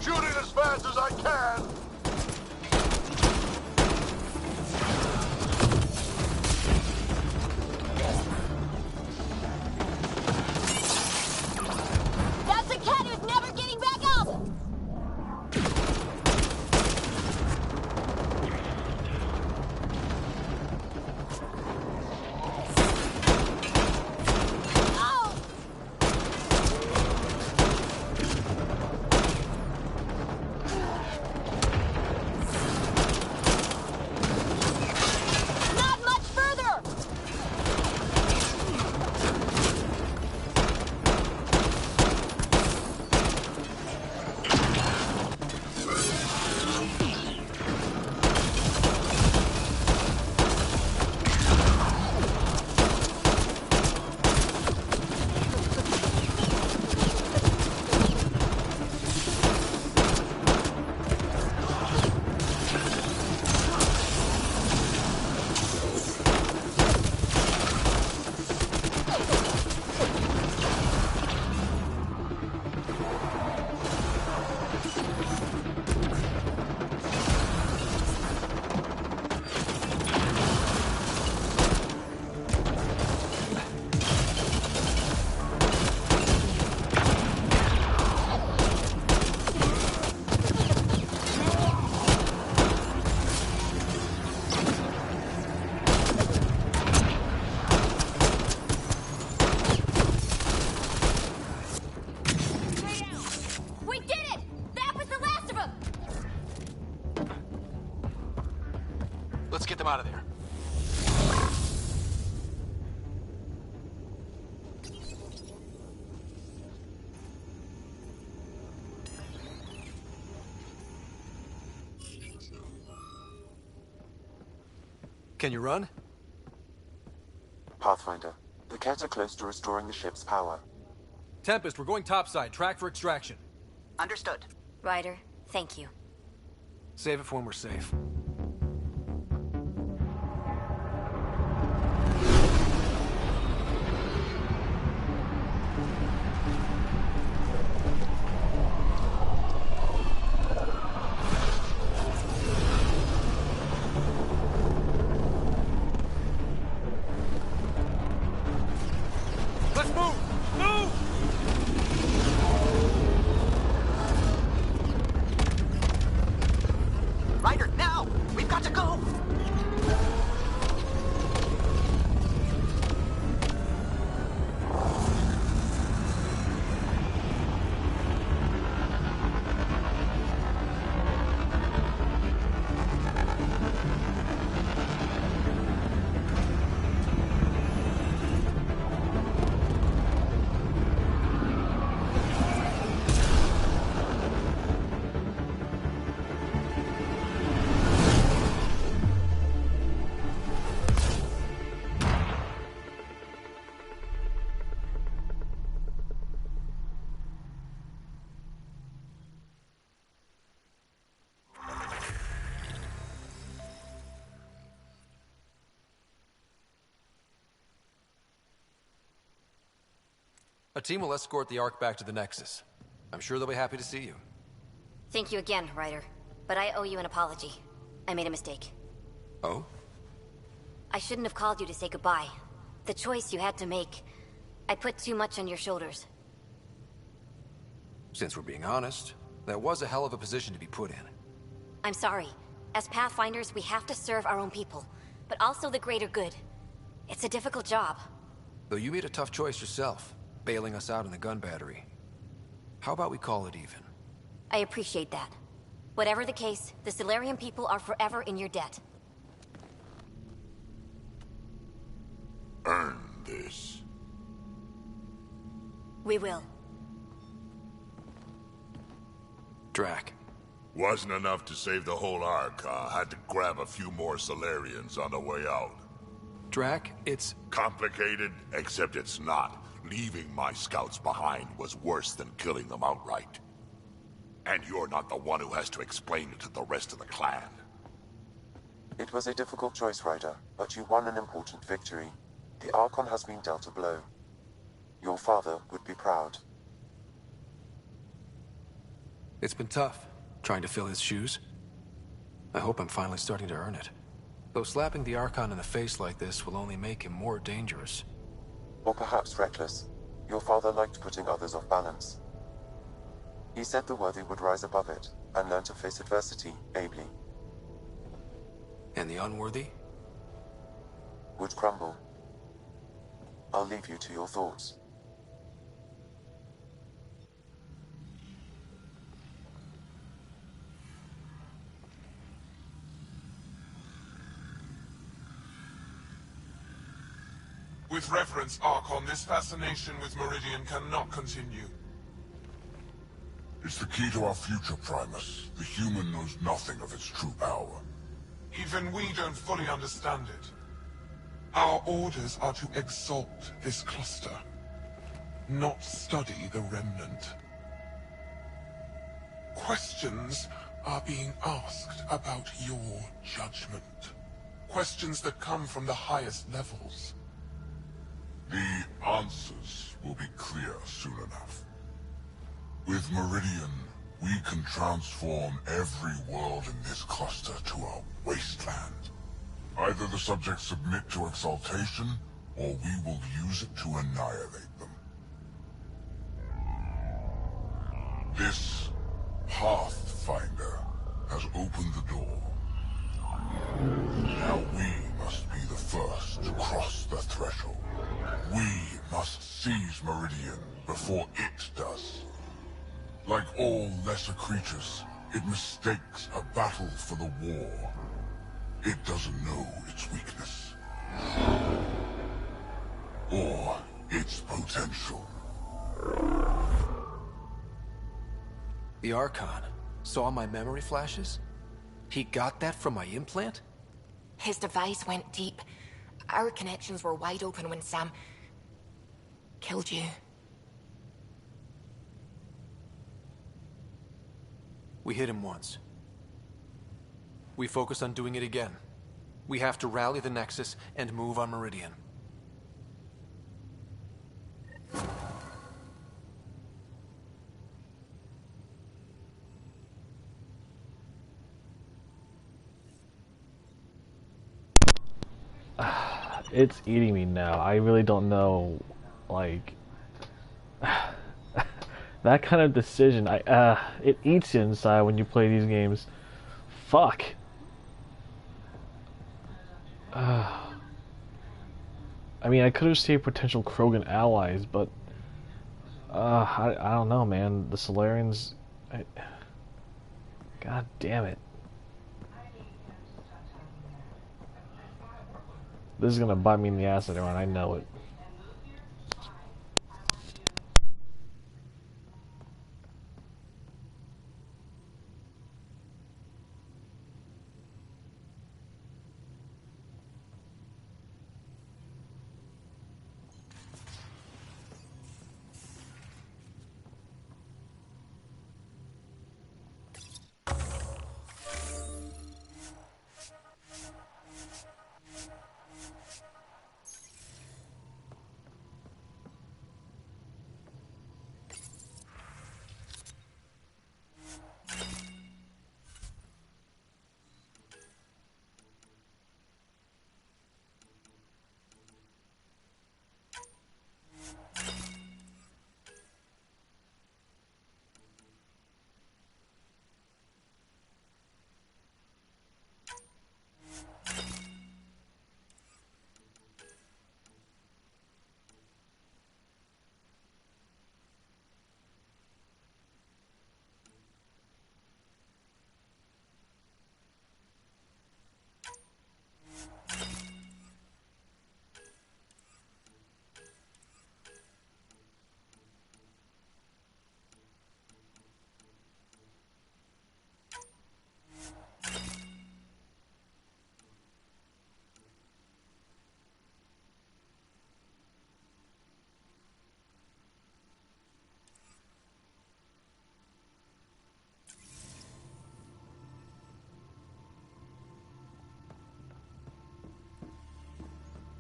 Shooting as fast as I can. That's a cat who's never getting back up! Oh! Not much further! We did it! That was the last of them! Let's get them out of there. Can you run? Pathfinder, the Ket are close to restoring the ship's power. Tempest, we're going topside. Track for extraction. Understood. Ryder, thank you. Save it for when we're safe. A team will escort the Ark back to the Nexus. I'm sure they'll be happy to see you. Thank you again, Ryder. But I owe you an apology. I made a mistake. Oh? I shouldn't have called you to say goodbye. The choice you had to make. I put too much on your shoulders. Since we're being honest, that was a hell of a position to be put in. I'm sorry. As Pathfinders, we have to serve our own people, but also the greater good. It's a difficult job. Though you made a tough choice yourself, bailing us out in the gun battery. How about we call it even? I appreciate that. Whatever the case, the Solarian people are forever in your debt. Earn this. We will. Drac. Wasn't enough to save the whole Ark, huh? Had to grab a few more Solarians on the way out. Drac, it's... complicated, except it's not. Leaving my scouts behind was worse than killing them outright. And you're not the one who has to explain it to the rest of the clan. It was a difficult choice, Ryder, but you won an important victory. The Archon has been dealt a blow. Your father would be proud. It's been tough, trying to fill his shoes. I hope I'm finally starting to earn it. Though slapping the Archon in the face like this will only make him more dangerous. Or perhaps reckless. Your father liked putting others off balance. He said the worthy would rise above it, and learn to face adversity ably. And the unworthy? Would crumble. I'll leave you to your thoughts. With reverence, Archon, this fascination with Meridian cannot continue. It's the key to our future, Primus. The human knows nothing of its true power. Even we don't fully understand it. Our orders are to exalt this cluster, not study the remnant. Questions are being asked about your judgment. Questions that come from the highest levels. The answers will be clear soon enough. With Meridian, we can transform every world in this cluster to a wasteland. Either the subjects submit to exaltation, or we will use it to annihilate them. This Pathfinder has opened the door. Now we must be the first to cross the threshold. We must seize Meridian before it does. Like all lesser creatures, it mistakes a battle for the war. It doesn't know its weakness. Or its potential. The Archon saw my memory flashes? He got that from my implant? His device went deep. Our connections were wide open when Sam killed you. We hit him once. We focus on doing it again. We have to rally the Nexus and move on Meridian. It's eating me now. I really don't know, like, that kind of decision. It eats you inside when you play these games. Fuck. I mean, I could have saved potential Krogan allies, but I don't know, man. The Solarians, God damn it. This is gonna bite me in the ass later on, I know it.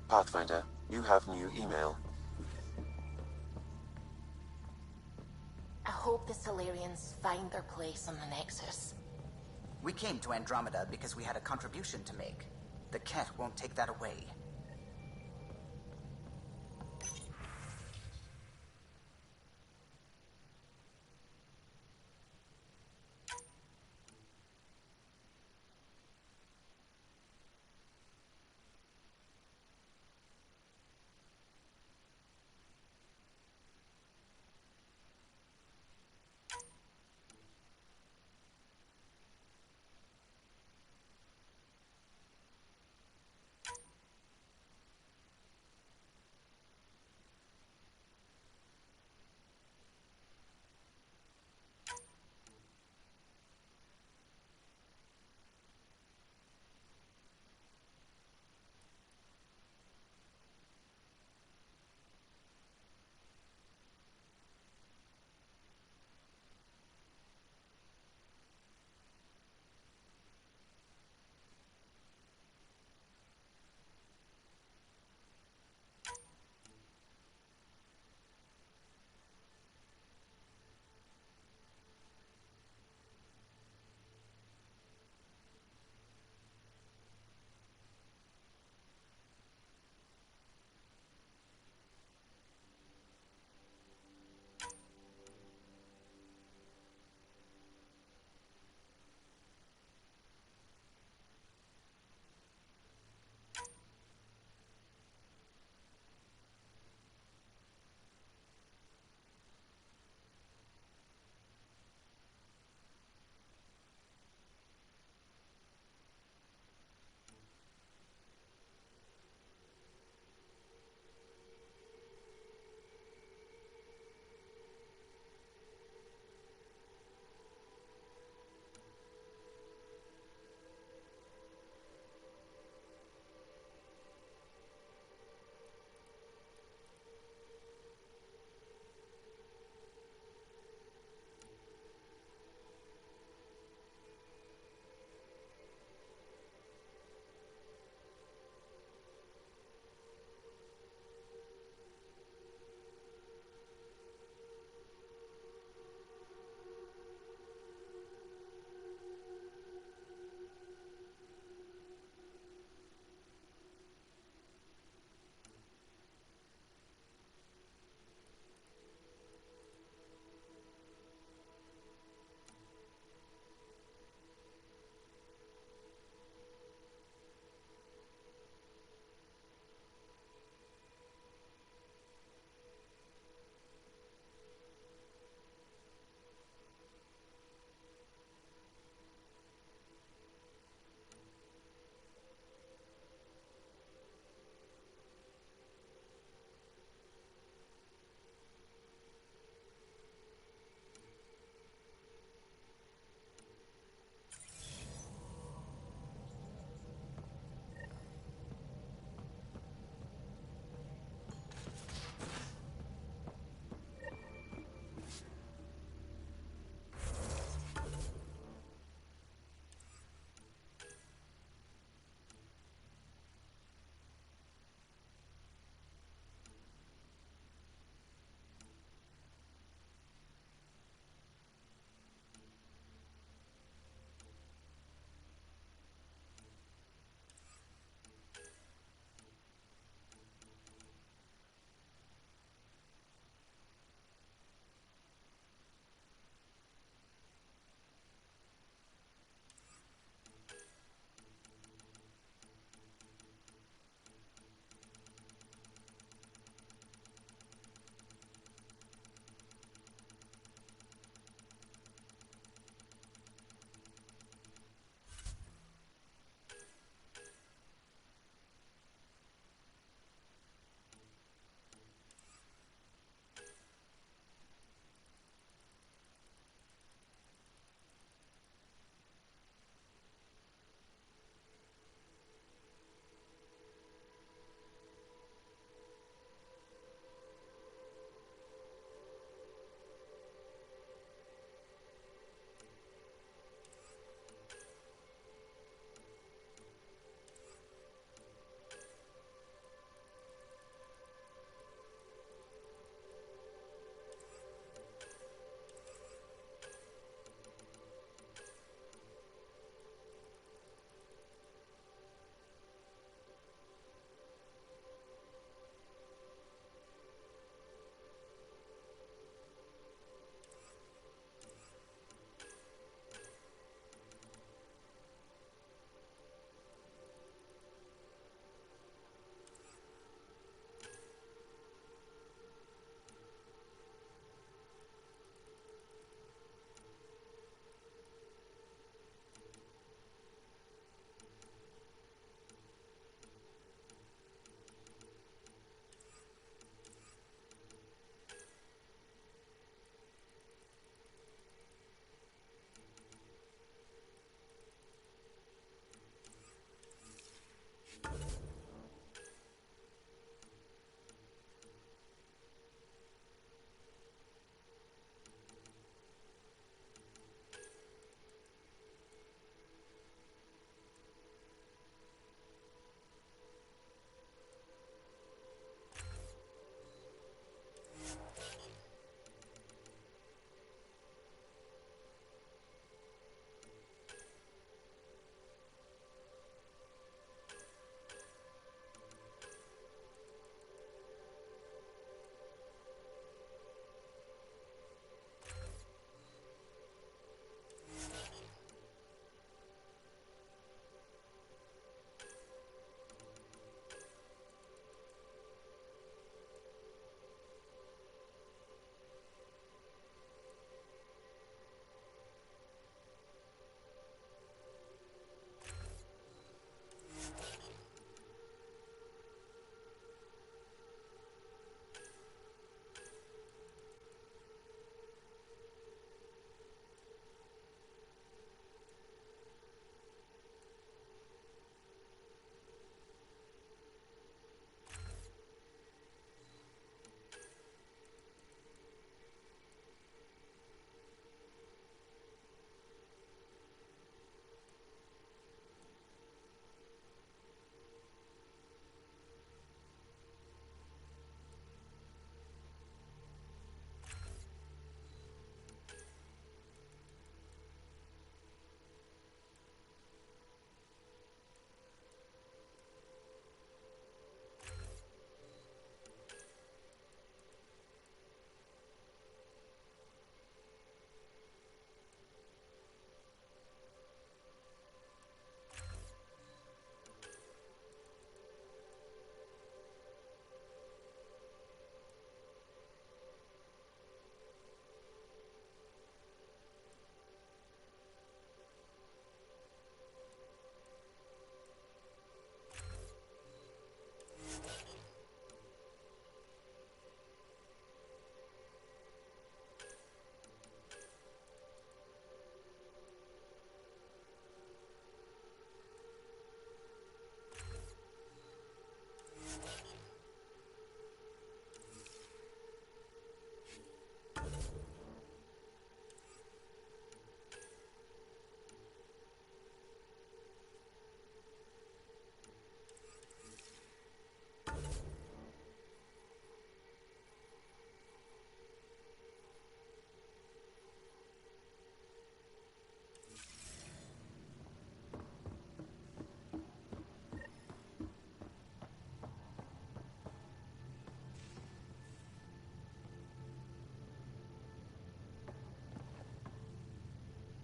Pathfinder, you have new email. I hope the Solarians find their place on the Nexus. We came to Andromeda because we had a contribution to make. The Ket won't take that away.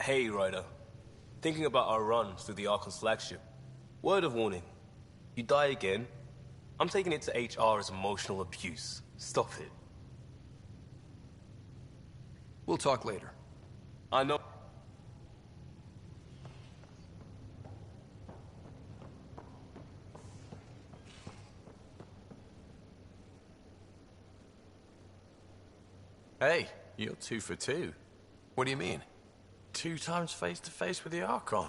Hey, Ryder. Thinking about our run through the Archon's flagship. Word of warning. You die again, I'm taking it to HR as emotional abuse. Stop it. We'll talk later. I know. Hey, you're 2 for 2. What do you mean? 2 times face-to-face with the Archon.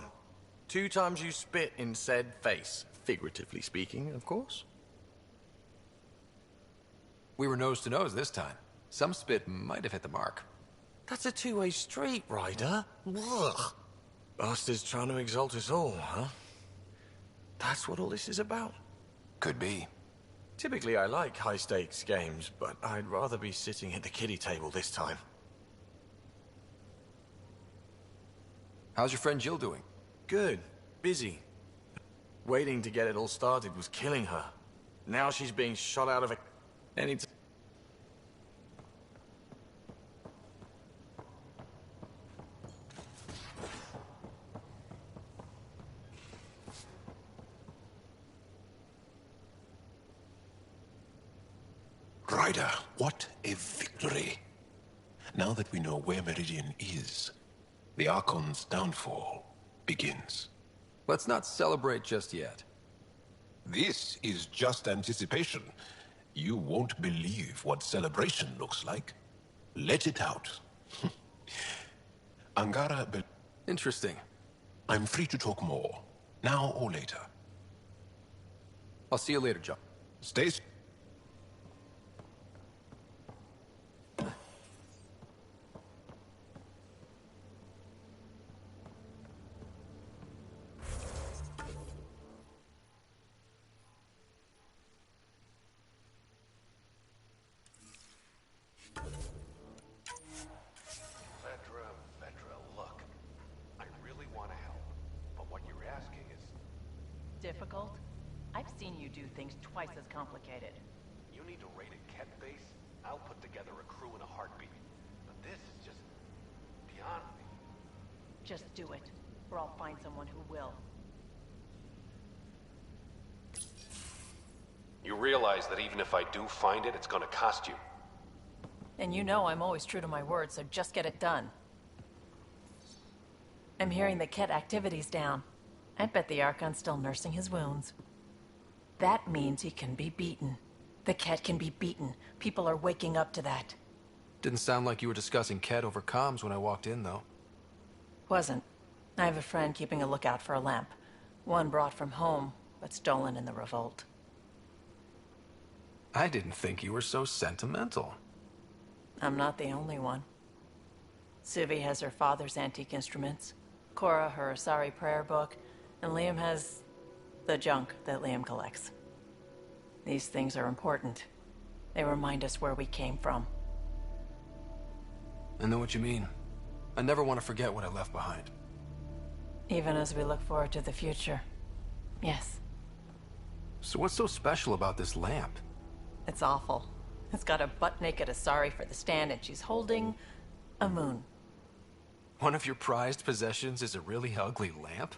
2 times you spit in said face. Figuratively speaking, of course. We were nose to nose this time. Some spit might have hit the mark. That's a two-way street, Ryder. Ugh. Bastard's trying to exalt us all, huh? That's what all this is about? Could be. Typically, I like high-stakes games, but I'd rather be sitting at the kiddie table this time. How's your friend Jill doing? Good. Busy. Waiting to get it all started was killing her. Now she's being shot out of a... Ryder, what a victory. Now that we know where Meridian is, the Archon's downfall begins. Let's not celebrate just yet. This is just anticipation. You won't believe what celebration looks like. Let it out. Angara Interesting. I'm free to talk more, now or later. I'll see you later, John. Stay... Difficult? I've seen you do things twice as complicated. You need to raid a Ket base? I'll put together a crew in a heartbeat. But this is just... beyond me. Just do it, or I'll find someone who will. You realize that even if I do find it, it's gonna cost you. And you know I'm always true to my word, so just get it done. I'm hearing the Ket activity's down. I bet the Archon's still nursing his wounds. That means he can be beaten. The Ket can be beaten. People are waking up to that. Didn't sound like you were discussing Ket over comms when I walked in, though. Wasn't. I have a friend keeping a lookout for a lamp. One brought from home, but stolen in the revolt. I didn't think you were so sentimental. I'm not the only one. Suvi has her father's antique instruments, Cora her Asari prayer book, and Liam has the junk that Liam collects. These things are important. They remind us where we came from. I know what you mean. I never want to forget what I left behind. Even as we look forward to the future. Yes. So what's so special about this lamp? It's awful. It's got a butt-naked Asari for the stand, and she's holding a moon. One of your prized possessions is a really ugly lamp?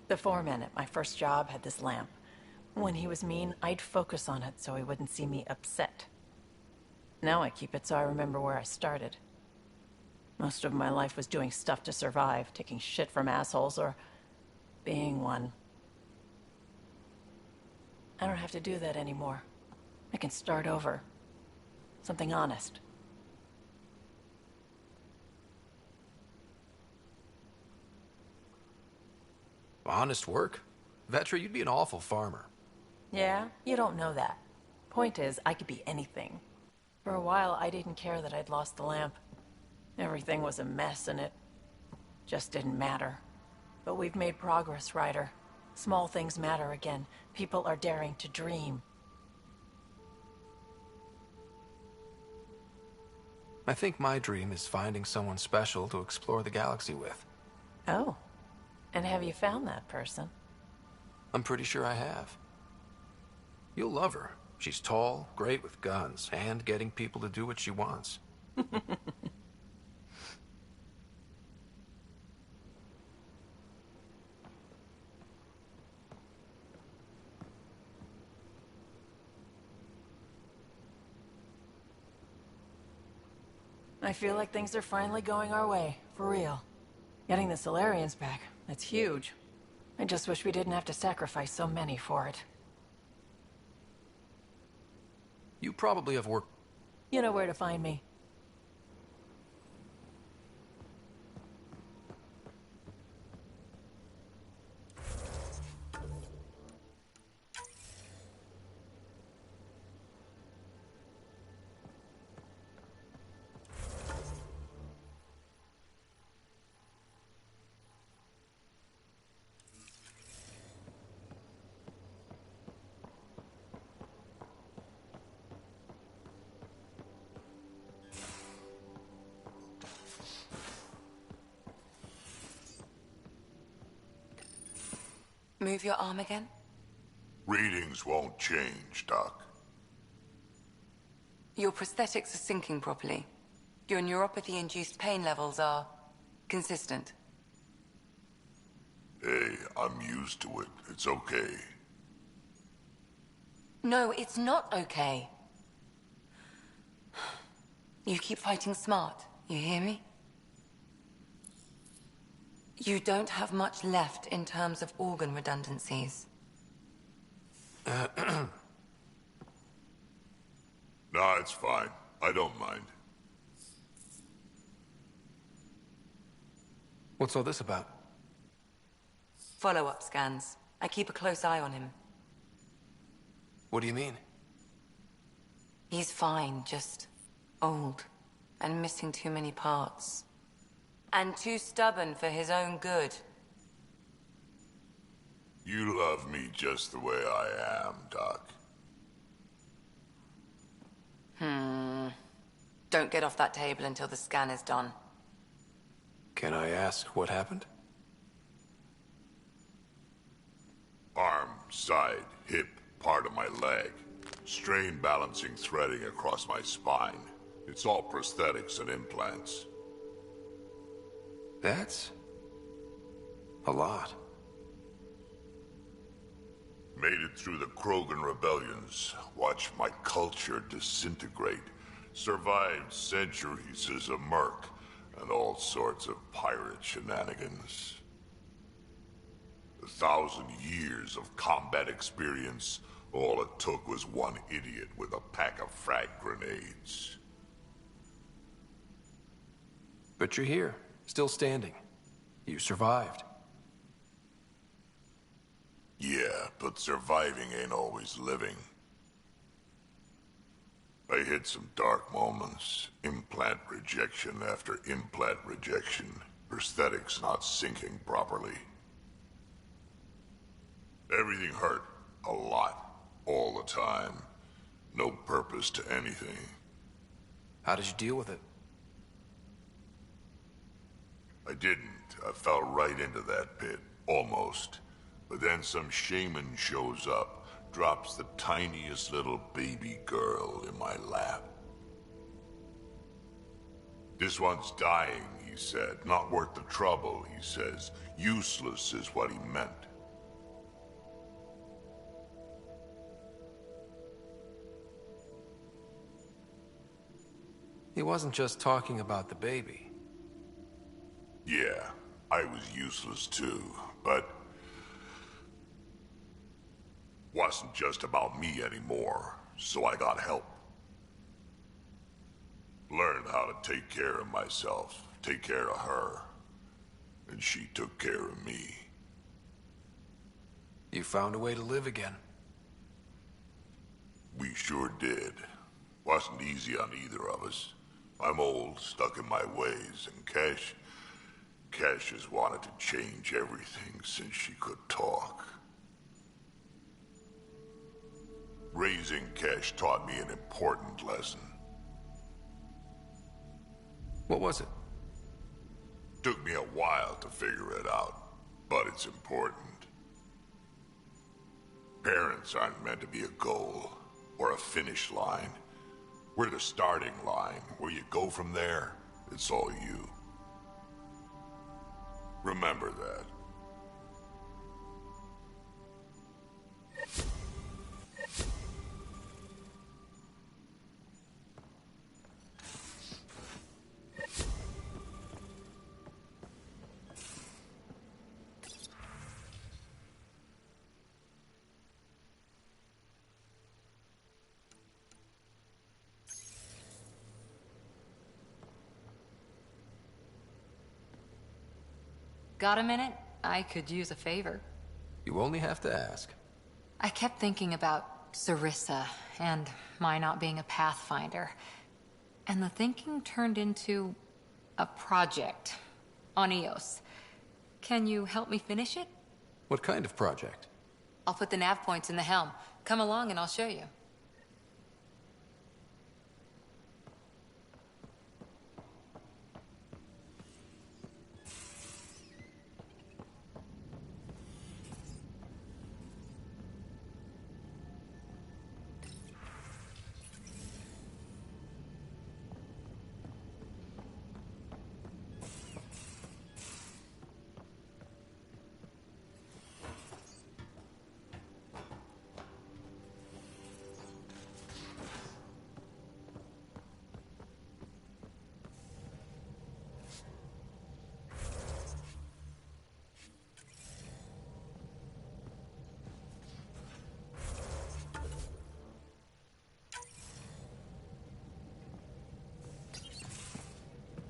The foreman at my first job had this lamp. When he was mean, I'd focus on it so he wouldn't see me upset. Now I keep it so I remember where I started. Most of my life was doing stuff to survive, taking shit from assholes, or being one. I don't have to do that anymore. I can start over. Something honest. Honest work? Vetra, you'd be an awful farmer. Yeah? You don't know that. Point is, I could be anything. For a while, I didn't care that I'd lost the lamp. Everything was a mess, and it just didn't matter. But we've made progress, Ryder. Small things matter again. People are daring to dream. I think my dream is finding someone special to explore the galaxy with. Oh. And have you found that person? I'm pretty sure I have. You'll love her. She's tall, great with guns, and getting people to do what she wants. I feel like things are finally going our way, for real. Getting the Solarians back, that's huge. I just wish we didn't have to sacrifice so many for it. You probably have work. You know where to find me. Move your arm again? Readings won't change, Doc. Your prosthetics are syncing properly. Your neuropathy-induced pain levels are consistent. Hey, I'm used to it. It's okay. No, it's not okay. You keep fighting smart, you hear me? You don't have much left in terms of organ redundancies. No, it's fine. I don't mind. What's all this about? Follow-up scans. I keep a close eye on him. What do you mean? He's fine, just old and missing too many parts. And too stubborn for his own good. You love me just the way I am, Doc. Don't get off that table until the scan is done. Can I ask what happened? Arm, side, hip, part of my leg. Strain balancing threading across my spine. It's all prosthetics and implants. That's a lot. Made it through the Krogan rebellions. Watched my culture disintegrate. Survived centuries as a merc. And all sorts of pirate shenanigans. 1,000 years of combat experience. All it took was one idiot with a pack of frag grenades. But you're here, still standing. You survived. Yeah, but surviving ain't always living. I hit some dark moments. Implant rejection after implant rejection. Prosthetics not syncing properly. Everything hurt. A lot. All the time. No purpose to anything. How did you deal with it? I didn't. I fell right into that pit. Almost. But then some shaman shows up, drops the tiniest little baby girl in my lap. This one's dying, he said. Not worth the trouble, he says. Useless is what he meant. He wasn't just talking about the baby. Yeah, I was useless too, but wasn't just about me anymore, so I got help. Learned how to take care of myself, take care of her, and she took care of me. You found a way to live again. We sure did. Wasn't easy on either of us. I'm old, stuck in my ways, and Cash has wanted to change everything since she could talk. Raising Cash taught me an important lesson. What was it? Took me a while to figure it out, but it's important. Parents aren't meant to be a goal or a finish line. We're the starting line. Where you go from there, it's all you. Remember that. Got a minute? I could use a favor. You only have to ask. I kept thinking about Sarissa and my not being a pathfinder. And the thinking turned into a project on Eos. Can you help me finish it? What kind of project? I'll put the nav points in the helm. Come along and I'll show you.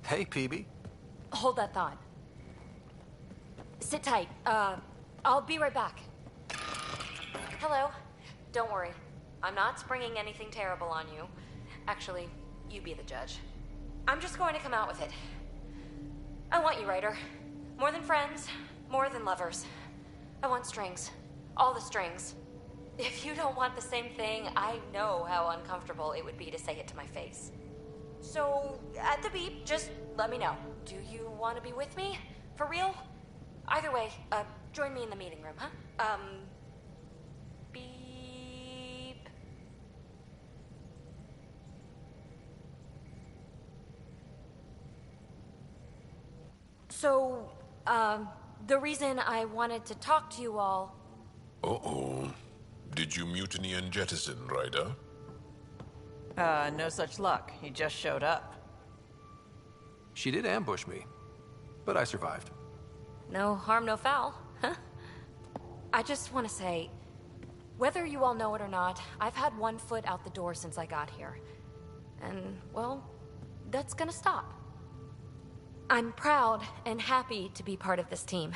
Hey, PB. Hold that thought. Sit tight. I'll be right back. Hello. Don't worry. I'm not springing anything terrible on you. Actually, you be the judge. I'm just going to come out with it. I want you, Ryder. More than friends, more than lovers. I want strings. All the strings. If you don't want the same thing, I know how uncomfortable it would be to say it to my face. So, at the beep, just let me know. Do you want to be with me? For real? Either way, join me in the meeting room, huh? Beep. So, the reason I wanted to talk to you all... Uh-oh. Did you mutiny and jettison, Ryder? No such luck. He just showed up. She did ambush me, but I survived. No harm, no foul, huh? I just want to say, whether you all know it or not, I've had one foot out the door since I got here. And, well, that's gonna stop. I'm proud and happy to be part of this team.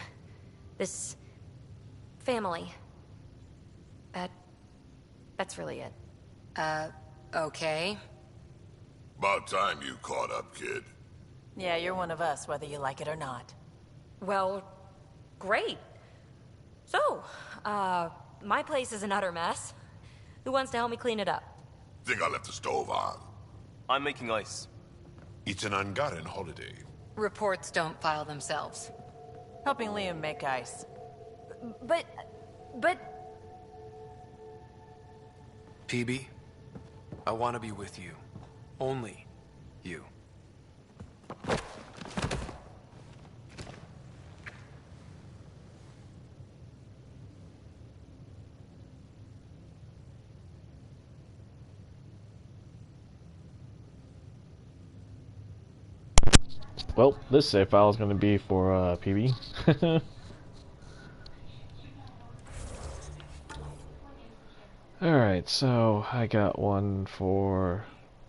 This... family. That's really it. Okay. About time you caught up, kid. Yeah, you're one of us, whether you like it or not. Well, great. So, my place is an utter mess. Who wants to help me clean it up? Think I left the stove on. I'm making ice. It's an Angaran holiday. Reports don't file themselves. Helping Liam make ice. But... PB, I want to be with you. Only you. Well, this save file is going to be for PB. Alright, so I got one for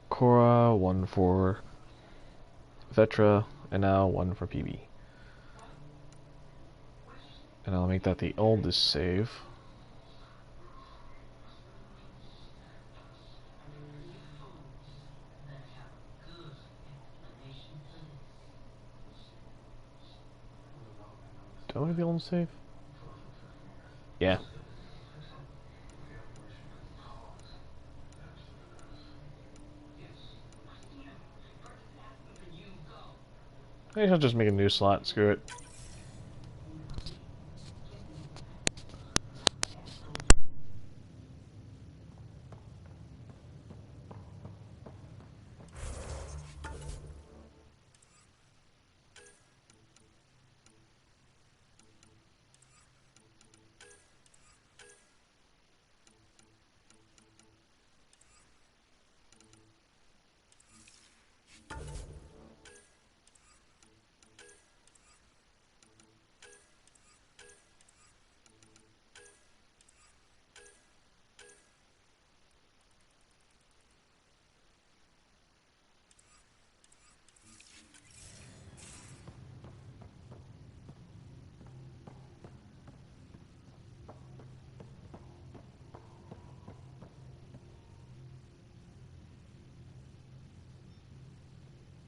Cora, one for Vetra, and now one for PB. And I'll make that the oldest save. Do I want to be able to save? Yeah. I guess I'll just make a new slot, screw it.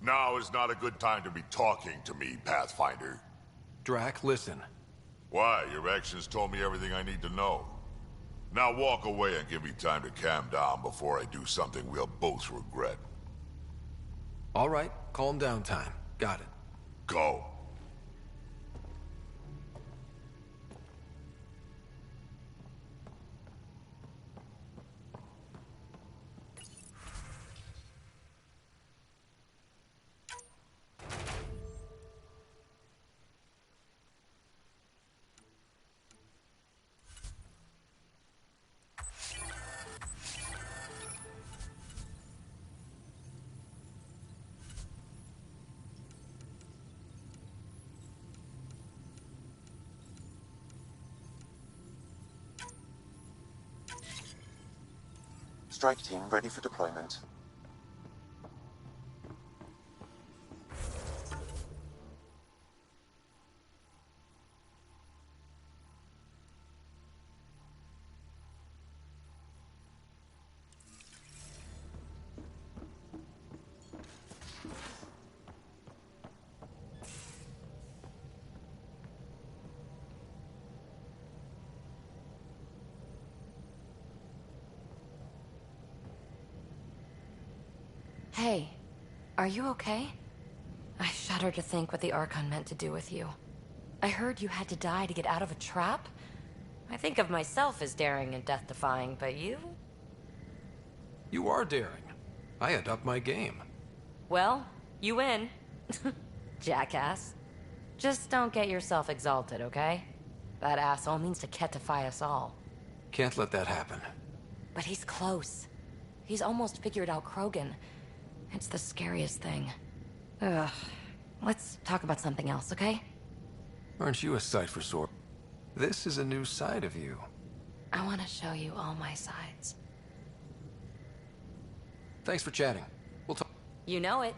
Now is not a good time to be talking to me, Pathfinder. Drac, listen. Why? Your actions told me everything I need to know. Now walk away and give me time to calm down before I do something we'll both regret. All right, calm down time. Got it. Go. Strike team ready for deployment. Hey, are you okay? I shudder to think what the Archon meant to do with you. I heard you had to die to get out of a trap? I think of myself as daring and death-defying, but you? You are daring. I had upped my game. Well, you win. Jackass. Just don't get yourself exalted, okay? That asshole means to ketify us all. Can't let that happen. But he's close. He's almost figured out Krogan. It's the scariest thing. Ugh. Let's talk about something else, okay? Aren't you a sight for sore? This is a new side of you. I want to show you all my sides. Thanks for chatting. We'll talk. You know it.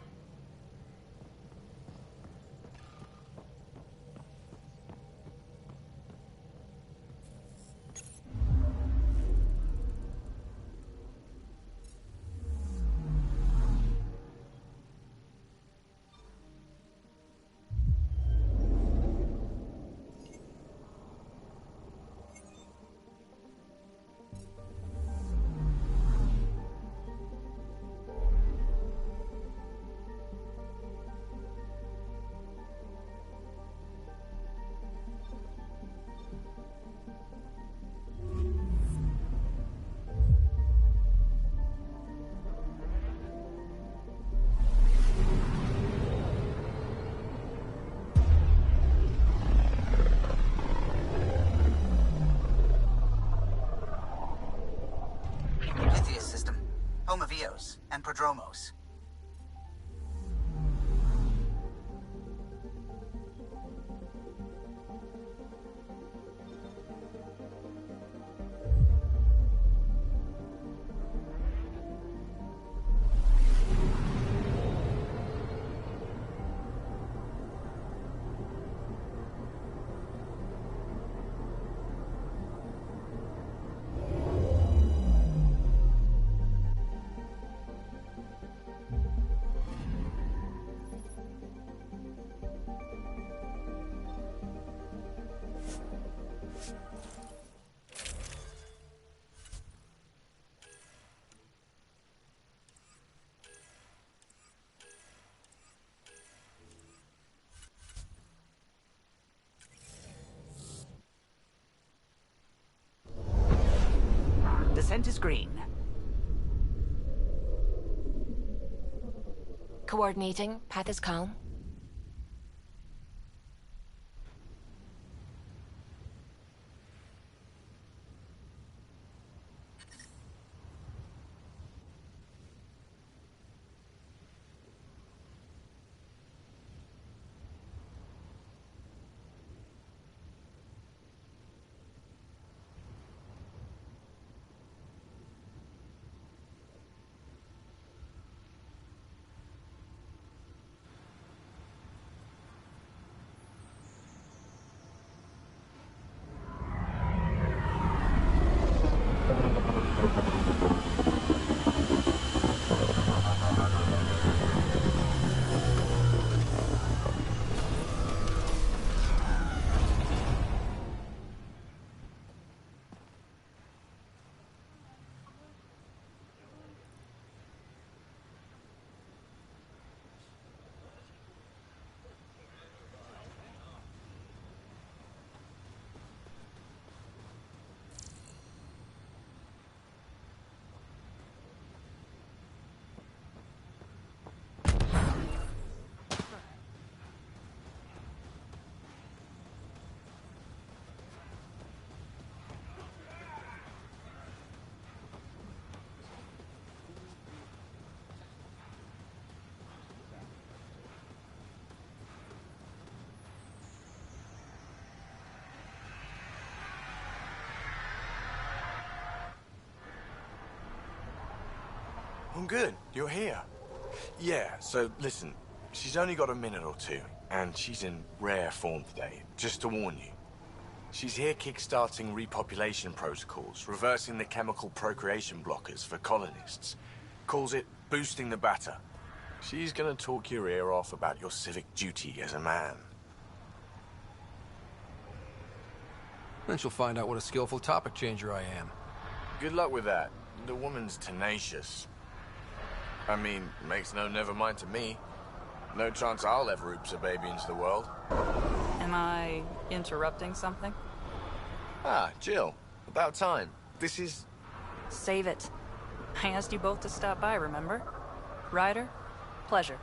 Home of Eos and Prodromos. Descent is green. Coordinating. Path is calm. I'm good. You're here. Yeah, so listen, she's only got a minute or two, and she's in rare form today, just to warn you. She's here kickstarting repopulation protocols, reversing the chemical procreation blockers for colonists. Calls it boosting the batter. She's gonna talk your ear off about your civic duty as a man. Then she'll find out what a skillful topic changer I am. Good luck with that. The woman's tenacious. I mean, makes no never mind to me. No chance I'll ever oops a baby into the world. Am I interrupting something? Ah, Jill. About time. This is... Save it. I asked you both to stop by, remember? Ryder, pleasure.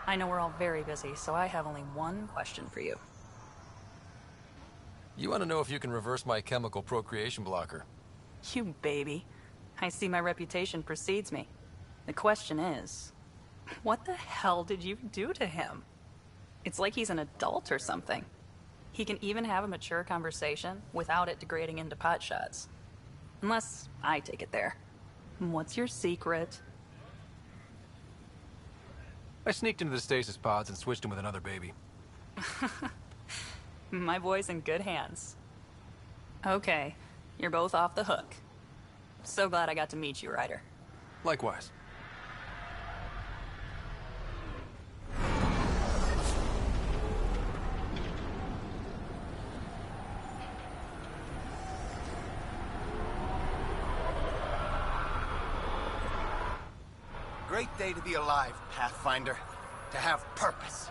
I know we're all very busy, so I have only one question for you. You want to know if you can reverse my chemical procreation blocker? You baby. I see my reputation precedes me. The question is, what the hell did you do to him? It's like he's an adult or something. He can even have a mature conversation without it degrading into pot shots. Unless I take it there. What's your secret? I sneaked into the stasis pods and switched him with another baby. My boy's in good hands. Okay, you're both off the hook. So glad I got to meet you, Ryder. Likewise. Great day to be alive, Pathfinder. To have purpose.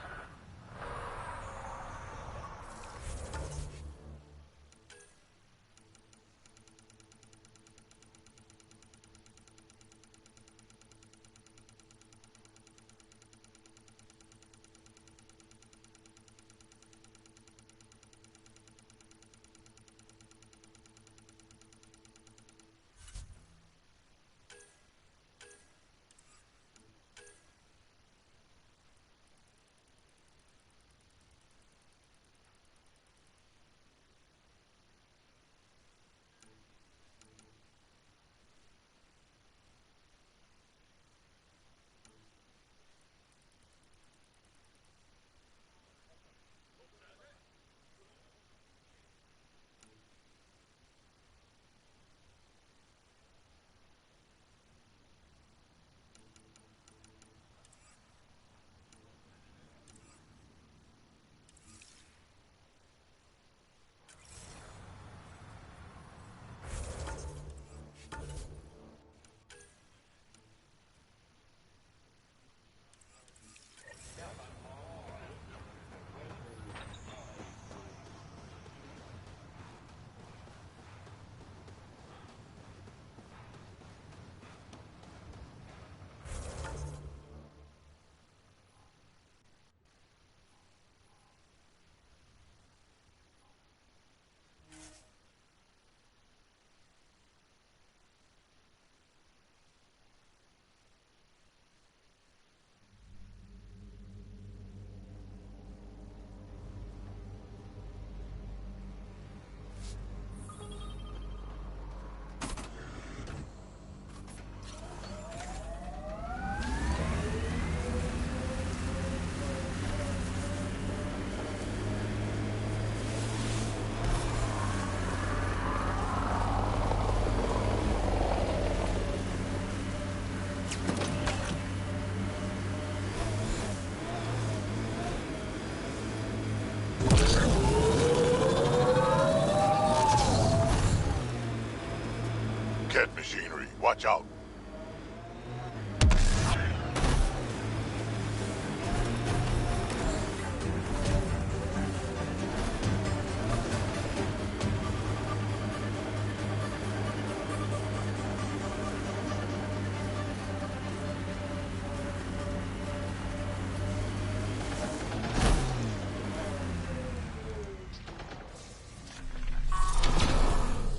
Cat machinery, watch out.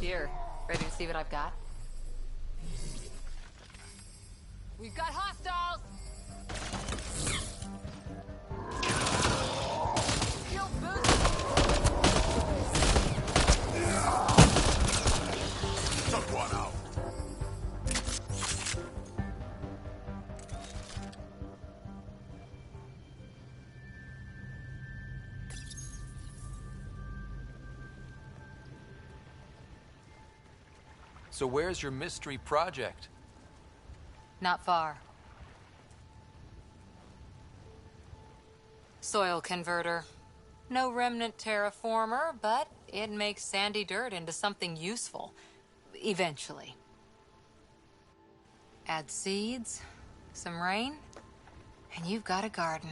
Here, ready to see what I've got? We've got hostiles! Shield boost! Took one out. So where's your mystery project? Not far. Soil converter. No remnant terraformer, but it makes sandy dirt into something useful. Eventually. Add seeds, some rain, and you've got a garden.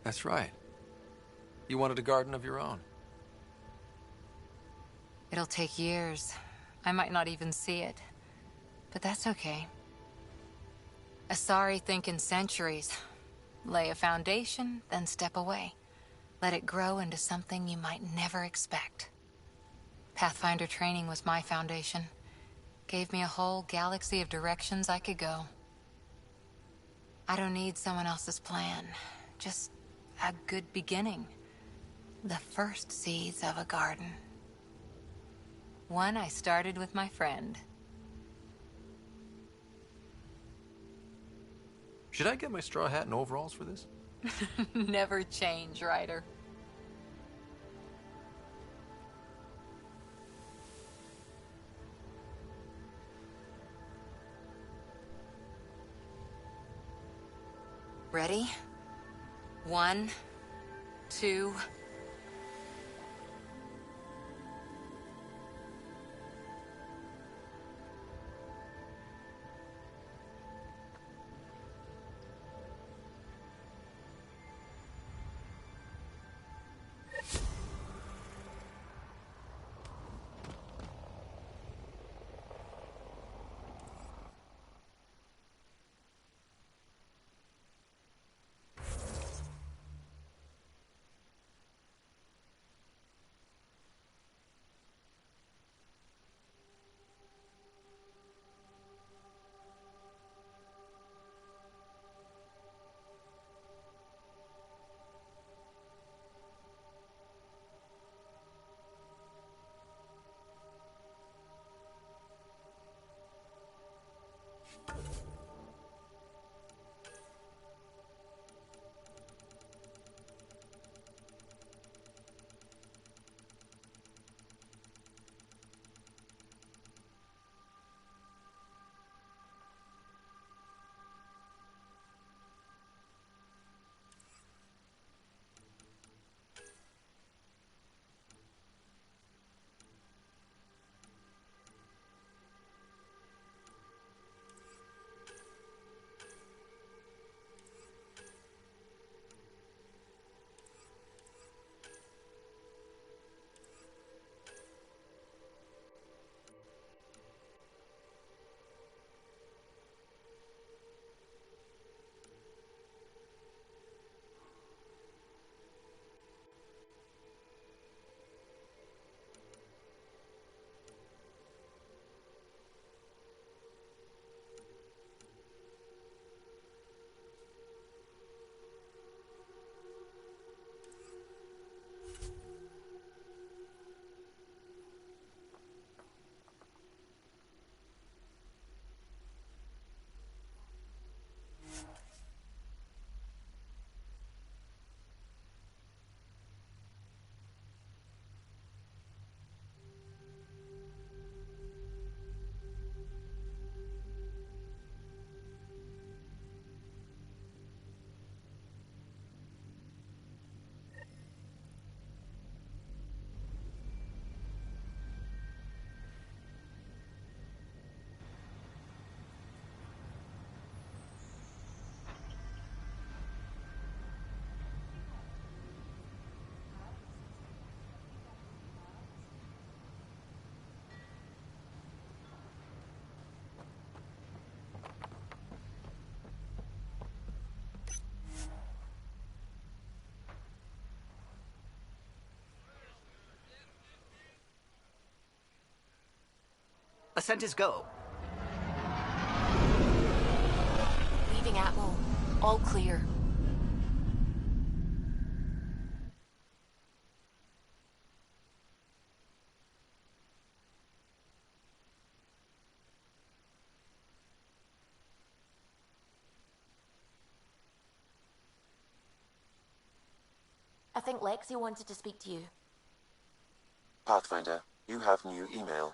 That's right. You wanted a garden of your own. It'll take years. I might not even see it. But that's okay. Asari think in centuries. Lay a foundation, then step away. Let it grow into something you might never expect. Pathfinder training was my foundation. Gave me a whole galaxy of directions I could go. I don't need someone else's plan. Just a good beginning. The first seeds of a garden. One I started with my friend. Should I get my straw hat and overalls for this? Never change, Ryder. Ready? 1, 2... Ascent is go. Leaving Atwell. All clear. I think Lexi wanted to speak to you. Pathfinder, you have new email.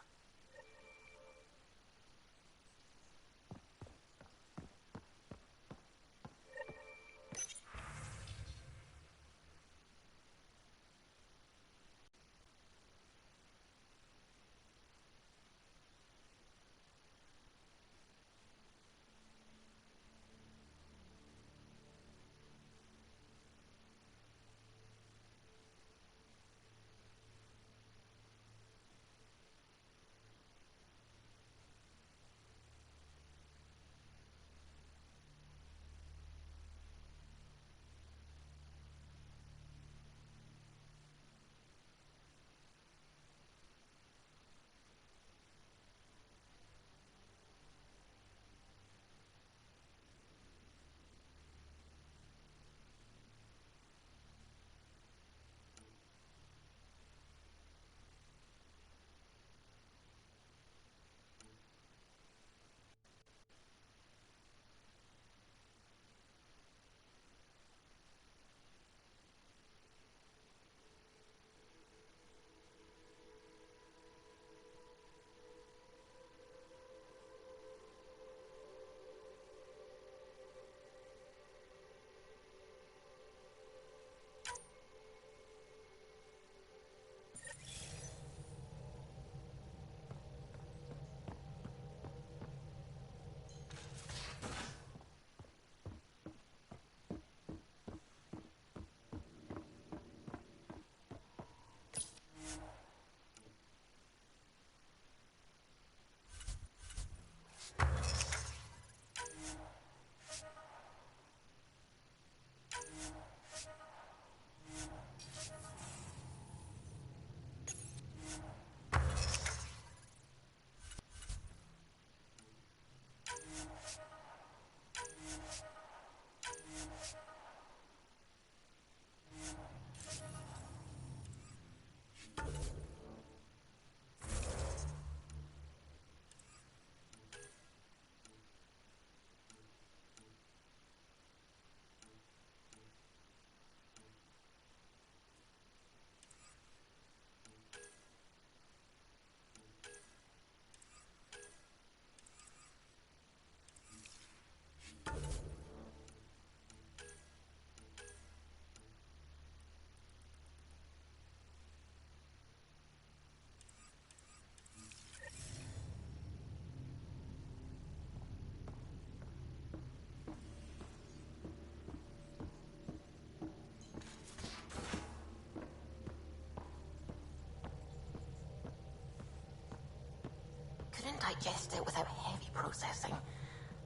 Couldn't digest it without heavy processing.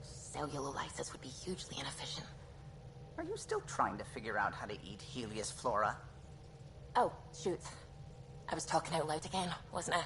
Cellular lysis would be hugely inefficient. Are you still trying to figure out how to eat Helios flora? Oh, shoot. I was talking out loud again, wasn't I?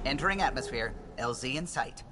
Entering atmosphere. LZ in sight.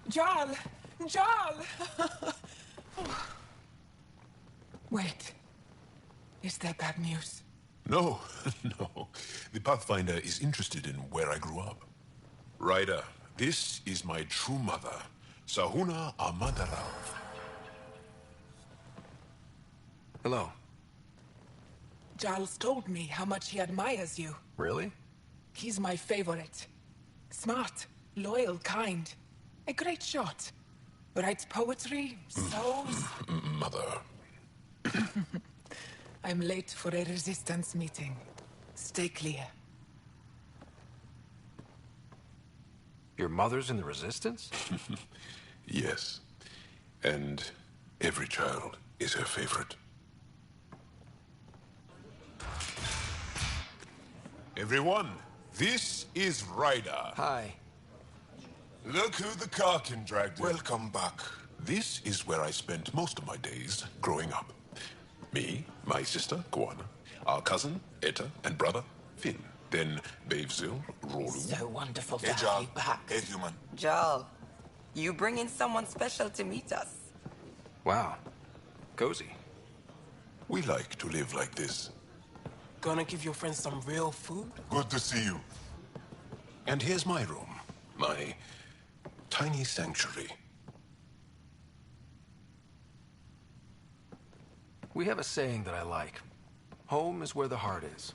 Jarl! Jarl! Wait. Is that bad news? No, no. The Pathfinder is interested in where I grew up. Ryder, this is my true mother, Sahuna Amadarao. Hello. Jarl's told me how much he admires you. Really? He's my favorite. Smart, loyal, kind. A great shot. Writes poetry, sews. Mother. I'm late for a resistance meeting. Stay clear. Your mother's in the Resistance? Yes. And every child is her favorite. Everyone, this is Ryder. Hi. Look who the Karkin dragged in. Welcome back. This is where I spent most of my days growing up. Me, my sister, Guana, our cousin, Etta, and brother, Finn. Then Bavesville, Rolu. So wonderful to Hey, have Jarl. you back. Hey, human. Jarl, you bring in someone special to meet us. Wow. Cozy. We like to live like this. Gonna give your friends some real food? Good to see you. And here's my room. My tiny sanctuary. We have a saying that I like. Home is where the heart is.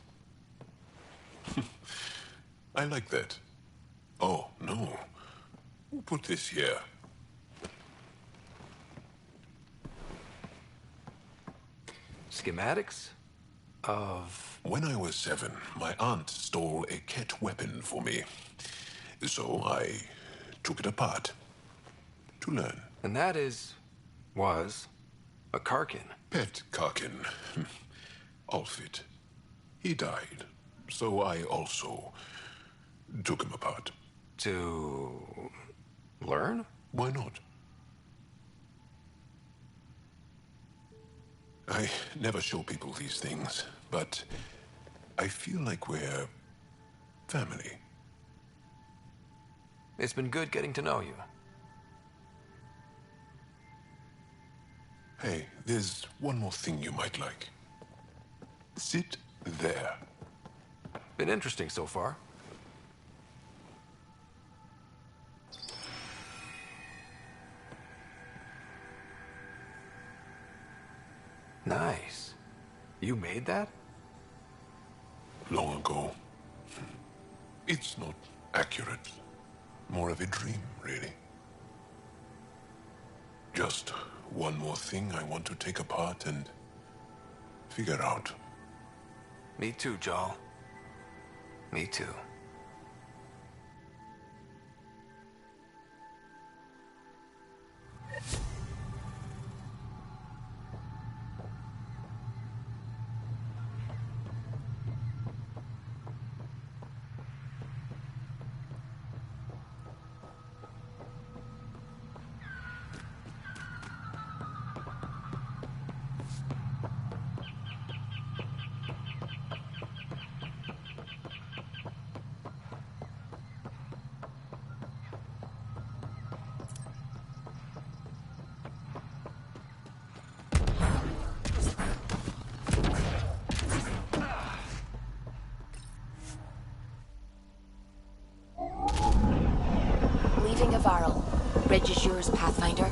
I like that. Oh, no. Who put this here? Schematics of... When I was 7, my aunt stole a Ket weapon for me. So I took it apart to learn. And that was a Karkin. Pet Karkin. Alfit. He died. So I also took him apart. To learn? Why not? I never show people these things, but I feel like we're family. It's been good getting to know you. Hey, there's one more thing you might like. Sit there. Been interesting so far. Nice. You made that? Long ago. It's not accurate. More of a dream, really. Just one more thing I want to take apart and figure out. Me too, Jarl. Me too. ridge is yours, Pathfinder.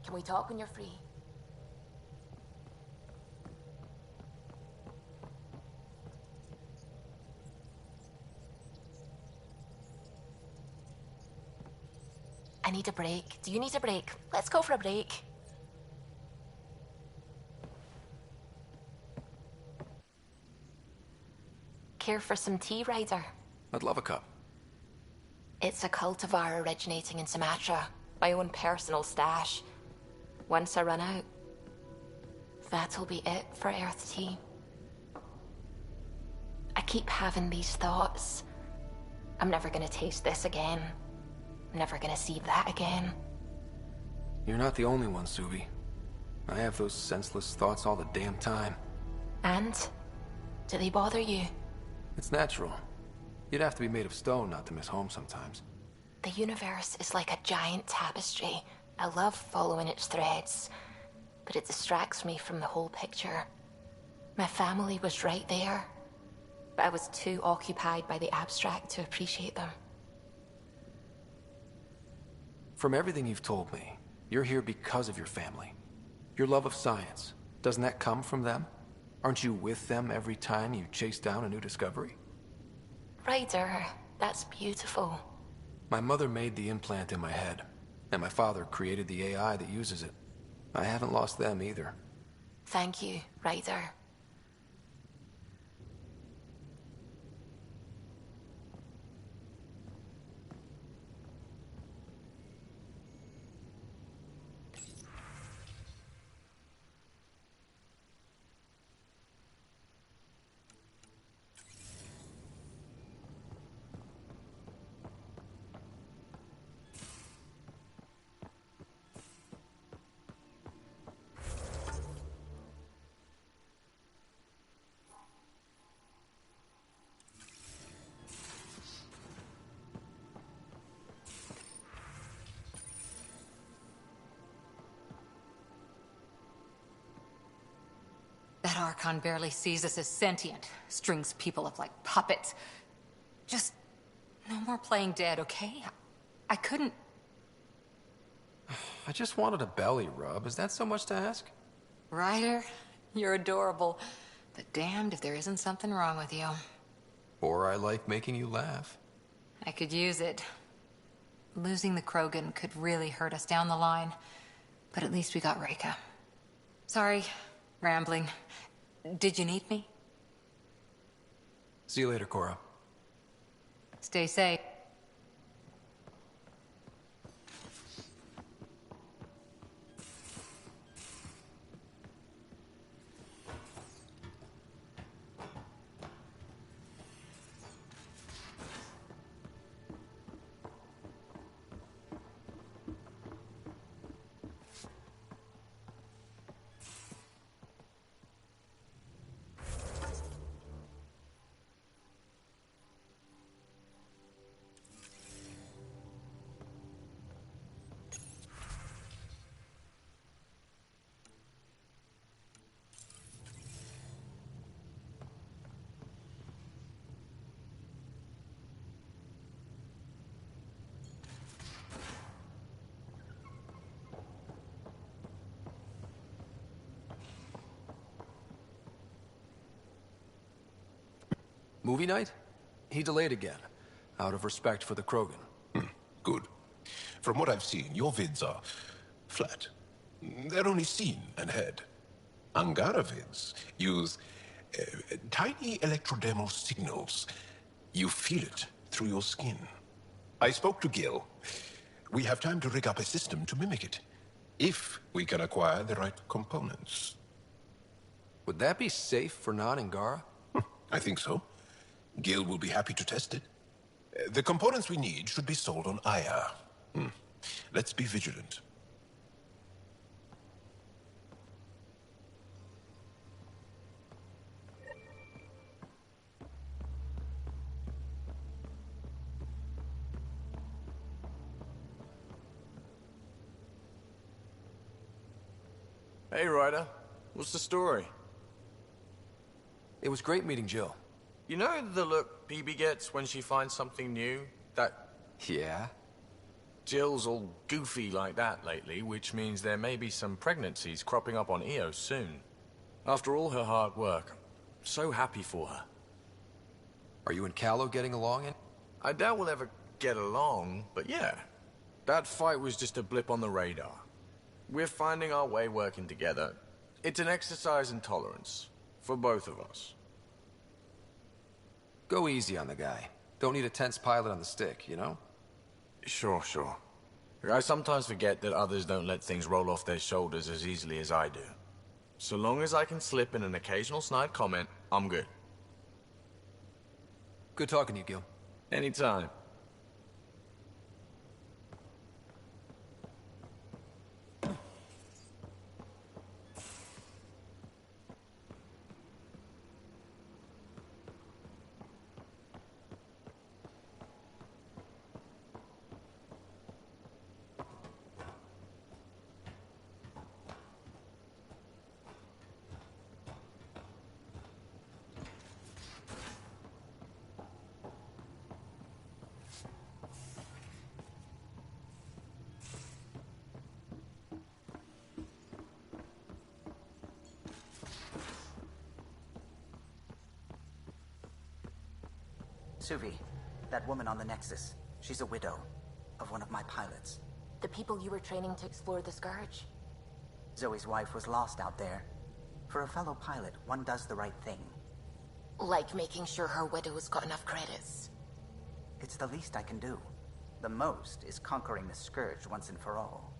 Can we talk when you're free? I need a break. Do you need a break? Let's go for a break. Care for some tea, Ryder? I'd love a cup. It's a cultivar originating in Sumatra. My own personal stash. Once I run out, that'll be it for Earth tea. I keep having these thoughts. I'm never gonna taste this again. I'm never gonna see that again. You're not the only one, Subi. I have those senseless thoughts all the damn time. And? Do they bother you? It's natural. You'd have to be made of stone not to miss home sometimes. The universe is like a giant tapestry. I love following its threads, but it distracts me from the whole picture. My family was right there, but I was too occupied by the abstract to appreciate them. From everything you've told me, you're here because of your family. Your love of science, doesn't that come from them? Aren't you with them every time you chase down a new discovery? Ryder, that's beautiful. My mother made the implant in my head, and my father created the AI that uses it. I haven't lost them either. Thank you, Ryder. That Archon barely sees us as sentient, strings people up like puppets. Just no more playing dead, okay? I couldn't... I just wanted a belly rub. Is that so much to ask? Ryder, you're adorable, but damned if there isn't something wrong with you. Or I like making you laugh. I could use it. Losing the Krogan could really hurt us down the line, but at least we got Reika. Sorry, rambling. Did you need me? See you later, Cora. Stay safe. Movie night? He delayed again, out of respect for the Krogan. Good. From what I've seen, your vids are flat. They're only seen and heard. Angara vids use tiny electrodermal signals. You feel it through your skin. I spoke to Gil. We have time to rig up a system to mimic it, if we can acquire the right components. Would that be safe for non-Angara? I think so. Gil will be happy to test it. The components we need should be sold on Aya. Let's be vigilant. Hey, Ryder. What's the story? It was great meeting Jill. You know the look Phoebe gets when she finds something new? That... Yeah? Jill's all goofy like that lately, which means there may be some pregnancies cropping up on Eos soon. After all her hard work, I'm so happy for her. Are you and Callow getting along? I doubt we'll ever get along, but yeah. That fight was just a blip on the radar. We're finding our way working together. It's an exercise in tolerance, for both of us. Go easy on the guy. Don't need a tense pilot on the stick, you know? Sure. I sometimes forget that others don't let things roll off their shoulders as easily as I do. So long as I can slip in an occasional snide comment, I'm good. Good talking to you, Gil. Anytime. Suvi, that woman on the Nexus, she's a widow of one of my pilots. The people you were training to explore the Scourge? Zoe's wife was lost out there. For a fellow pilot, one does the right thing. Like making sure her widow's got enough credits. It's the least I can do. The most is conquering the Scourge once and for all.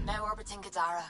Now orbiting Gadara.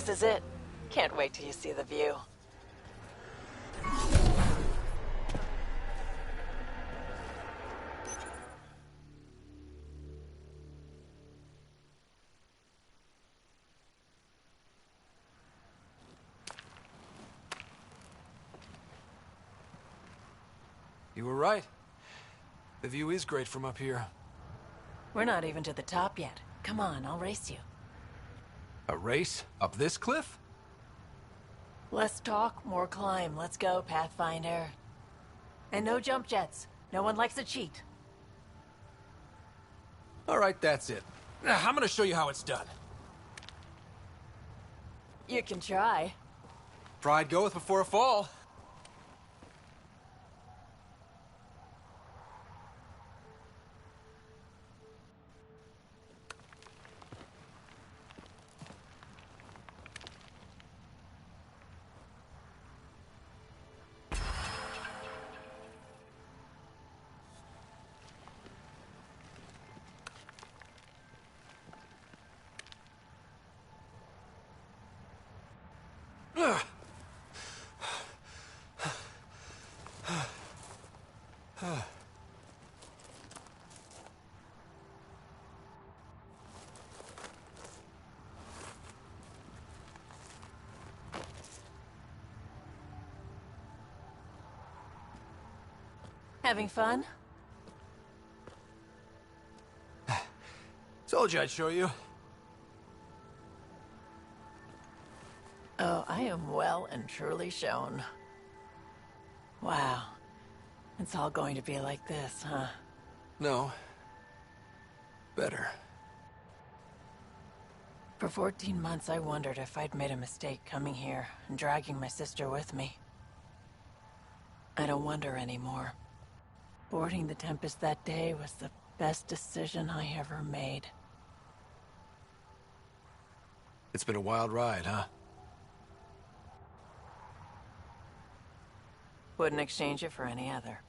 This is it. Can't wait till you see the view. You were right. The view is great from up here. We're not even to the top yet. Come on, I'll race you. A race? Up this cliff? Less talk, more climb. Let's go, Pathfinder. And no jump jets. No one likes a cheat. Alright, that's it. Now, I'm gonna show you how it's done. You can try. Pride goeth before a fall. Having fun? Told you I'd show you. Oh, I am well and truly shown. Wow. It's all going to be like this, huh? No. Better. For 14 months, I wondered if I'd made a mistake coming here and dragging my sister with me. I don't wonder anymore. Boarding the Tempest that day was the best decision I ever made. It's been a wild ride, huh? Wouldn't exchange it for any other.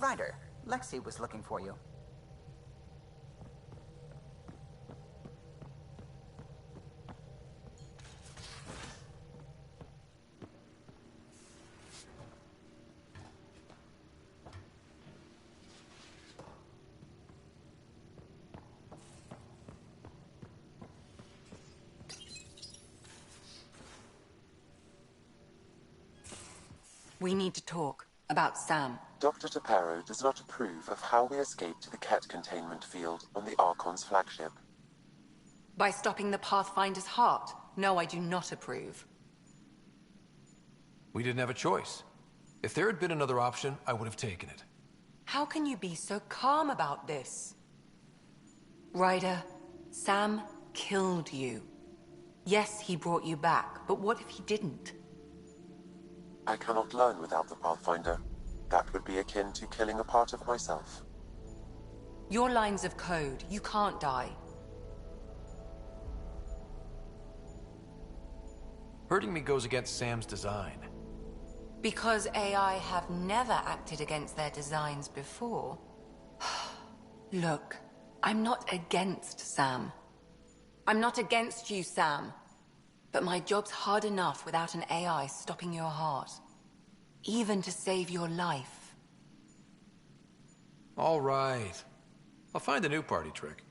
Ryder, Lexi was looking for you. We need to talk about Sam. Dr. Tapero does not approve of how we escaped the Ket containment field on the Archon's flagship. By stopping the Pathfinder's heart? No, I do not approve. We didn't have a choice. If there had been another option, I would have taken it. How can you be so calm about this? Ryder, Sam killed you. Yes, he brought you back, but what if he didn't? I cannot learn without the Pathfinder. That would be akin to killing a part of myself. Your lines of code, you can't die. Hurting me goes against Sam's design. Because AI have never acted against their designs before. Look, I'm not against Sam. I'm not against you, Sam. But my job's hard enough without an AI stopping your heart. Even to save your life. All right. I'll find a new party trick.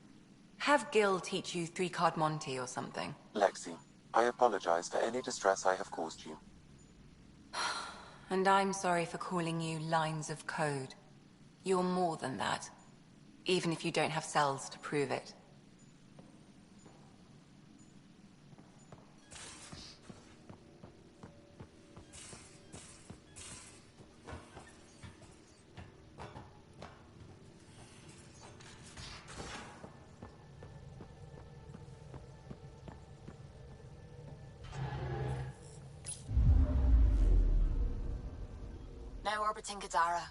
Have Gil teach you 3-card Monty or something. Lexi, I apologize for any distress I have caused you. And I'm sorry for calling you lines of code. You're more than that. Even if you don't have cells to prove it. Now orbiting Gadara.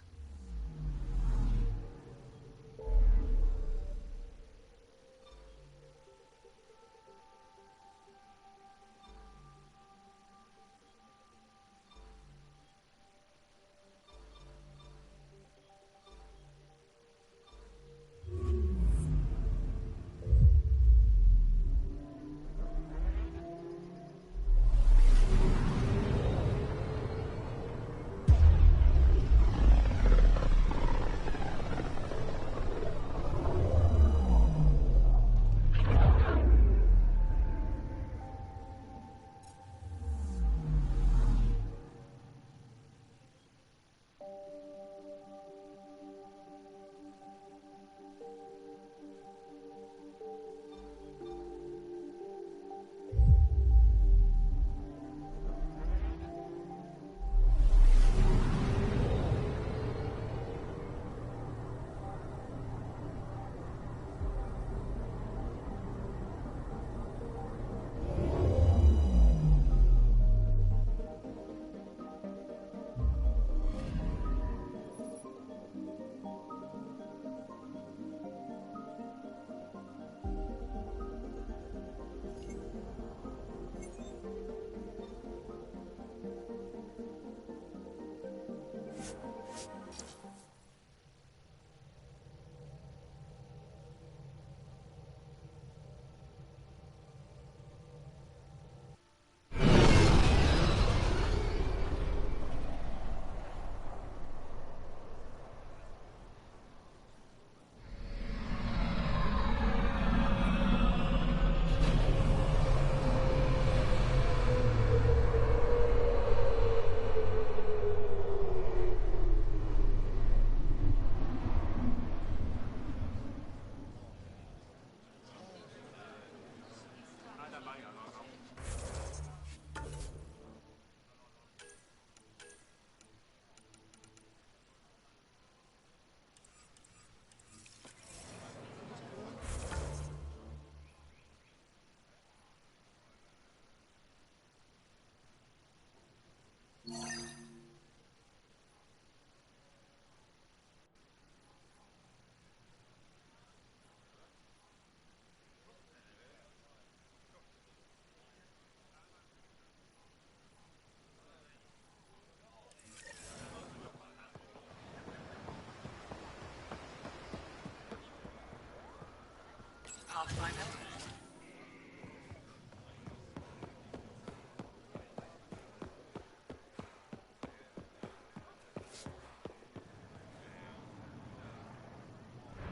Pathfinder.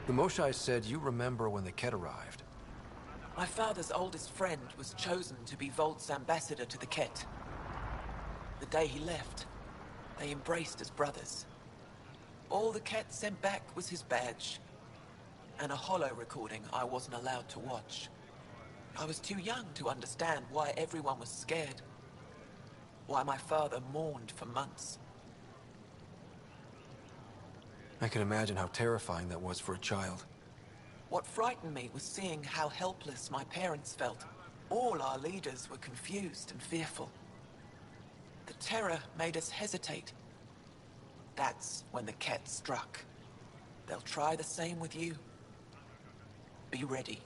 The Moshai said you remember when the Ket arrived. My father's oldest friend was chosen to be Volt's ambassador to the Ket. The day he left, they embraced as brothers. All the Ket sent back was his badge, and a holo recording I wasn't allowed to watch. I was too young to understand why everyone was scared. Why my father mourned for months. I can imagine how terrifying that was for a child. What frightened me was seeing how helpless my parents felt. All our leaders were confused and fearful. The terror made us hesitate. That's when the Ket struck. They'll try the same with you. Be ready.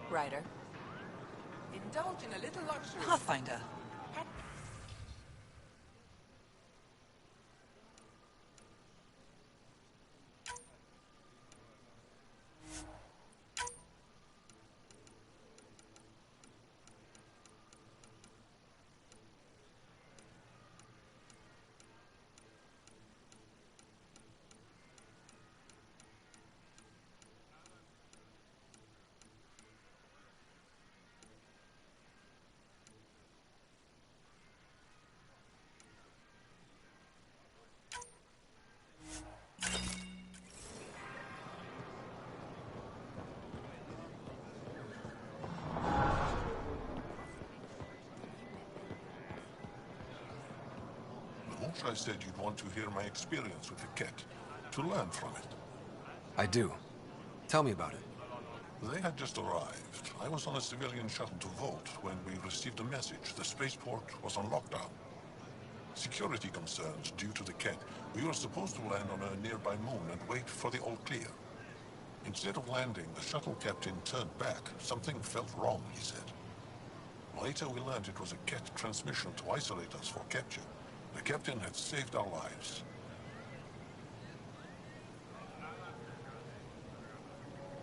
Ryder. Indulge in a little luxury. Pathfinder. I said you'd want to hear my experience with the Ket, to learn from it. I do. Tell me about it. They had just arrived. I was on a civilian shuttle to Volt when we received a message. The spaceport was on lockdown. Security concerns due to the Ket. We were supposed to land on a nearby moon and wait for the all clear. Instead of landing, the shuttle captain turned back. Something felt wrong, he said. Later we learned it was a Ket transmission to isolate us for capture. The captain had saved our lives.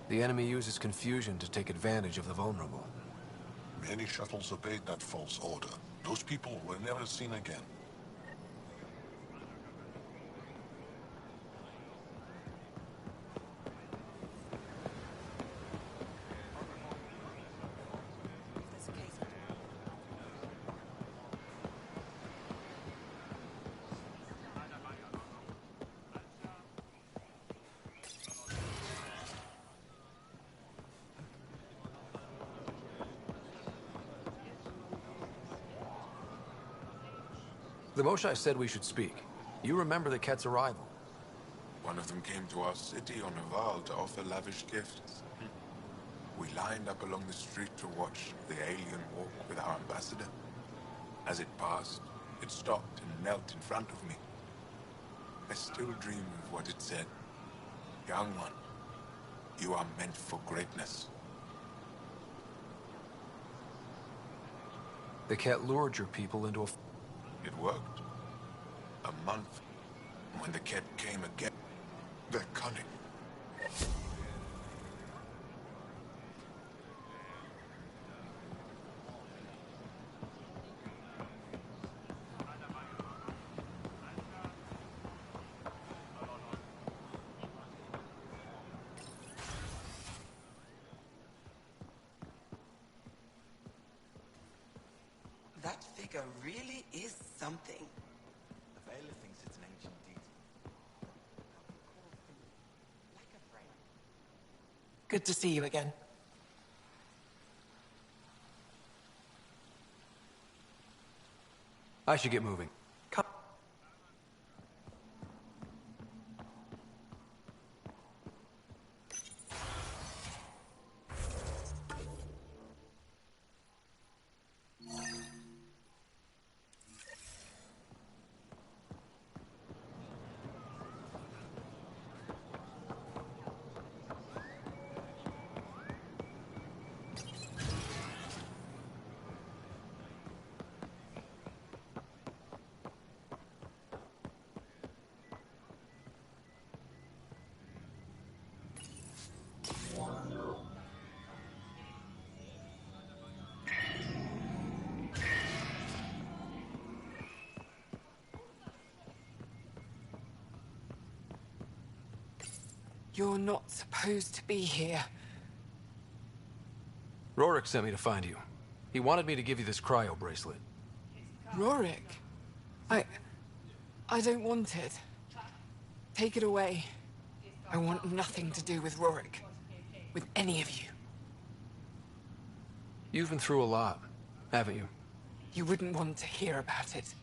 The enemy uses confusion to take advantage of the vulnerable. Many shuttles obeyed that false order. Those people were never seen again. The Moshai said we should speak. You remember the Ket's arrival. One of them came to our city on a vow to offer lavish gifts. We lined up along the street to watch the alien walk with our ambassador. As it passed, it stopped and knelt in front of me. I still dream of what it said. Young one, you are meant for greatness. The Ket lured your people into a... It worked. A month. When the Ket came again, they're cunning. That figure really is something. The Veiler thinks it's an ancient deity. Like a friend. Good to see you again. I should get moving. Come. You're not supposed to be here. Rorik sent me to find you. He wanted me to give you this cryo bracelet. Rorik? I don't want it. Take it away. I want nothing to do with Rorik. With any of you. You've been through a lot, haven't you? You wouldn't want to hear about it.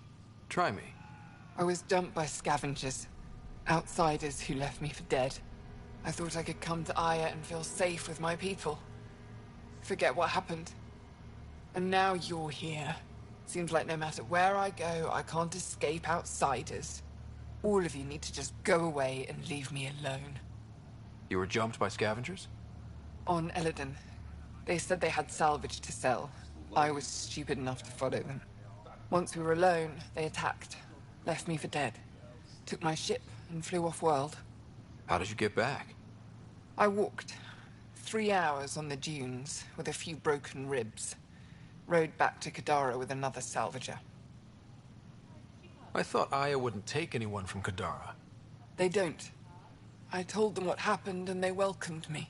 Try me. I was dumped by scavengers. Outsiders who left me for dead. I thought I could come to Aya and feel safe with my people. Forget what happened. And now you're here. Seems like no matter where I go, I can't escape outsiders. All of you need to just go away and leave me alone. You were jumped by scavengers? On Eladon. They said they had salvage to sell. I was stupid enough to follow them. Once we were alone, they attacked. Left me for dead. Took my ship and flew off-world. How did you get back? I walked. 3 hours on the dunes, with a few broken ribs. Rode back to Kadara with another salvager. I thought Aya wouldn't take anyone from Kadara. They don't. I told them what happened and they welcomed me.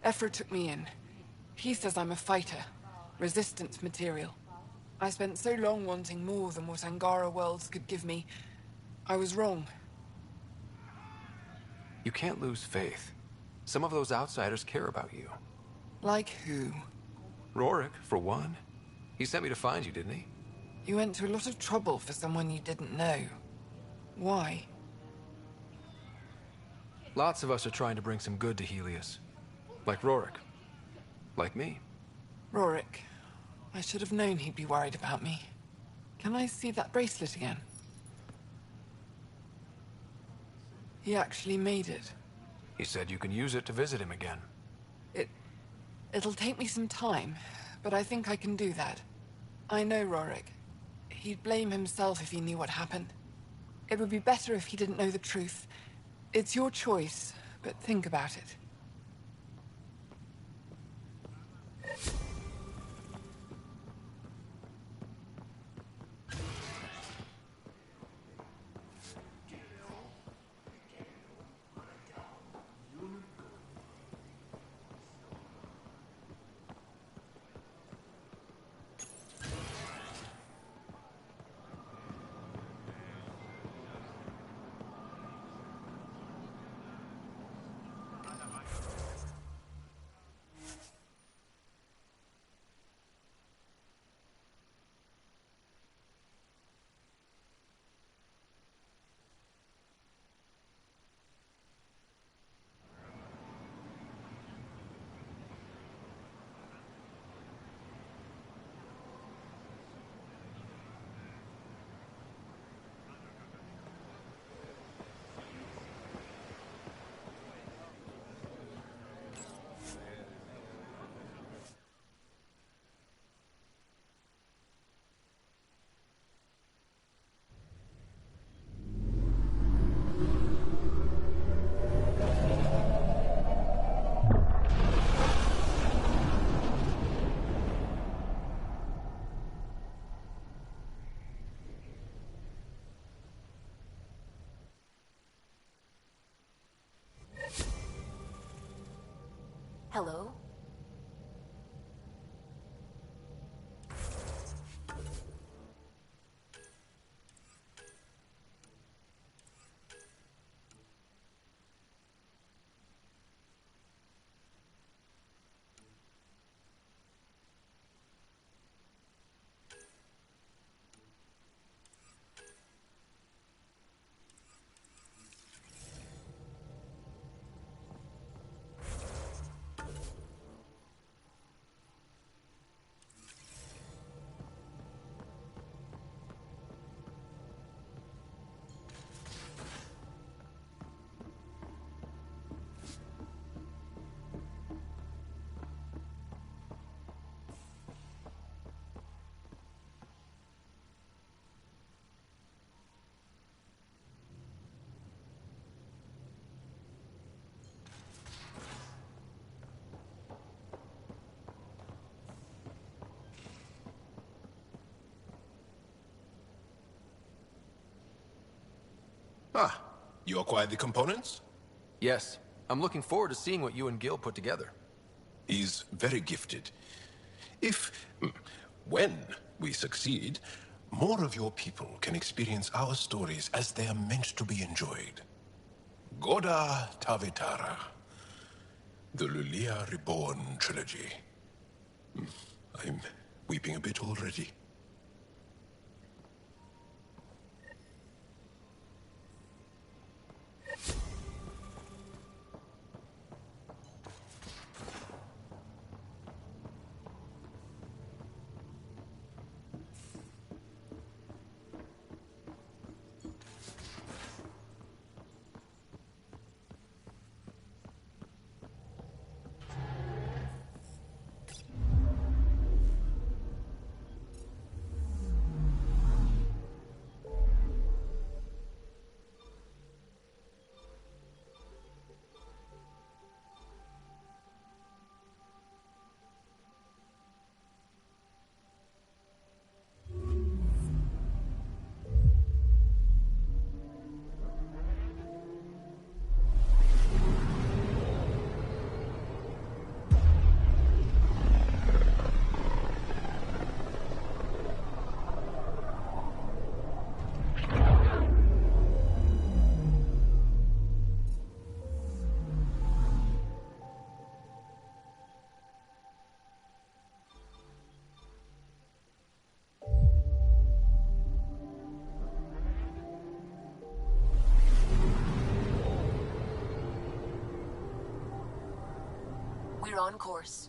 Ephra took me in. He says I'm a fighter. Resistance material. I spent so long wanting more than what Angara worlds could give me. I was wrong. You can't lose faith. Some of those outsiders care about you. Like who? Rorik, for one. He sent me to find you, didn't he? You went to a lot of trouble for someone you didn't know. Why? Lots of us are trying to bring some good to Helios. Like Rorik. Like me. Rorik. I should have known he'd be worried about me. Can I see that bracelet again? He actually made it. He said you can use it to visit him again. It'll take me some time, but I think I can do that. I know Rorik. He'd blame himself if he knew what happened. It would be better if he didn't know the truth. It's your choice, but think about it. Hello? Ah, you acquired the components? Yes. I'm looking forward to seeing what you and Gil put together. He's very gifted. When we succeed, more of your people can experience our stories as they are meant to be enjoyed. Goda Tavitara, the Lulia Reborn trilogy. I'm weeping a bit already. We're on course.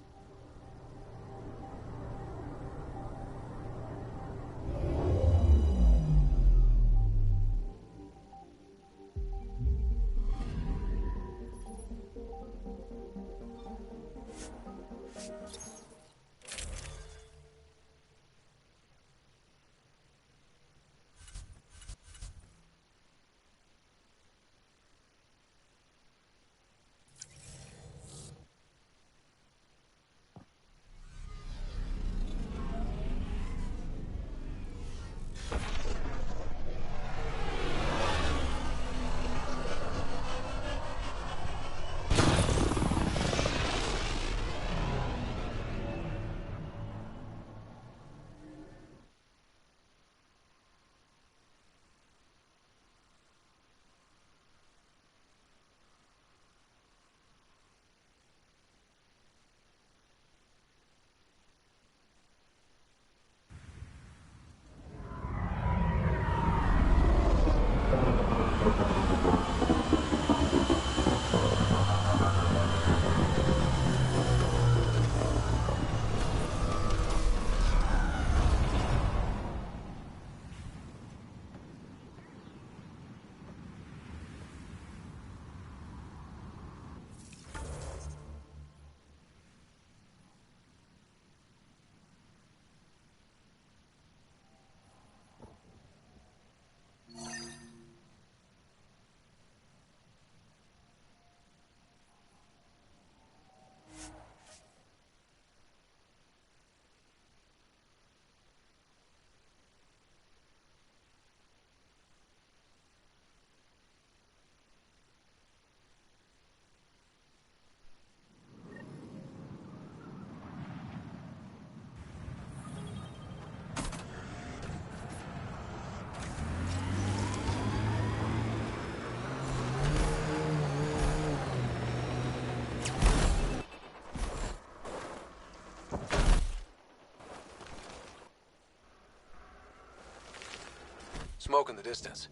Smoke in the distance.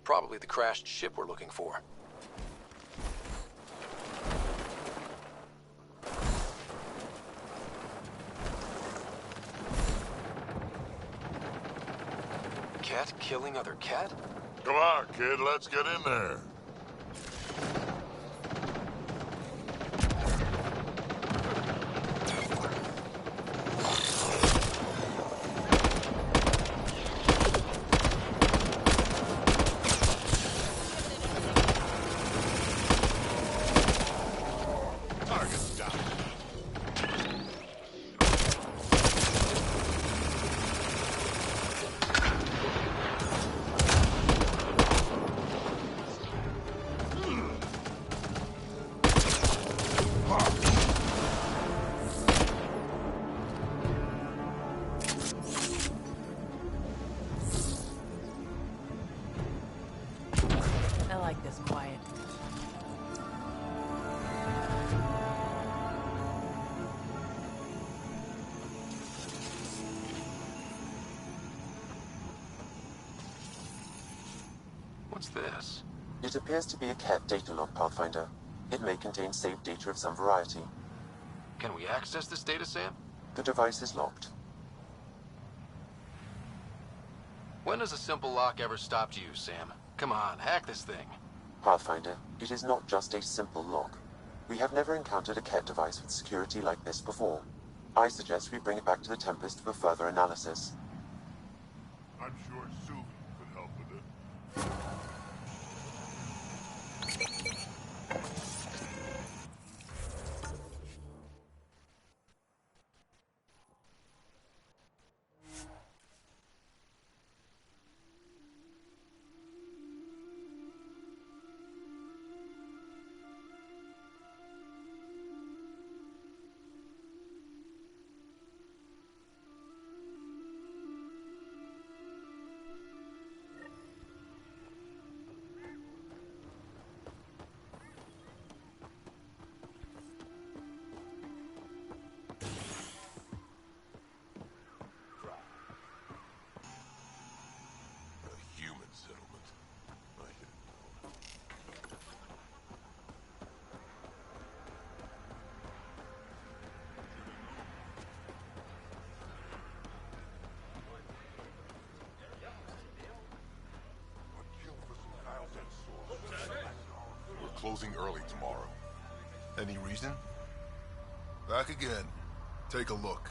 Probably the crashed ship we're looking for. Cat killing other cat? Come on, kid, let's get in there. What's this? It appears to be a Ket data log, Pathfinder. It may contain saved data of some variety. Can we access this data, Sam? The device is locked. When has a simple lock ever stopped you, Sam? Come on, hack this thing. Pathfinder, it is not just a simple lock. We have never encountered a Ket device with security like this before. I suggest we bring it back to the Tempest for further analysis. I'm sure Suvi could help with it. Closing early tomorrow. Any reason? Back again. Take a look.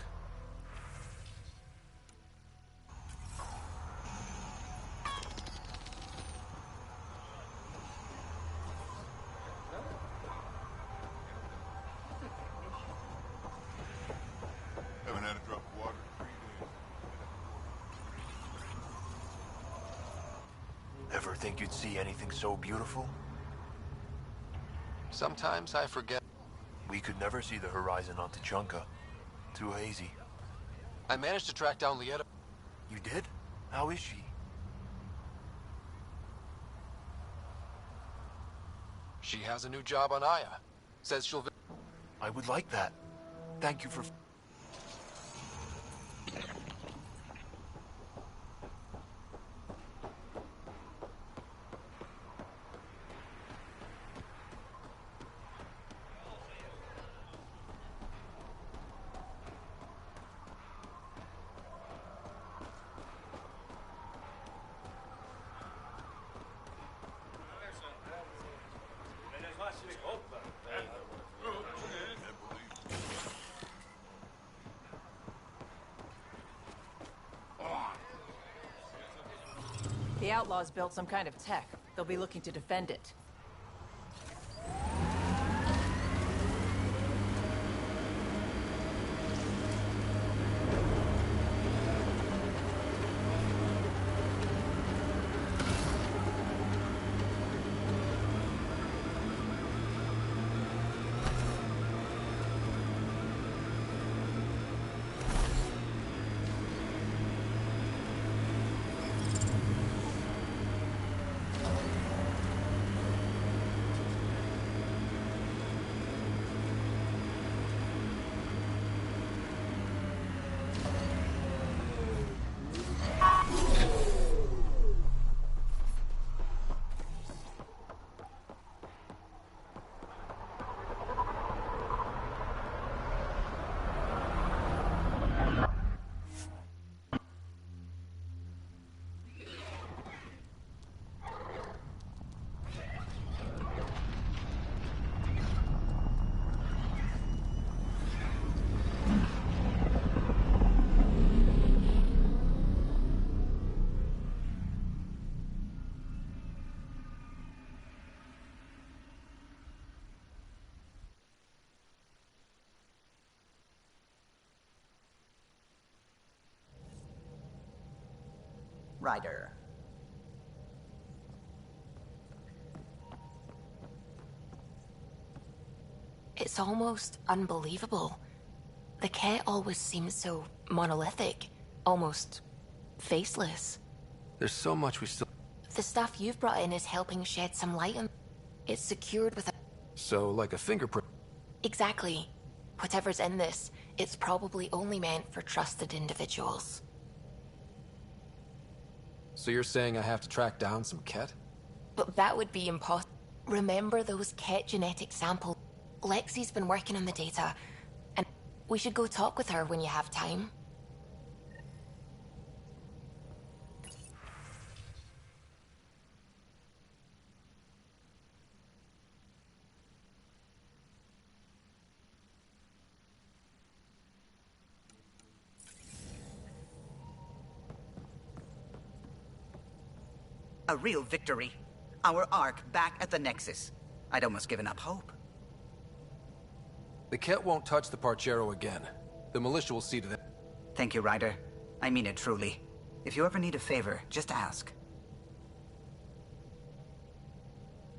Haven't had a drop of water in 3 days. Ever think you'd see anything so beautiful? Sometimes I forget. We could never see the horizon on Tuchanka. Too hazy. I managed to track down Lieta. You did? How is she? She has a new job on Aya. Says she'll... I would like that. Thank you for... The Outlaws built some kind of tech. They'll be looking to defend it. Ryder. It's almost unbelievable. The Ket always seems so monolithic, almost faceless. There's so much we still... The stuff you've brought in is helping shed some light on... It's secured with a... So, like a fingerprint? Exactly. Whatever's in this, it's probably only meant for trusted individuals. So you're saying I have to track down some Ket? But that would be impossible. Remember those Ket genetic samples? Lexi's been working on the data, and we should go talk with her when you have time. A real victory. Our Ark back at the Nexus. I'd almost given up hope. The Ket won't touch the Parchero again. The militia will see to that. Thank you, Ryder. I mean it truly. If you ever need a favor, just ask.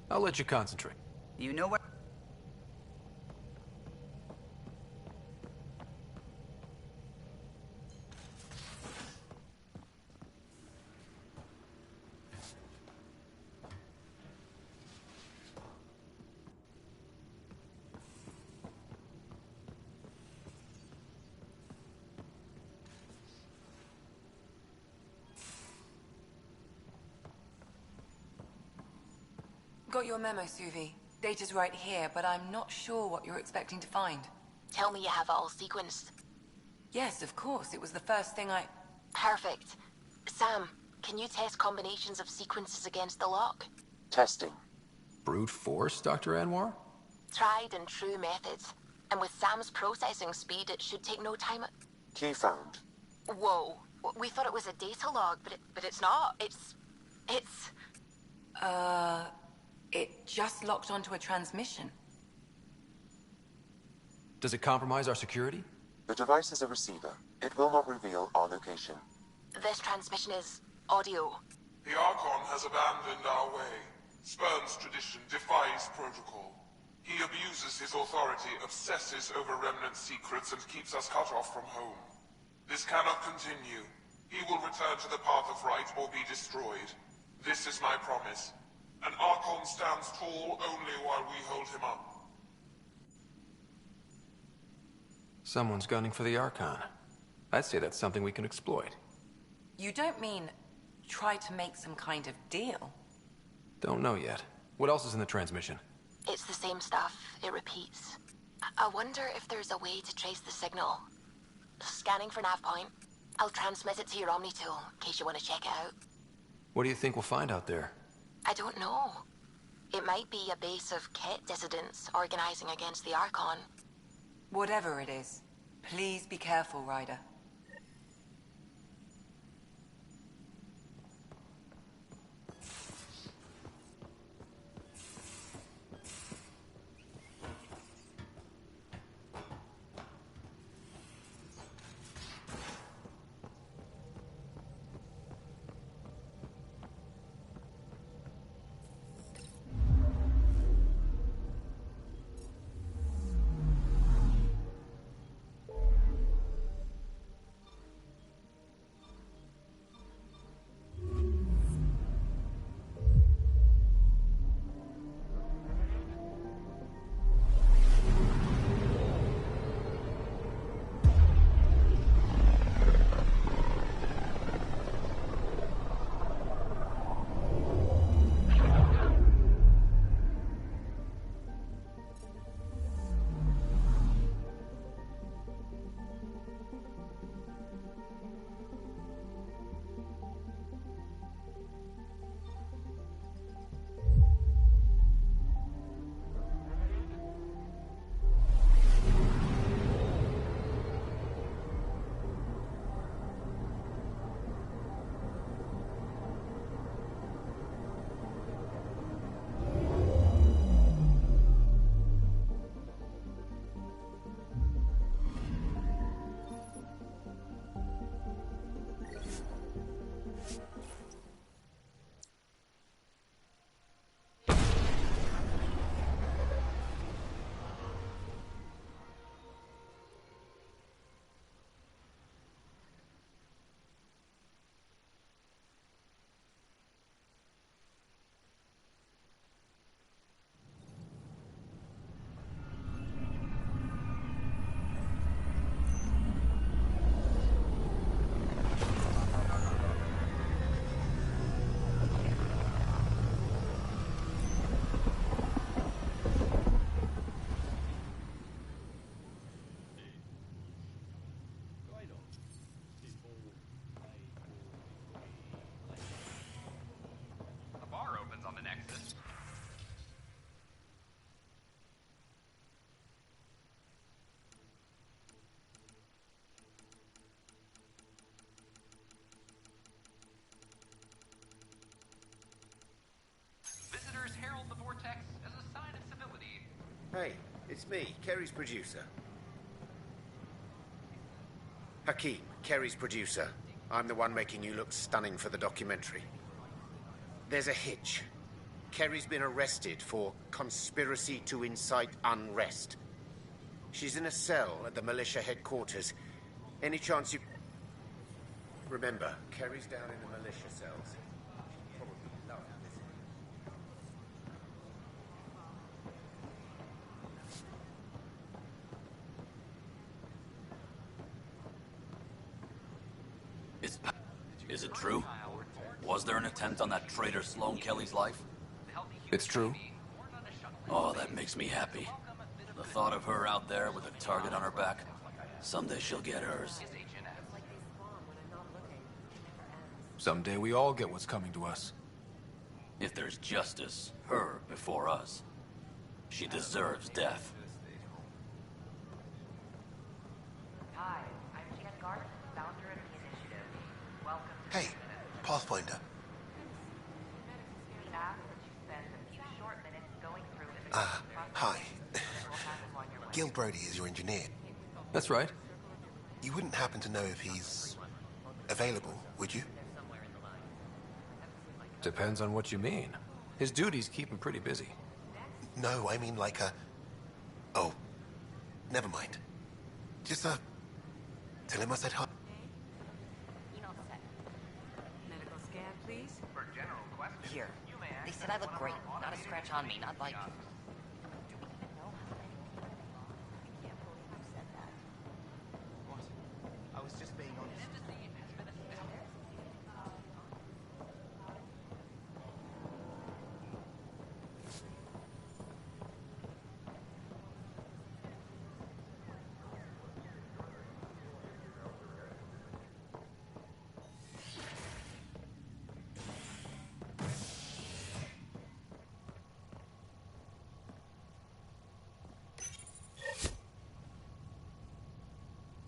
I'll let you concentrate. You know where... Got your memo, Suvi. Data's right here, but I'm not sure what you're expecting to find. Tell me you have it all sequenced. Yes, of course. It was the first thing I... Perfect. Sam, can you test combinations of sequences against the lock? Testing. Brute force, Dr. Anwar? Tried and true methods. And with Sam's processing speed, it should take no time. Key found. Whoa. We thought it was a data log, but it's not. It's... It just locked onto a transmission. Does it compromise our security? The device is a receiver. It will not reveal our location. This transmission is audio. The Archon has abandoned our way, spurns tradition, defies protocol. He abuses his authority, obsesses over Remnant secrets, and keeps us cut off from home. This cannot continue. He will return to the path of right or be destroyed. This is my promise. An Archon stands tall only while we hold him up. Someone's gunning for the Archon. I'd say that's something we can exploit. You don't mean try to make some kind of deal? Don't know yet. What else is in the transmission? It's the same stuff. It repeats. I wonder if there's a way to trace the signal. Scanning for nav point. I'll transmit it to your Omni tool, in case you want to check it out. What do you think we'll find out there? I don't know. It might be a base of Ket dissidents organizing against the Archon. Whatever it is, please be careful, Ryder. Hey, it's me, Kerry's producer. Hakeem, Kerry's producer. I'm the one making you look stunning for the documentary. There's a hitch. Kerry's been arrested for conspiracy to incite unrest. She's in a cell at the militia headquarters. Any chance you... Remember, Kerry's down in the militia cells. She'd probably love this. Is it true? Was there an attempt on that traitor Sloane Kelly's life? It's true. Oh, that makes me happy. The thought of her out there with a target on her back. Someday she'll get hers. Someday we all get what's coming to us. If there's justice, her before us. She deserves death. Hi, I'm Jan Garth, founder of the initiative. Welcome to Hey, Pathfinder. We ask that you spend a few short minutes going through Hi. Gil Brody is your engineer. That's right. You wouldn't happen to know if he's available, would you? Depends on what you mean. His duties keep him pretty busy. No, I mean like a... Oh, never mind. Just, tell him I said hi. medical scan, please. For general questions. Here. They said I look great. Not a scratch on me, not like... I was just being honest.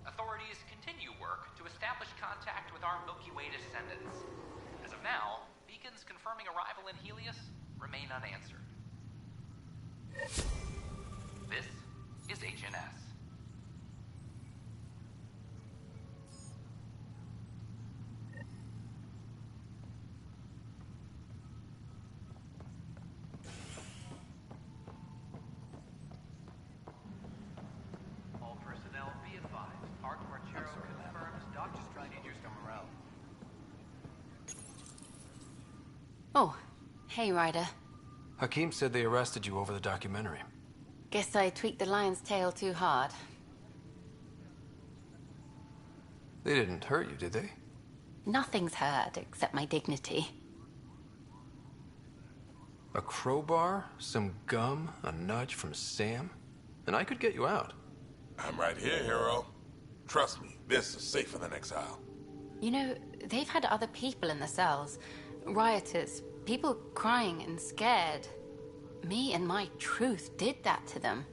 Authorities continue work to establish contact with our Milky Way descendants. As of now, beacons confirming arrival in Helios remain unanswered. This is HNS. All personnel be advised. Art Marchero confirms Dr. Stranger's come around. Oh, hey, Ryder. Hakeem said they arrested you over the documentary. Guess I tweaked the lion's tail too hard. They didn't hurt you, did they? Nothing's hurt except my dignity. A crowbar, some gum, a nudge from Sam, and I could get you out. I'm right here, hero. Trust me, this is safer than exile. You know, they've had other people in the cells. Rioters, people crying and scared. Me and my truth did that to them.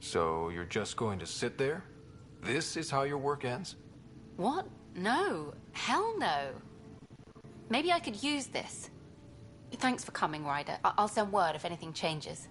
So you're just going to sit there? This is how your work ends? What? No. Hell no. Maybe I could use this. Thanks for coming, Ryder. I'll send word if anything changes.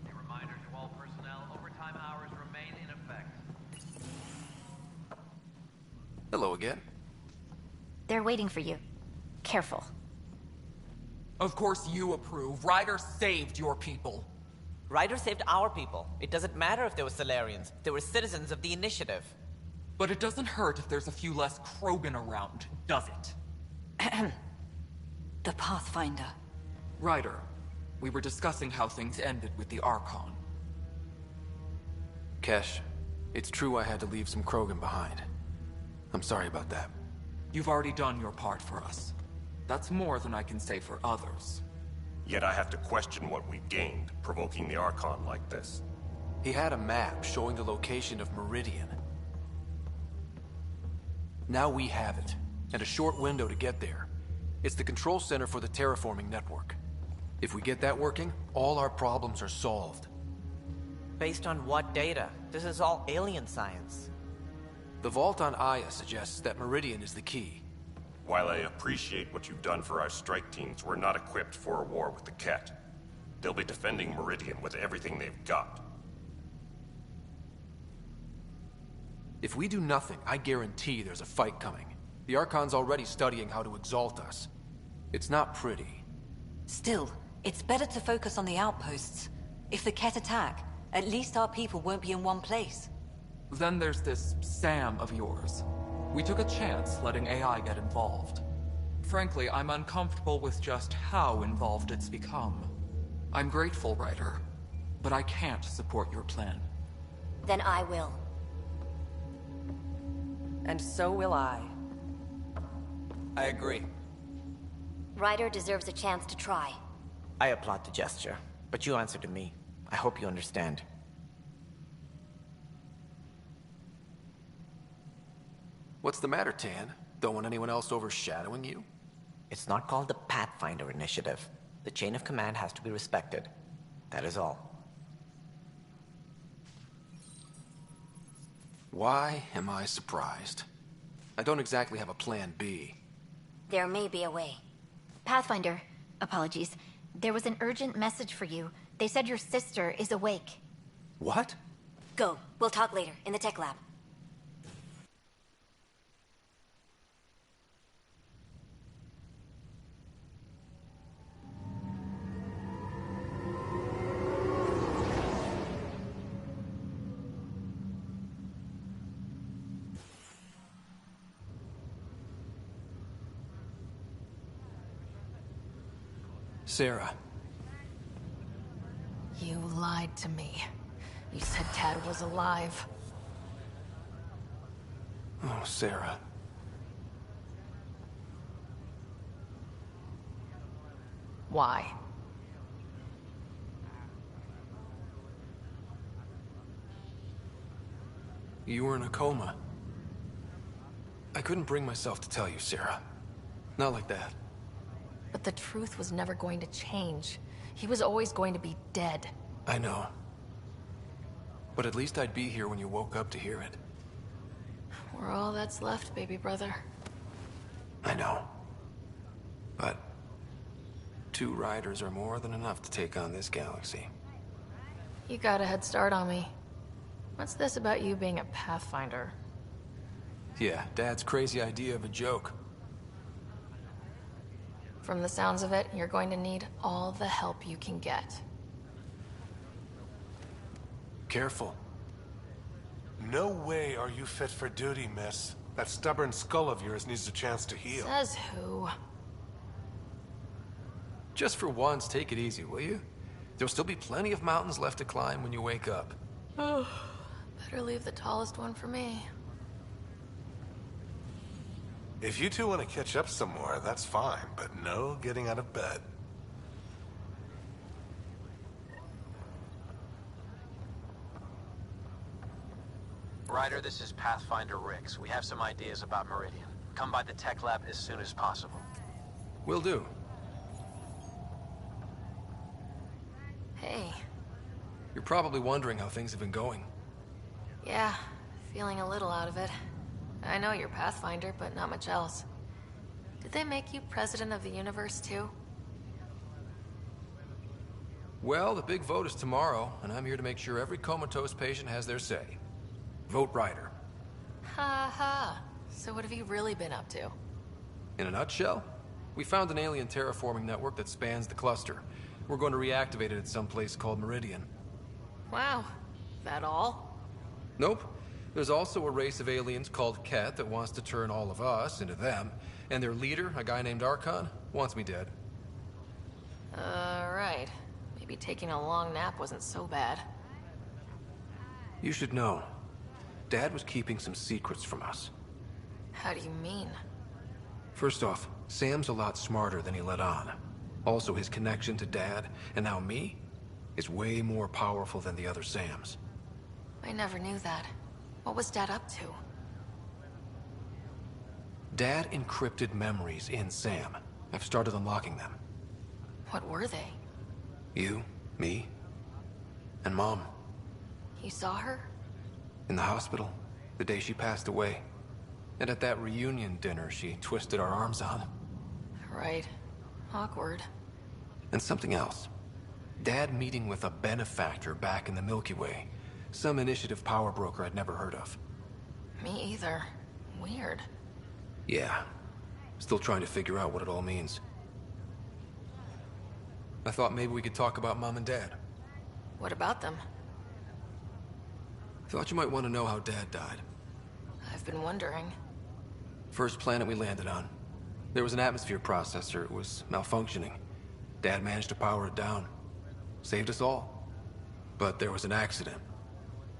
A reminder to all personnel, overtime hours remain in effect. Hello again. They're waiting for you. Careful. Of course you approve. Ryder saved your people. Ryder saved our people. It doesn't matter if they were Solarians. They were citizens of the Initiative. But it doesn't hurt if there's a few less Krogan around, does it? The Pathfinder. Ryder, we were discussing how things ended with the Archon. Kesh, it's true I had to leave some Krogan behind. I'm sorry about that. You've already done your part for us. That's more than I can say for others. Yet I have to question what we've gained, provoking the Archon like this. He had a map showing the location of Meridian. Now we have it, and a short window to get there. It's the control center for the terraforming network. If we get that working, all our problems are solved. Based on what data? This is all alien science. The vault on Aya suggests that Meridian is the key. While I appreciate what you've done for our strike teams, we're not equipped for a war with the Ket. They'll be defending Meridian with everything they've got. If we do nothing, I guarantee there's a fight coming. The Archon's already studying how to exalt us. It's not pretty. Still, it's better to focus on the outposts. If the Ket attack, at least our people won't be in one place. Then there's this Sam of yours. We took a chance letting AI get involved. Frankly, I'm uncomfortable with just how involved it's become. I'm grateful, Ryder, but I can't support your plan. Then I will. And so will I. I agree. Ryder deserves a chance to try. I applaud the gesture, but you answer to me. I hope you understand. What's the matter, Tan? Don't want anyone else overshadowing you? It's not called the Pathfinder Initiative. The chain of command has to be respected. That is all. Why am I surprised? I don't exactly have a plan B. There may be a way. Pathfinder, apologies. There was an urgent message for you. They said your sister is awake. What? Go. We'll talk later, in the tech lab. Sarah. You lied to me. You said Dad was alive. Oh, Sarah. Why? You were in a coma. I couldn't bring myself to tell you, Sarah. Not like that. But the truth was never going to change. He was always going to be dead. I know. But at least I'd be here when you woke up to hear it. We're all that's left, baby brother. I know. But 2 riders are more than enough to take on this galaxy. You got a head start on me. What's this about you being a Pathfinder? Yeah, Dad's crazy idea of a joke. From the sounds of it, you're going to need all the help you can get. Careful. No way are you fit for duty, miss. That stubborn skull of yours needs a chance to heal. Says who? Just for once, take it easy, will you? There'll still be plenty of mountains left to climb when you wake up. Oh, better leave the tallest one for me. If you two want to catch up some more, that's fine, but no getting out of bed. Ryder, this is Pathfinder Rix. We have some ideas about Meridian. Come by the tech lab as soon as possible. Will do. Hey. You're probably wondering how things have been going. Yeah, feeling a little out of it. I know you're Pathfinder, but not much else. Did they make you president of the universe, too? Well, the big vote is tomorrow, and I'm here to make sure every comatose patient has their say. Vote Ryder. Ha ha. So what have you really been up to? In a nutshell, we found an alien terraforming network that spans the cluster. We're going to reactivate it at some place called Meridian. Wow. That all? Nope. There's also a race of aliens called Ket that wants to turn all of us into them, and their leader, a guy named Archon, wants me dead. Right. Maybe taking a long nap wasn't so bad. You should know. Dad was keeping some secrets from us. How do you mean? First off, Sam's a lot smarter than he let on. Also, his connection to Dad, and now me, is way more powerful than the other Sams. I never knew that. What was Dad up to? Dad encrypted memories in Sam. I've started unlocking them. What were they? You, me, and Mom. You saw her? In the hospital, the day she passed away. And at that reunion dinner she twisted our arms on. Right. Awkward. And something else. Dad meeting with a benefactor back in the Milky Way. Some initiative power broker I'd never heard of. Me either. Weird. Yeah. Still trying to figure out what it all means. I thought maybe we could talk about Mom and Dad. What about them? Thought you might want to know how Dad died. I've been wondering. First planet we landed on. There was an atmosphere processor. It was malfunctioning. Dad managed to power it down. Saved us all. But there was an accident.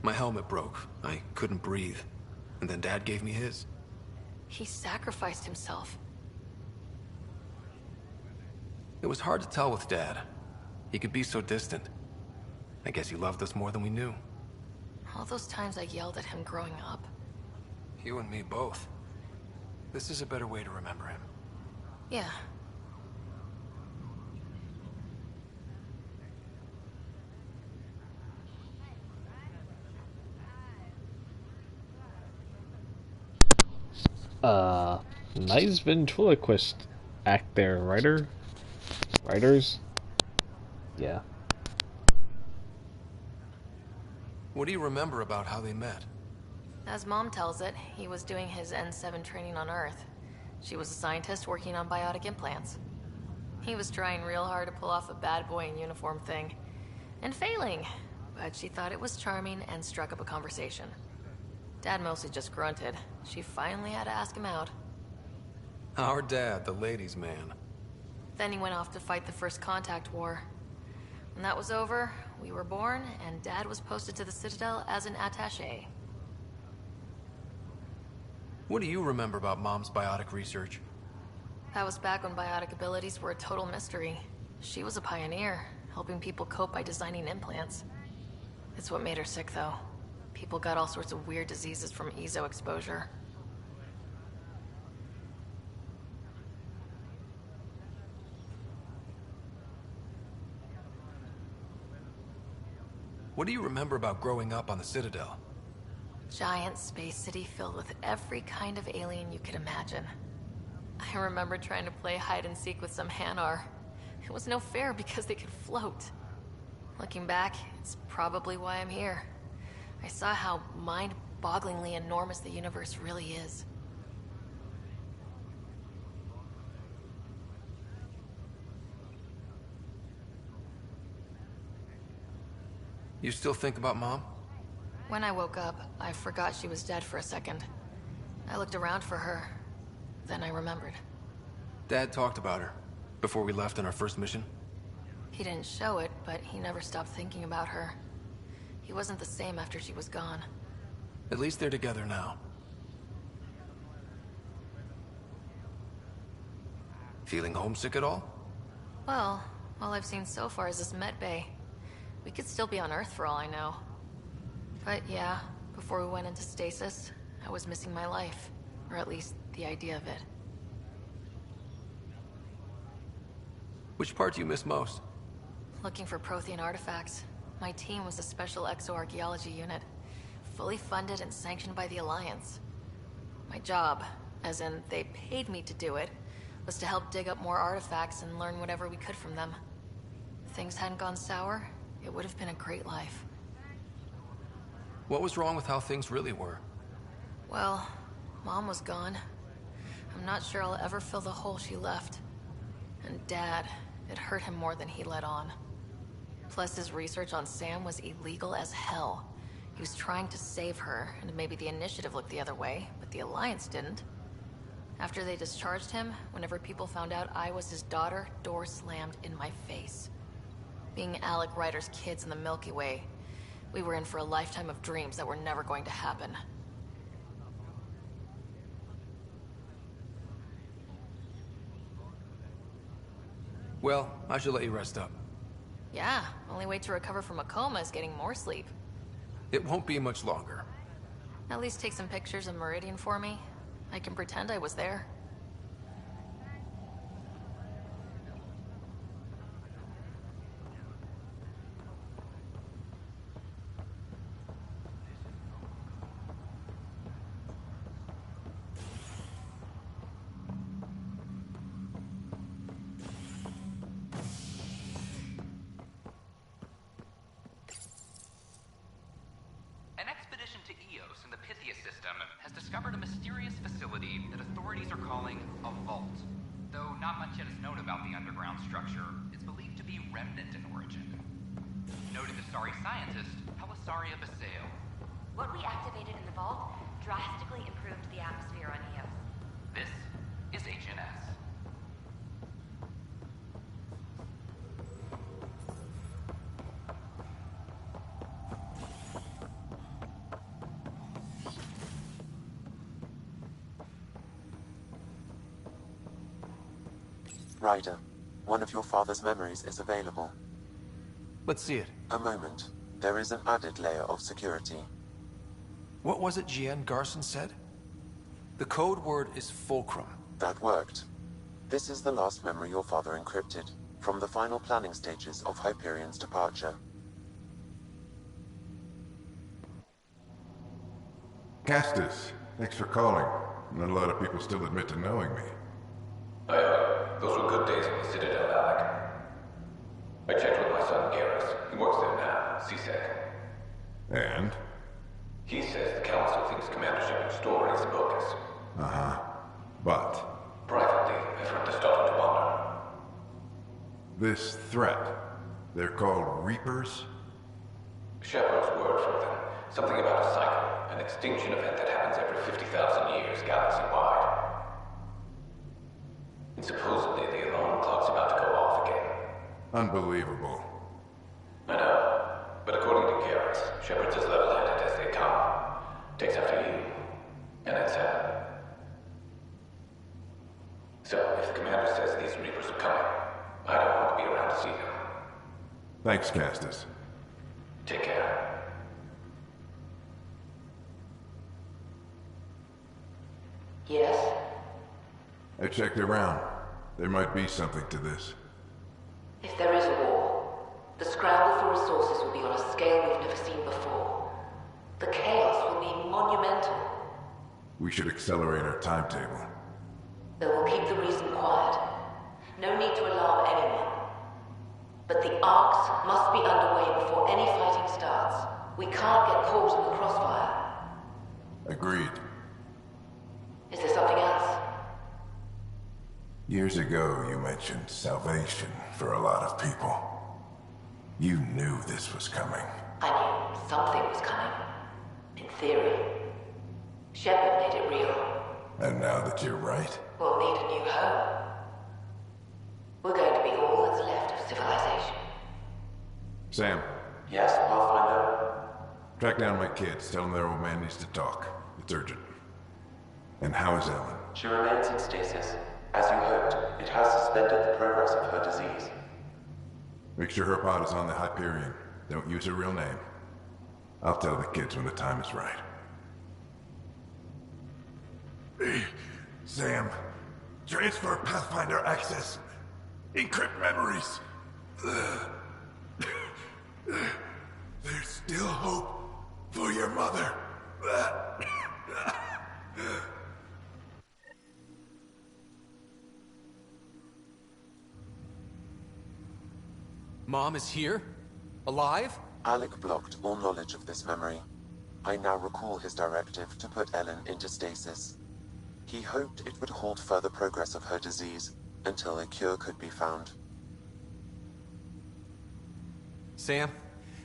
My helmet broke. I couldn't breathe. And then Dad gave me his. He sacrificed himself. It was hard to tell with Dad. He could be so distant. I guess he loved us more than we knew. All those times I yelled at him growing up. You and me both. This is a better way to remember him. Yeah. Nice ventriloquist act there, writers? Yeah. What do you remember about how they met? As Mom tells it, he was doing his N7 training on Earth. She was a scientist working on biotic implants. He was trying real hard to pull off a bad boy in uniform thing. And failing. But she thought it was charming and struck up a conversation. Dad mostly just grunted. She finally had to ask him out. Our dad, the ladies' man. Then he went off to fight the First Contact War. When that was over, we were born, and Dad was posted to the Citadel as an attaché. What do you remember about Mom's biotic research? That was back when biotic abilities were a total mystery. She was a pioneer, helping people cope by designing implants. It's what made her sick, though. People got all sorts of weird diseases from EZO exposure. What do you remember about growing up on the Citadel? Giant space city filled with every kind of alien you could imagine. I remember trying to play hide and seek with some Hanar. It was no fair because they could float. Looking back, it's probably why I'm here. I saw how mind-bogglingly enormous the universe really is. You still think about Mom? When I woke up, I forgot she was dead for a second. I looked around for her. Then I remembered. Dad talked about her before we left on our first mission. He didn't show it, but he never stopped thinking about her. He wasn't the same after she was gone. At least they're together now. Feeling homesick at all? Well, all I've seen so far is this med bay. We could still be on Earth for all I know. But yeah, before we went into stasis, I was missing my life. Or at least the idea of it. Which part do you miss most? Looking for Prothean artifacts. My team was a special exoarchaeology unit. Fully funded and sanctioned by the Alliance. My job, as in they paid me to do it, was to help dig up more artifacts and learn whatever we could from them. If things hadn't gone sour, it would have been a great life. What was wrong with how things really were? Well, Mom was gone. I'm not sure I'll ever fill the hole she left. And Dad, it hurt him more than he let on. Plus, his research on Sam was illegal as hell. He was trying to save her, and maybe the Initiative looked the other way, but the Alliance didn't. After they discharged him, whenever people found out I was his daughter, doors slammed in my face. Being Alec Ryder's kids in the Milky Way, we were in for a lifetime of dreams that were never going to happen. Well, I should let you rest up. Yeah, only way to recover from a coma is getting more sleep. It won't be much longer. At least take some pictures of Meridian for me. I can pretend I was there. discovered a mysterious facility that authorities are calling a vault. Though not much yet is known about the underground structure, it's believed to be remnant in origin. Noted Asari scientist, Pelisaria Baseo. What we activated in the vault drastically improved the atmosphere on Eos. This is HNS. Ryder, one of your father's memories is available. Let's see it. A moment. There is an added layer of security. What was it Jian Garson said? The code word is fulcrum. That worked. This is the last memory your father encrypted, from the final planning stages of Hyperion's departure. Castus, thanks for calling. Not a lot of people still admit to knowing me. Those were good days in the Citadel, Alec. I checked with my son Garrus. He works there now, CSEC. And? He says the Council thinks Commander Shepard's story is bogus. Uh-huh. But? Privately, I've heard they're starting to wonder. This threat, they're called Reapers? Shepard's word for them. Something about a cycle, an extinction event that happens every 50,000 years, galaxy-wide. And supposedly the alarm clock's about to go off again. Unbelievable. I know. But according to Garrus, Shepard's as level-headed as they come. Takes after you. And then Sam. So, if the commander says these Reapers are coming, I don't want to be around to see them. Thanks, Castus. Take care. Yes? I checked around. There might be something to this. If there is a war, the scramble for resources will be on a scale we've never seen before. The chaos will be monumental. We should accelerate our timetable. Then we'll keep the reason quiet. No need to alarm anyone. But the arcs must be underway before any fighting starts. We can't get caught in the crossfire. Agreed. Is there something else? Years ago, you mentioned salvation for a lot of people. You knew this was coming. I knew something was coming. In theory. Shepard made it real. And now that you're right, We'll need a new home. We're going to be all that's left of civilization. Sam, Yes, Pathfinder? track down my kids. Tell them their old man needs to talk. It's urgent. And how is Ellen? She remains in stasis. As you hoped, it has suspended the progress of her disease. Make sure her pod is on the Hyperion. Don't use her real name. I'll tell the kids when the time is right. Sam, transfer Pathfinder access. Encrypt memories. There's still hope for your mother. Mom is here? Alive? Alec blocked all knowledge of this memory. I now recall his directive to put Ellen into stasis. He hoped it would halt further progress of her disease until a cure could be found. Sam,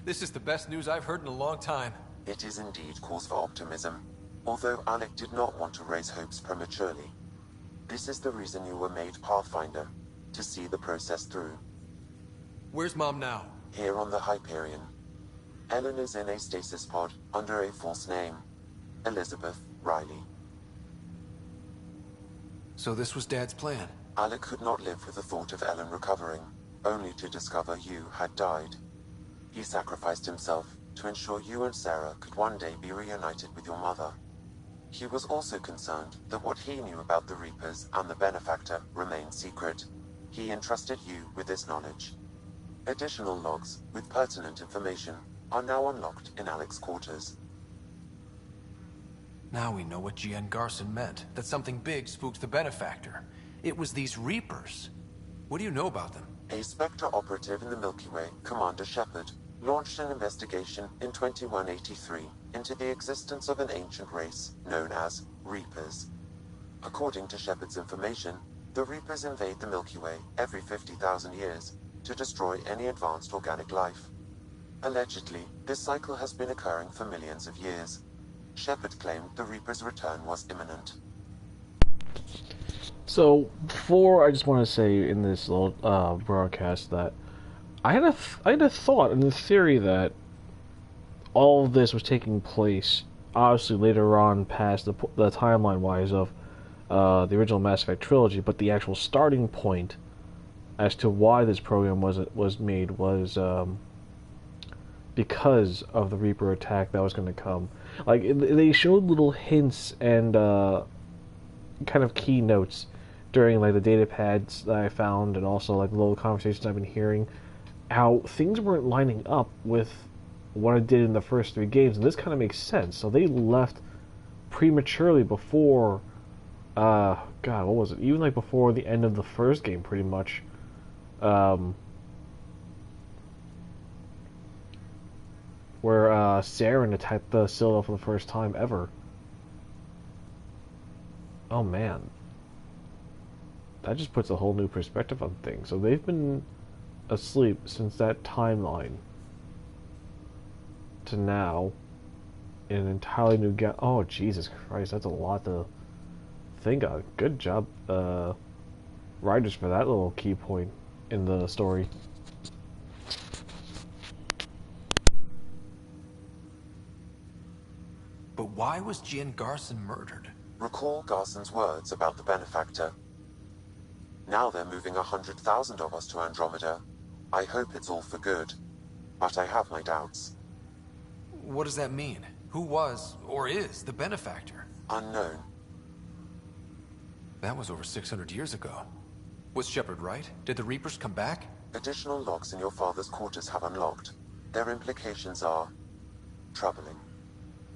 this is the best news I've heard in a long time. It is indeed cause for optimism, although Alec did not want to raise hopes prematurely. This is the reason you were made Pathfinder, to see the process through. Where's Mom now? Here on the Hyperion. Ellen is in a stasis pod under a false name, Elizabeth Riley. So this was Dad's plan? Alec could not live with the thought of Ellen recovering, only to discover you had died. He sacrificed himself to ensure you and Sarah could one day be reunited with your mother. He was also concerned that what he knew about the Reapers and the Benefactor remained secret. He entrusted you with this knowledge. Additional logs with pertinent information are now unlocked in Alec's quarters. Now we know what Jian Garson meant, that something big spooked the Benefactor. It was these Reapers. What do you know about them? A Spectre operative in the Milky Way, Commander Shepard, launched an investigation in 2183 into the existence of an ancient race known as Reapers. According to Shepard's information, the Reapers invade the Milky Way every 50,000 years to destroy any advanced organic life. Allegedly, this cycle has been occurring for millions of years. Shepard claimed the Reapers' return was imminent. So, before, I just want to say in this little broadcast that I had a thought and a theory that all of this was taking place, obviously later on past the timeline-wise of the original Mass Effect trilogy, but the actual starting point as to why this program was made was because of the Reaper attack that was going to come. Like, they showed little hints and kind of keynotes during like the data pads that I found, and also like the little conversations I've been hearing, how things weren't lining up with what I did in the first 3 games, and this kind of makes sense. So they left prematurely before, God, what was it? Even like before the end of the first game, pretty much. Where Saren attacked the Citadel for the first time ever. Oh man. That just puts a whole new perspective on things. So they've been asleep since that timeline to now in an entirely new Oh, Jesus Christ, that's a lot to think of. Good job, writers, for that little key point in the story. But why was Gian Garson murdered? Recall Garson's words about the benefactor. Now they're moving 100,000 of us to Andromeda. I hope it's all for good, but I have my doubts. What does that mean? Who was, or is, the benefactor? Unknown. That was over 600 years ago. Was Shepard right? Did the Reapers come back? Additional logs in your father's quarters have unlocked. Their implications are troubling.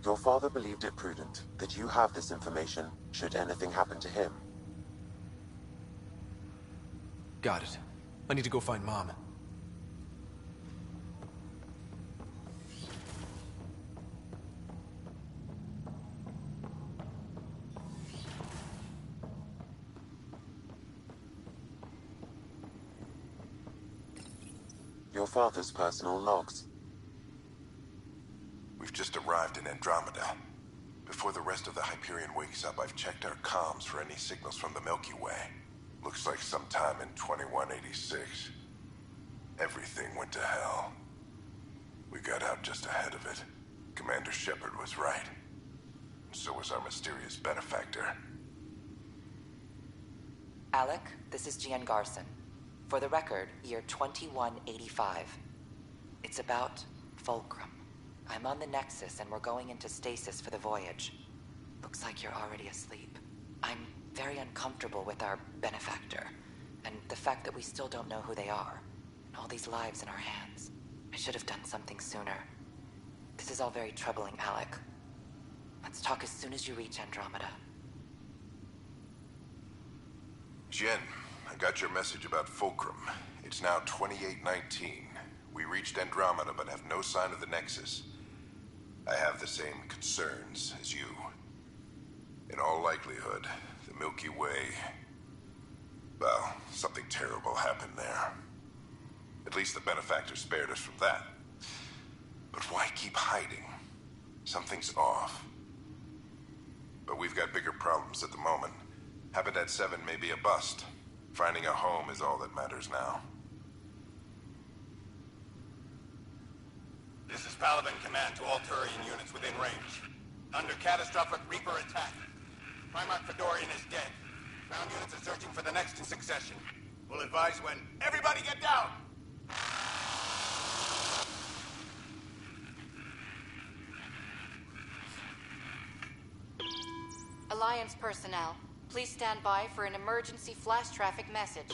Your father believed it prudent that you have this information should anything happen to him. Got it. I need to go find Mom. Your father's personal logs. We've just arrived in Andromeda. Before the rest of the Hyperion wakes up, I've checked our comms for any signals from the Milky Way. Looks like sometime in 2186. Everything went to hell. We got out just ahead of it. Commander Shepard was right. So was our mysterious benefactor. Alec, this is Gian Garson. For the record, year 2185. It's about Fulcrum. I'm on the Nexus and we're going into stasis for the voyage. Looks like you're already asleep. I'm very uncomfortable with our benefactor, and the fact that we still don't know who they are, and all these lives in our hands. I should have done something sooner. This is all very troubling, Alec. Let's talk as soon as you reach Andromeda. Jen, I got your message about Fulcrum. It's now 2819. We reached Andromeda but have no sign of the Nexus. I have the same concerns as you. In all likelihood, the Milky Way... well, something terrible happened there. At least the benefactor spared us from that. But why keep hiding? Something's off. But we've got bigger problems at the moment. Habitat 7 may be a bust. Finding a home is all that matters now. This is Paladin Command to all Turian units within range. Under catastrophic Reaper attack. Primarch Fedorian is dead. Ground units are searching for the next in succession. We'll advise when. Everybody get down! Alliance personnel, please stand by for an emergency flash traffic message.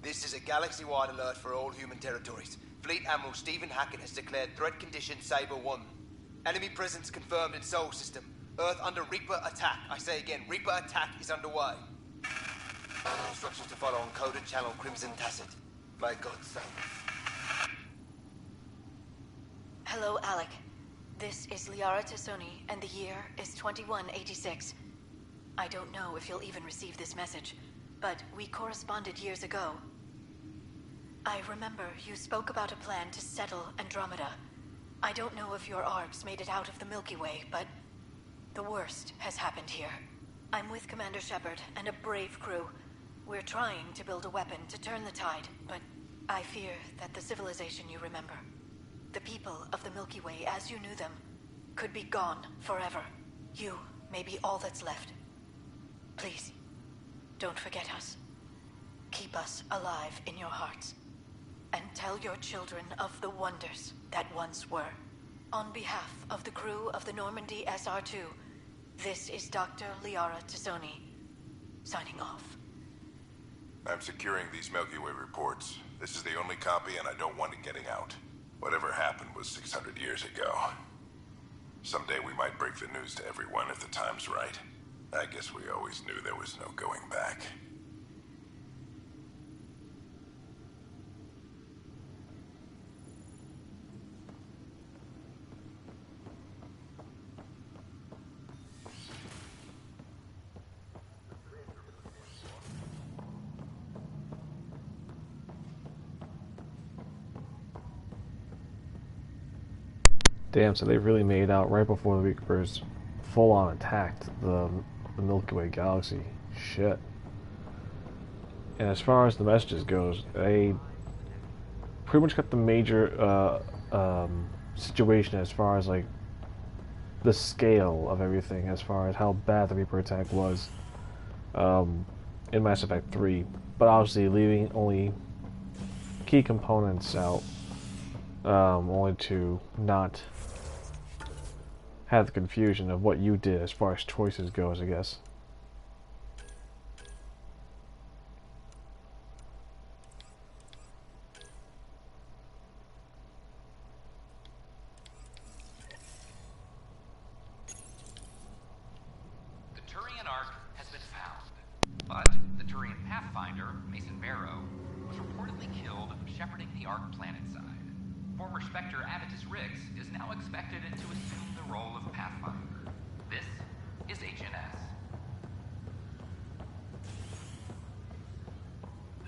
This is a galaxy-wide alert for all human territories. Fleet Admiral Stephen Hackett has declared threat condition Saber 1. Enemy presence confirmed in Sol System. Earth under Reaper attack. I say again, Reaper attack is underway. Instructions to follow on coded channel Crimson Tacit. May God save. Hello, Alec. This is Liara Tassoni, and the year is 2186. I don't know if you'll even receive this message, but we corresponded years ago. I remember you spoke about a plan to settle Andromeda. I don't know if your arcs made it out of the Milky Way, but the worst has happened here. I'm with Commander Shepard and a brave crew. We're trying to build a weapon to turn the tide, but I fear that the civilization you remember, the people of the Milky Way as you knew them, could be gone forever. You may be all that's left. Please, don't forget us. Keep us alive in your hearts. And tell your children of the wonders that once were. On behalf of the crew of the Normandy SR-2, this is Dr. Liara Tassoni, signing off. I'm securing these Milky Way reports. This is the only copy, and I don't want it getting out. Whatever happened was 600 years ago. Someday we might break the news to everyone if the time's right. I guess we always knew there was no going back. Damn, so they really made out right before the Reapers full-on attacked the Milky Way galaxy. Shit. And as far as the messages goes, they pretty much got the major situation as far as like the scale of everything, as far as how bad the Reaper attack was in Mass Effect 3, but obviously leaving only key components out, only to not have the confusion of what you did as far as choices goes, I guess. The Turian Ark has been found, but the Turian Pathfinder, Mason Barrow, was reportedly killed shepherding the Ark planetside. Former Spectre Avitus Rix is now expected to assume the role of Pathfinder. This is HNS.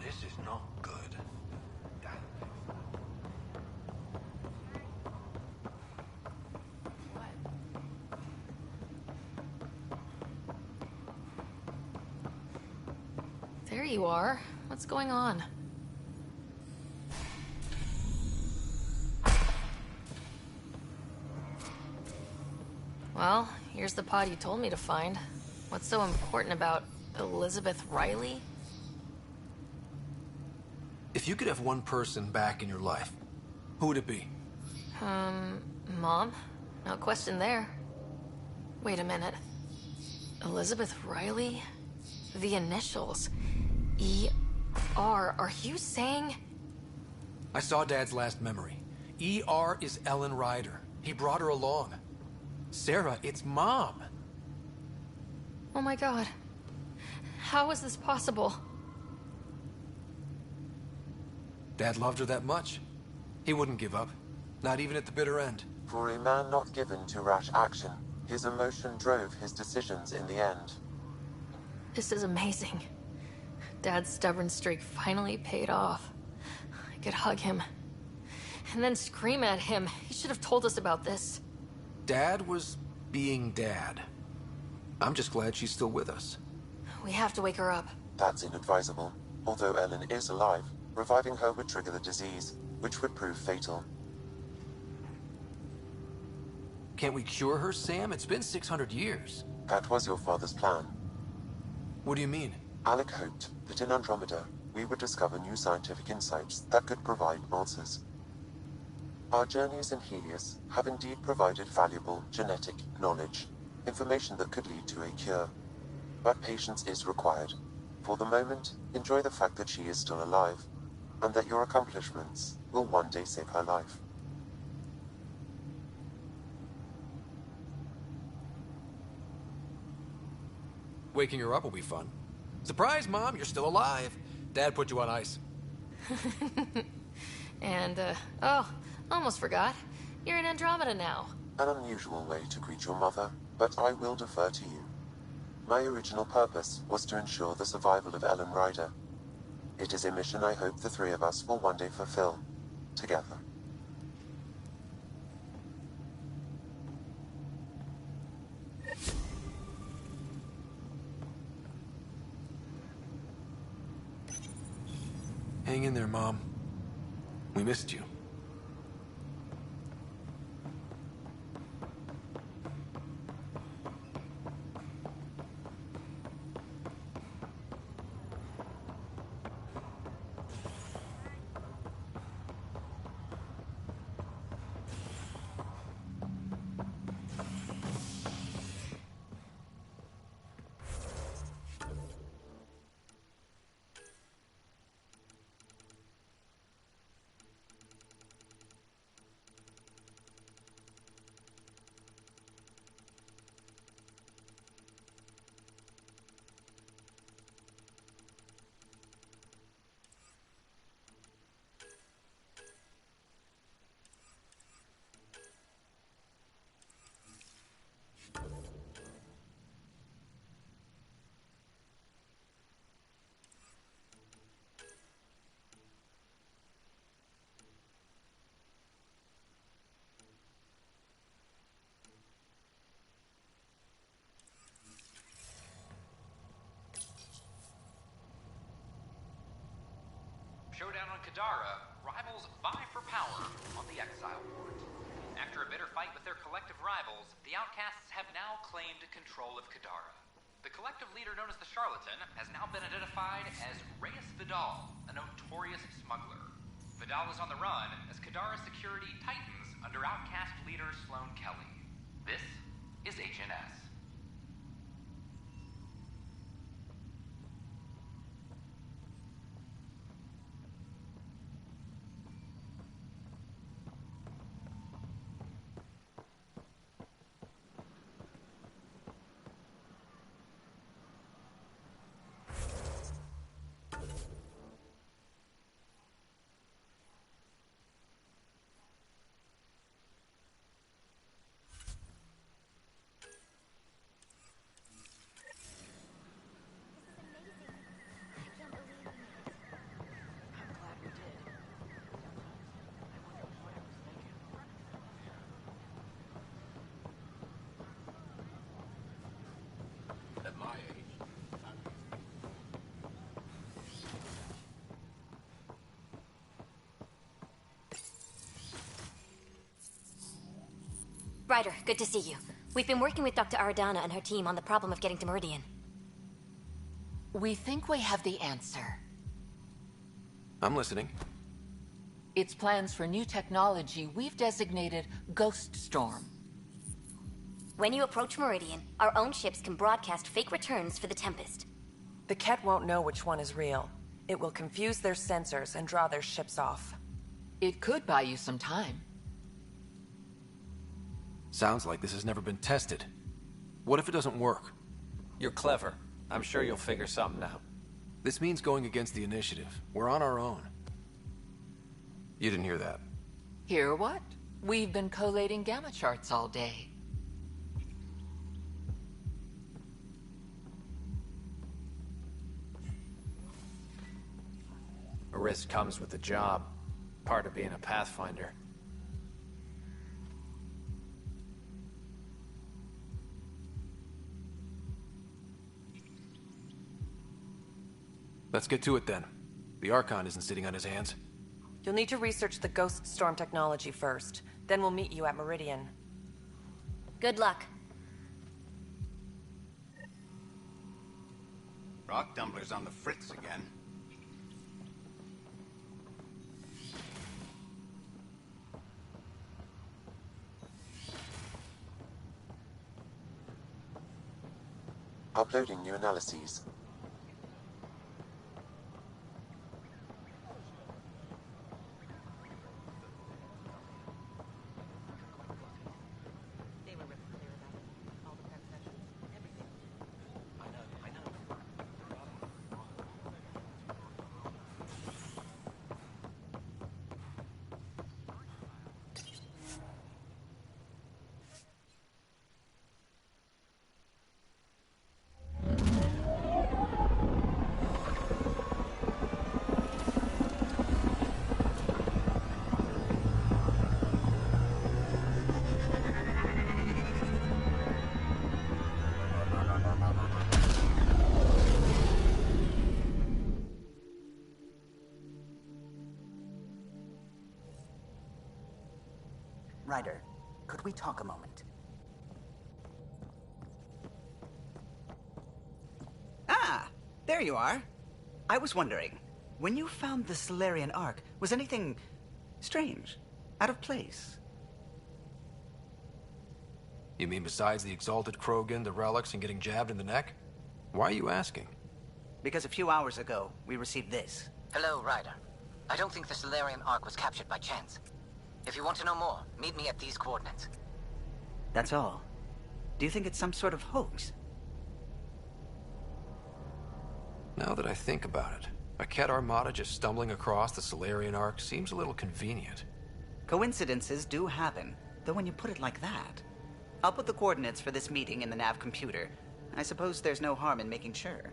This is not good. There you are. What's going on? Well, here's the pod you told me to find. What's so important about Elizabeth Riley? If you could have one person back in your life, who would it be? Mom? No question there. Wait a minute. Elizabeth Riley? The initials. E.R. Are you saying? I saw Dad's last memory. E.R. is Ellen Ryder. He brought her along. Sarah, it's Mom. Oh my god. How is this possible? Dad loved her that much. He wouldn't give up. Not even at the bitter end. For a man not given to rash action, his emotion drove his decisions in the end. This is amazing. Dad's stubborn streak finally paid off. I could hug him. And then scream at him. He should have told us about this. Dad was being Dad. I'm just glad she's still with us. We have to wake her up. That's inadvisable. Although Ellen is alive, reviving her would trigger the disease, which would prove fatal. Can't we cure her, Sam? It's been 600 years. That was your father's plan. What do you mean? Alec hoped that in Andromeda, we would discover new scientific insights that could provide answers. Our journeys in Helios have indeed provided valuable genetic knowledge, information that could lead to a cure. But patience is required. For the moment, enjoy the fact that she is still alive, and that your accomplishments will one day save her life. Waking her up will be fun. Surprise, Mom, you're still alive. Dad put you on ice. And, oh, almost forgot. You're in Andromeda now. An unusual way to greet your mother, but I will defer to you. My original purpose was to ensure the survival of Ellen Ryder. It is a mission I hope the three of us will one day fulfill, together. Hang in there, Mom. We missed you. Showdown on Kadara, rivals vie for power on the Exile Port. After a bitter fight with their collective rivals, the Outcasts have now claimed control of Kadara. The collective leader known as the Charlatan has now been identified as Reyes Vidal, a notorious smuggler. Vidal is on the run as Kadara security tightens under Outcast leader Sloane Kelly. This is HNS. At my age. Ryder, good to see you. We've been working with Dr. Aradana and her team on the problem of getting to Meridian. We think we have the answer. I'm listening. It's plans for new technology we've designated Ghost Storm. When you approach Meridian, our own ships can broadcast fake returns for the Tempest. The Ket won't know which one is real. It will confuse their sensors and draw their ships off. It could buy you some time. Sounds like this has never been tested. What if it doesn't work? You're clever. I'm sure you'll figure something out. This means going against the initiative. We're on our own. You didn't hear that. Hear what? We've been collating gamma charts all day. A risk comes with the job. Part of being a Pathfinder. Let's get to it then. The Archon isn't sitting on his hands. You'll need to research the Ghost Storm technology first. Then we'll meet you at Meridian. Good luck. Rock Dumbler's on the fritz again. Uploading new analyses. Ryder, could we talk a moment? Ah, there you are. I was wondering, when you found the Solarian Ark, was anything strange? Out of place? You mean besides the Exalted Krogan, the relics, and getting jabbed in the neck? Why are you asking? Because a few hours ago, we received this. Hello, Ryder. I don't think the Solarian Ark was captured by chance. If you want to know more, meet me at these coordinates. That's all. Do you think it's some sort of hoax? Now that I think about it, a Ket Armada just stumbling across the Solarian Ark seems a little convenient. Coincidences do happen, though when you put it like that. I'll put the coordinates for this meeting in the nav computer. I suppose there's no harm in making sure.